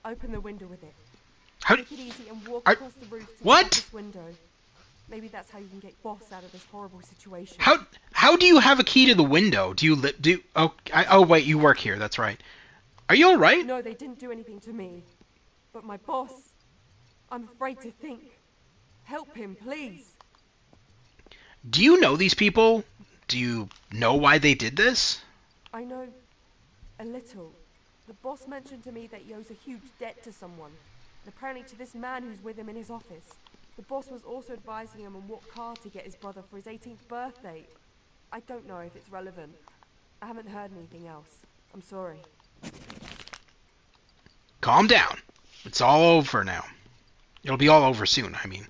open the window with it. Take it easy and walk across the roof to the office window. Maybe that's how you can get boss out of this horrible situation. How do you have a key to the window? Oh wait, you work here. That's right. Are you all right? No, they didn't do anything to me. But my boss, I'm afraid to think. Help him, please. Do you know these people? Do you know why they did this? I know a little. The boss mentioned to me that he owes a huge debt to someone. And apparently to this man who's with him in his office. The boss was also advising him on what car to get his brother for his 18th birthday. I don't know if it's relevant. I haven't heard anything else. I'm sorry. Calm down. It's all over now. It'll be all over soon, I mean.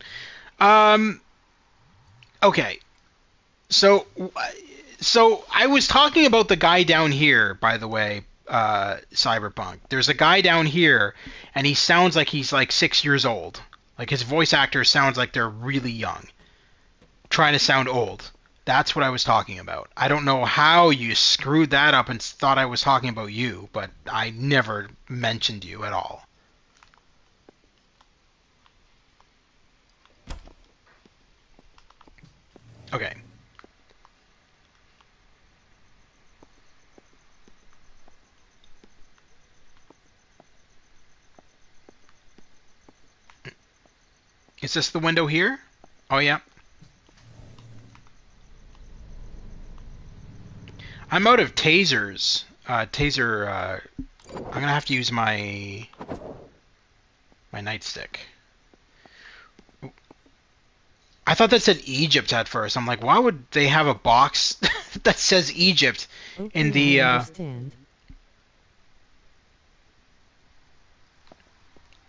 Okay, so I was talking about the guy down here, by the way, Cyberpunk. There's a guy down here, and he sounds like he's like 6 years old. Like his voice actor sounds like they're really young, trying to sound old. That's what I was talking about. I don't know how you screwed that up and thought I was talking about you, but I never mentioned you at all. Okay. Is this the window here? Oh, yeah. I'm out of tasers. I'm gonna have to use my nightstick. I thought that said Egypt at first. I'm like, why would they have a box that says Egypt in the? I understand.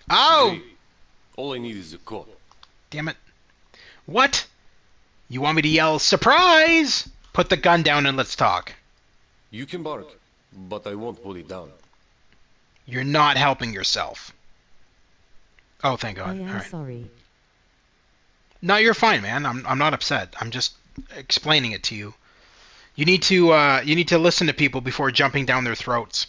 Oh! Hey, all I need is a code. Damn it! What? You want me to yell surprise? Put the gun down and let's talk. You can bark, but I won't put it down. You're not helping yourself. Oh, thank God. I am All right. sorry. No, you're fine, man. I'm not upset. I'm just explaining it to you. You need to listen to people before jumping down their throats.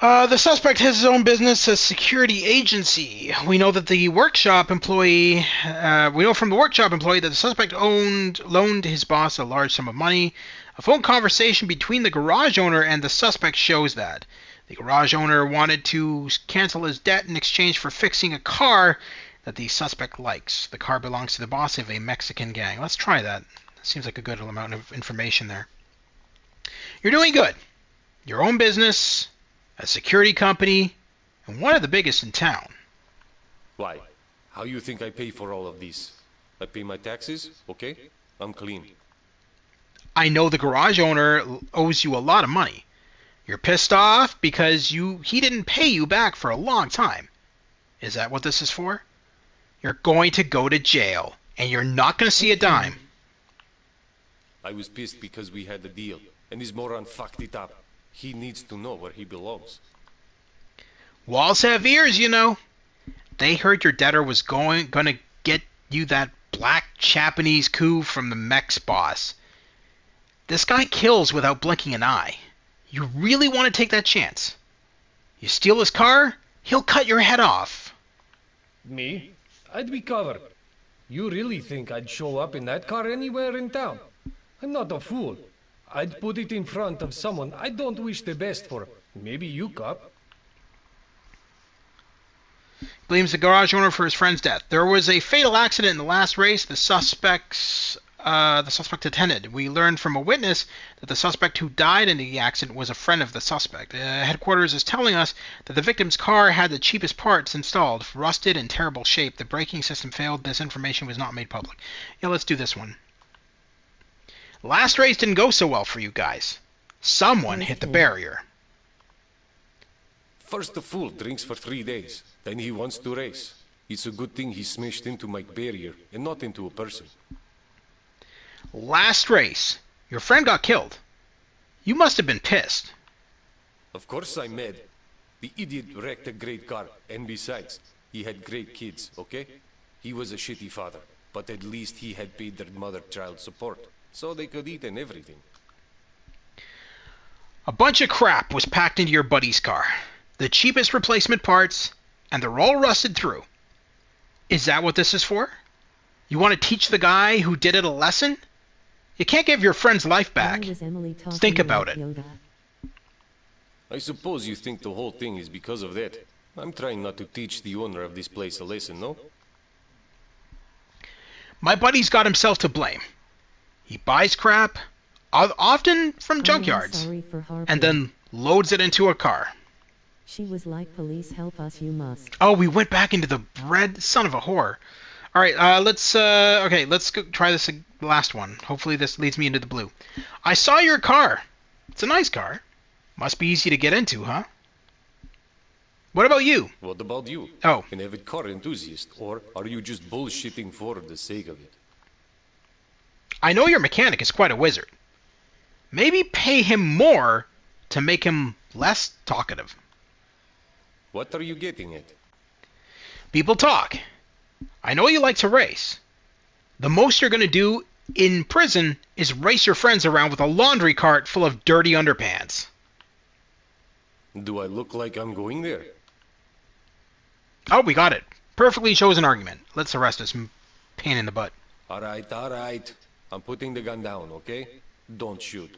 The suspect has his own business, a security agency. We know that the workshop employee. We know from the workshop employee that the suspect loaned his boss a large sum of money. A phone conversation between the garage owner and the suspect shows that. The garage owner wanted to cancel his debt in exchange for fixing a car that the suspect likes. The car belongs to the boss of a Mexican gang. Let's try that. Seems like a good amount of information there. You're doing good. Your own business, a security company, and one of the biggest in town. Why? How you think I pay for all of this? I pay my taxes, okay? I'm clean. I know the garage owner owes you a lot of money. You're pissed off because he didn't pay you back for a long time. Is that what this is for? You're going to go to jail, and you're not going to see a dime. I was pissed because we had a deal, and this moron fucked it up. He needs to know where he belongs. Walls have ears, you know. They heard your debtor was gonna get you that black Japanese coup from the Mex boss. This guy kills without blinking an eye. You really want to take that chance? You steal his car, he'll cut your head off. Me? I'd be covered. You really think I'd show up in that car anywhere in town? I'm not a fool. I'd put it in front of someone I don't wish the best for. Maybe you, cop. Blames the garage owner for his friend's death. There was a fatal accident in the last race. The suspect attended. We learned from a witness that the suspect who died in the accident was a friend of the suspect. Headquarters is telling us that the victim's car had the cheapest parts installed, rusted in terrible shape. The braking system failed. This information was not made public. Yeah, let's do this one. Last race didn't go so well for you guys. Someone hit the barrier. First the fool drinks for 3 days, then he wants to race. It's a good thing he smashed into my barrier and not into a person. Last race, your friend got killed. You must have been pissed. Of course I'm mad. The idiot wrecked a great car, and besides, he had great kids, okay? He was a shitty father, but at least he had paid their mother child support, so they could eat and everything. A bunch of crap was packed into your buddy's car. The cheapest replacement parts, and they're all rusted through. Is that what this is for? You want to teach the guy who did it a lesson? You can't give your friend's life back. Think about it. I suppose you think the whole thing is because of that. I'm trying not to teach the owner of this place a lesson, no? My buddy's got himself to blame. He buys crap, often from junkyards, and then loads it into a car. She was like, police help us, you must. Oh, we went back into the bread? Son of a whore. Alright, let's go try this last one. Hopefully this leads me into the blue. I saw your car. It's a nice car. Must be easy to get into, huh? What about you? What about you? Oh. An avid car enthusiast, or are you just bullshitting for the sake of it? I know your mechanic is quite a wizard. Maybe pay him more to make him less talkative. What are you getting at? People talk. I know you like to race. The most you're going to do in prison is race your friends around with a laundry cart full of dirty underpants. Do I look like I'm going there? Oh, we got it. Perfectly chosen argument. Let's arrest this pain in the butt. Alright, alright. I'm putting the gun down, okay? Don't shoot.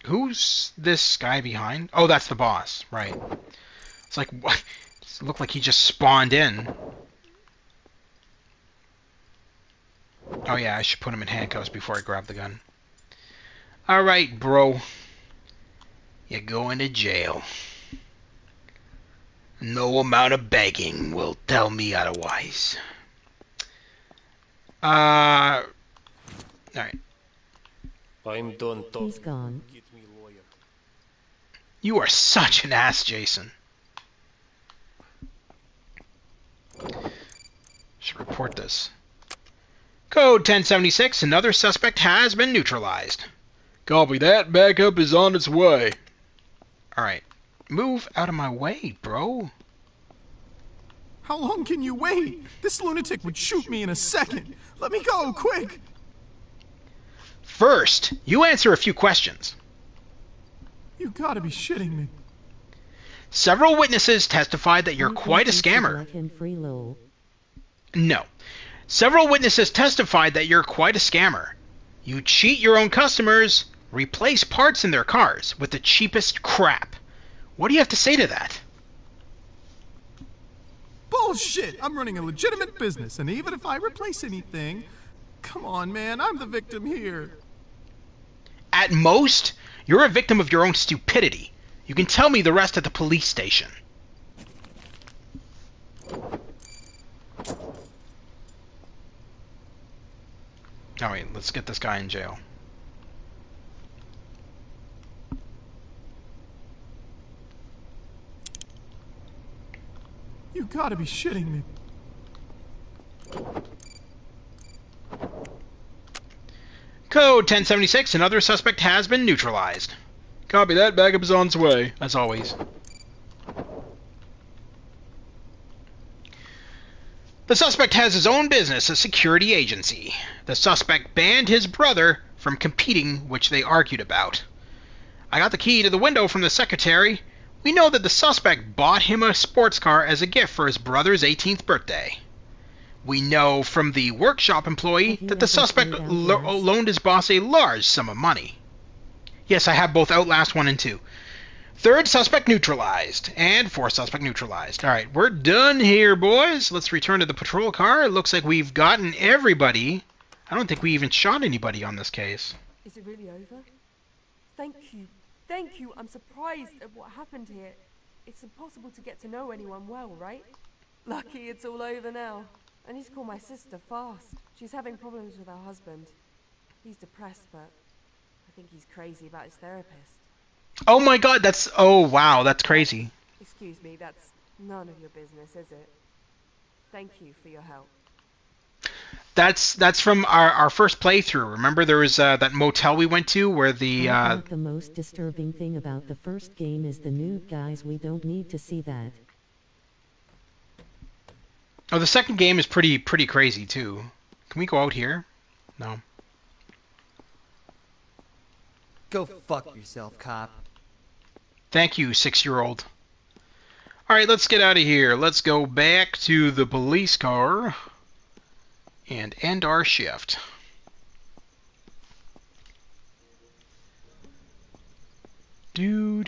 Who's this guy behind? Oh, that's the boss. Right. It's like, what? It looked like he just spawned in. Oh yeah, I should put him in handcuffs before I grab the gun. Alright, bro. You're going to jail. No amount of begging will tell me otherwise. Alright. I'm done talking. He's gone. Get me a lawyer. You are such an ass, Jason. Should report this. Code 1076, another suspect has been neutralized. Copy that. Backup is on its way. Alright. Move out of my way, bro. How long can you wait? This lunatic would shoot me in a second. Let me go, quick! First, you answer a few questions. You gotta be shitting me. Several witnesses testified that you're quite a scammer. Let him free low. No. Several witnesses testified that you're quite a scammer. You cheat your own customers, replace parts in their cars with the cheapest crap. What do you have to say to that? Bullshit! I'm running a legitimate business, and even if I replace anything... Come on, man, I'm the victim here. At most, you're a victim of your own stupidity. You can tell me the rest at the police station. Alright, let's get this guy in jail. You gotta be shitting me. Code 1076, another suspect has been neutralized. Copy that. Backup is on its way. As always. The suspect has his own business, a security agency. The suspect banned his brother from competing, which they argued about. I got the key to the window from the secretary. We know that the suspect bought him a sports car as a gift for his brother's 18th birthday. We know from the workshop employee that the suspect loaned his boss a large sum of money. Yes, I have both Outlast 1 and 2. Third suspect neutralized, and fourth suspect neutralized. Alright, we're done here, boys. Let's return to the patrol car. It looks like we've gotten everybody. I don't think we even shot anybody on this case. Is it really over? Thank you. Thank you. I'm surprised at what happened here. It's impossible to get to know anyone well, right? Lucky it's all over now. I need to call my sister fast. She's having problems with her husband. He's depressed, but I think he's crazy about his therapist. Oh my god, that's... Oh, wow, that's crazy. Excuse me, that's none of your business, is it? Thank you for your help. That's from our first playthrough. Remember there was that motel we went to where the... I think the most disturbing thing about the first game is the nude guys. We don't need to see that. Oh, the second game is pretty crazy, too. Can we go out here? No. Go fuck yourself, cop. Thank you, 6-year-old. Alright, let's get out of here. Let's go back to the police car and end our shift. Do.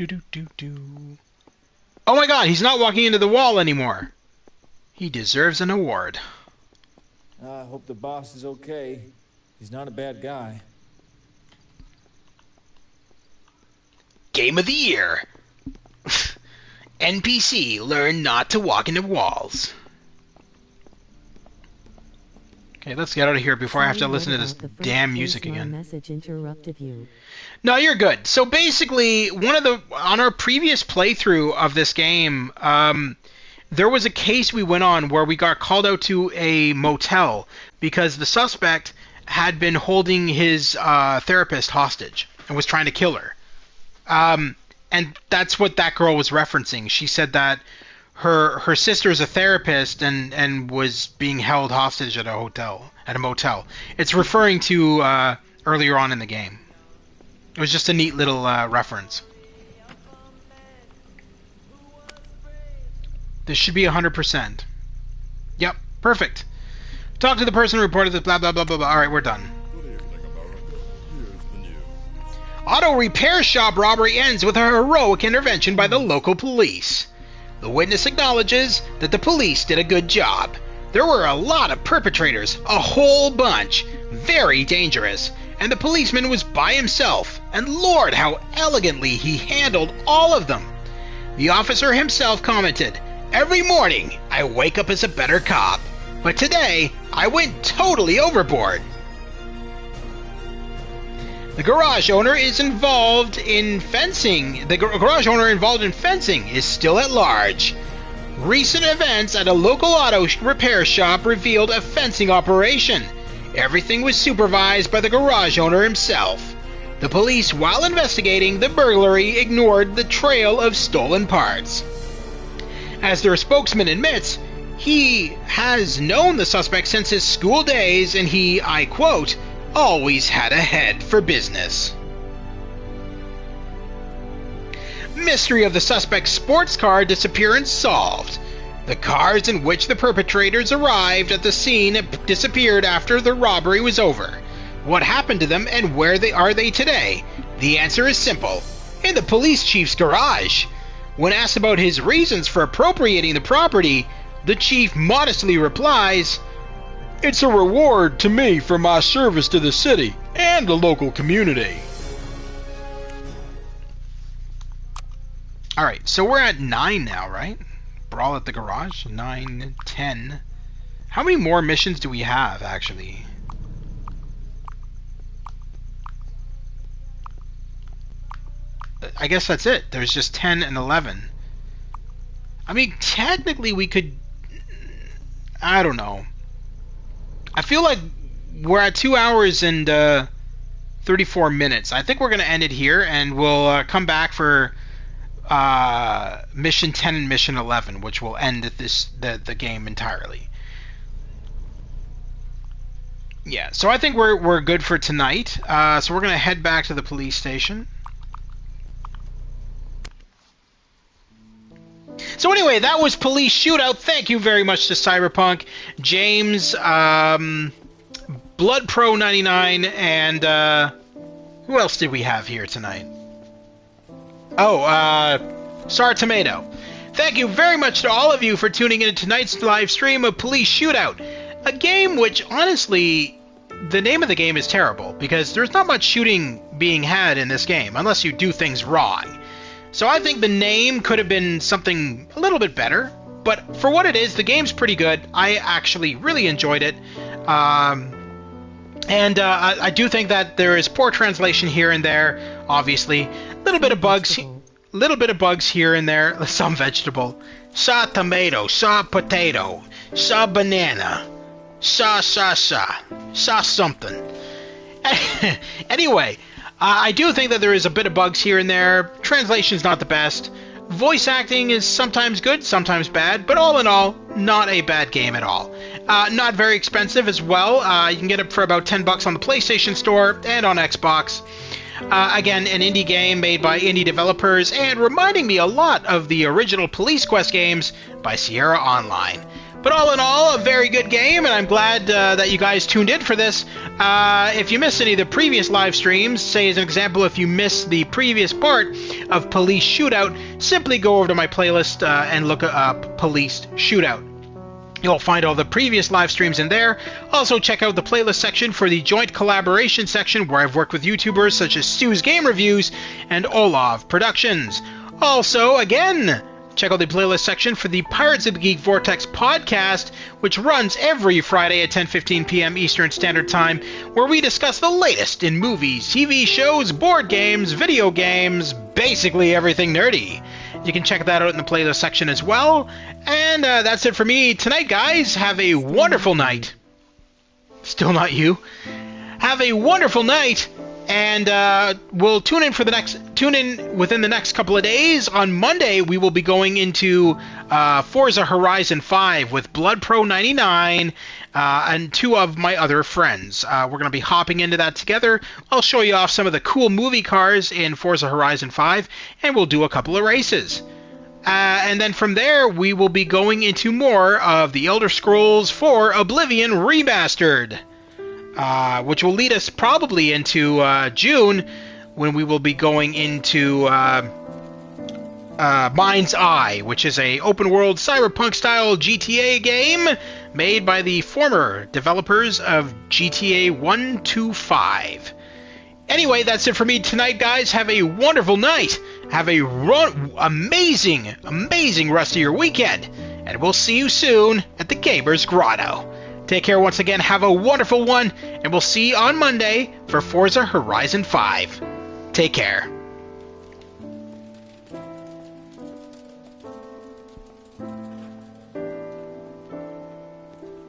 Oh my god, he's not walking into the wall anymore. He deserves an award. I hope the boss is okay. He's not a bad guy. Game of the year. NPC, learn not to walk into walls. Okay, let's get out of here before I have to listen to this damn music again. Message interrupted you. No, you're good. So basically, on our previous playthrough of this game, there was a case we went on where we got called out to a motel because the suspect had been holding his therapist hostage and was trying to kill her. And that's what that girl was referencing. She said that her sister's a therapist and was being held hostage at a motel. It's referring to earlier on in the game. It was just a neat little reference. This should be 100%. Yep, perfect. Talk to the person who reported this, blah, blah, blah, blah, blah. Alright, we're done. Auto repair shop robbery ends with a heroic intervention by the local police. The witness acknowledges that the police did a good job. There were a lot of perpetrators, a whole bunch, very dangerous, and the policeman was by himself, and Lord, how elegantly he handled all of them. The officer himself commented, "Every morning, I wake up as a better cop, but today, I went totally overboard." The garage owner involved in fencing is still at large. Recent events at a local auto repair shop revealed a fencing operation. Everything was supervised by the garage owner himself. The police, while investigating the burglary, ignored the trail of stolen parts. As their spokesman admits, he has known the suspect since his school days and he, I quote, always had a head for business. Mystery of the suspect's sports car disappearance solved. The cars in which the perpetrators arrived at the scene disappeared after the robbery was over. What happened to them and where are they today? The answer is simple. In the police chief's garage. When asked about his reasons for appropriating the property, the chief modestly replies, "It's a reward to me for my service to the city and the local community." Alright, so we're at 9 now, right? Brawl at the garage, 9, 10. How many more missions do we have, actually? I guess that's it. There's just 10 and 11. I mean, technically we could... I don't know. I feel like we're at 2 hours and 34 minutes. I think we're going to end it here, and we'll come back for Mission 10 and Mission 11, which will end the game entirely. Yeah, so I think we're good for tonight. So we're going to head back to the police station. So anyway, that was Police Shootout. Thank you very much to Cyberpunk, James, Blood Pro 99, and who else did we have here tonight? Oh, Star Tomato. Thank you very much to all of you for tuning in to tonight's live stream of Police Shootout, a game which, honestly, the name of the game is terrible because there's not much shooting being had in this game unless you do things wrong. So I think the name could have been something a little bit better, but for what it is, the game's pretty good. I actually really enjoyed it. And I do think that there is poor translation here and there, obviously. A little bit of bugs here and there. Some vegetable. Saw tomato, saw potato, saw banana, saw something. Anyway, I do think that there is a bit of bugs here and there. Translation's not the best. Voice acting is sometimes good, sometimes bad, but all in all, not a bad game at all. Not very expensive as well. You can get it for about $10 on the PlayStation Store and on Xbox. Again, an indie game made by indie developers and reminding me a lot of the original Police Quest games by Sierra Online. But all in all, a very good game, and I'm glad that you guys tuned in for this. If you missed any of the previous live streams, say as an example, if you missed the previous part of Police Shootout, simply go over to my playlist and look up Police Shootout. You'll find all the previous live streams in there. Also, check out the playlist section for the joint collaboration section where I've worked with YouTubers such as Stu's Game Reviews and Olav Productions. Also, again, Check out the playlist section for the Pirates of the Geek Vortex podcast, which runs every Friday at 10:15 p.m. Eastern Standard Time, where we discuss the latest in movies, TV shows, board games, video games, basically everything nerdy. You can check that out in the playlist section as well. And that's it for me tonight, guys. Have a wonderful night. Still not you. Have a wonderful night. And we'll tune in within the next couple of days. On Monday, we will be going into Forza Horizon 5 with Blood Pro 99 and two of my other friends. We're going to be hopping into that together. I'll show you off some of the cool movie cars in Forza Horizon 5, and we'll do a couple of races. And then from there, we will be going into more of the Elder Scrolls 4 Oblivion Remastered. Which will lead us probably into June, when we will be going into Mind's Eye, which is a open-world cyberpunk-style GTA game made by the former developers of GTA 1 to 5. Anyway, that's it for me tonight, guys. Have a wonderful night. Have a amazing, amazing rest of your weekend. And we'll see you soon at the Gamers Grotto. Take care once again, have a wonderful one, and we'll see you on Monday for Forza Horizon 5. Take care.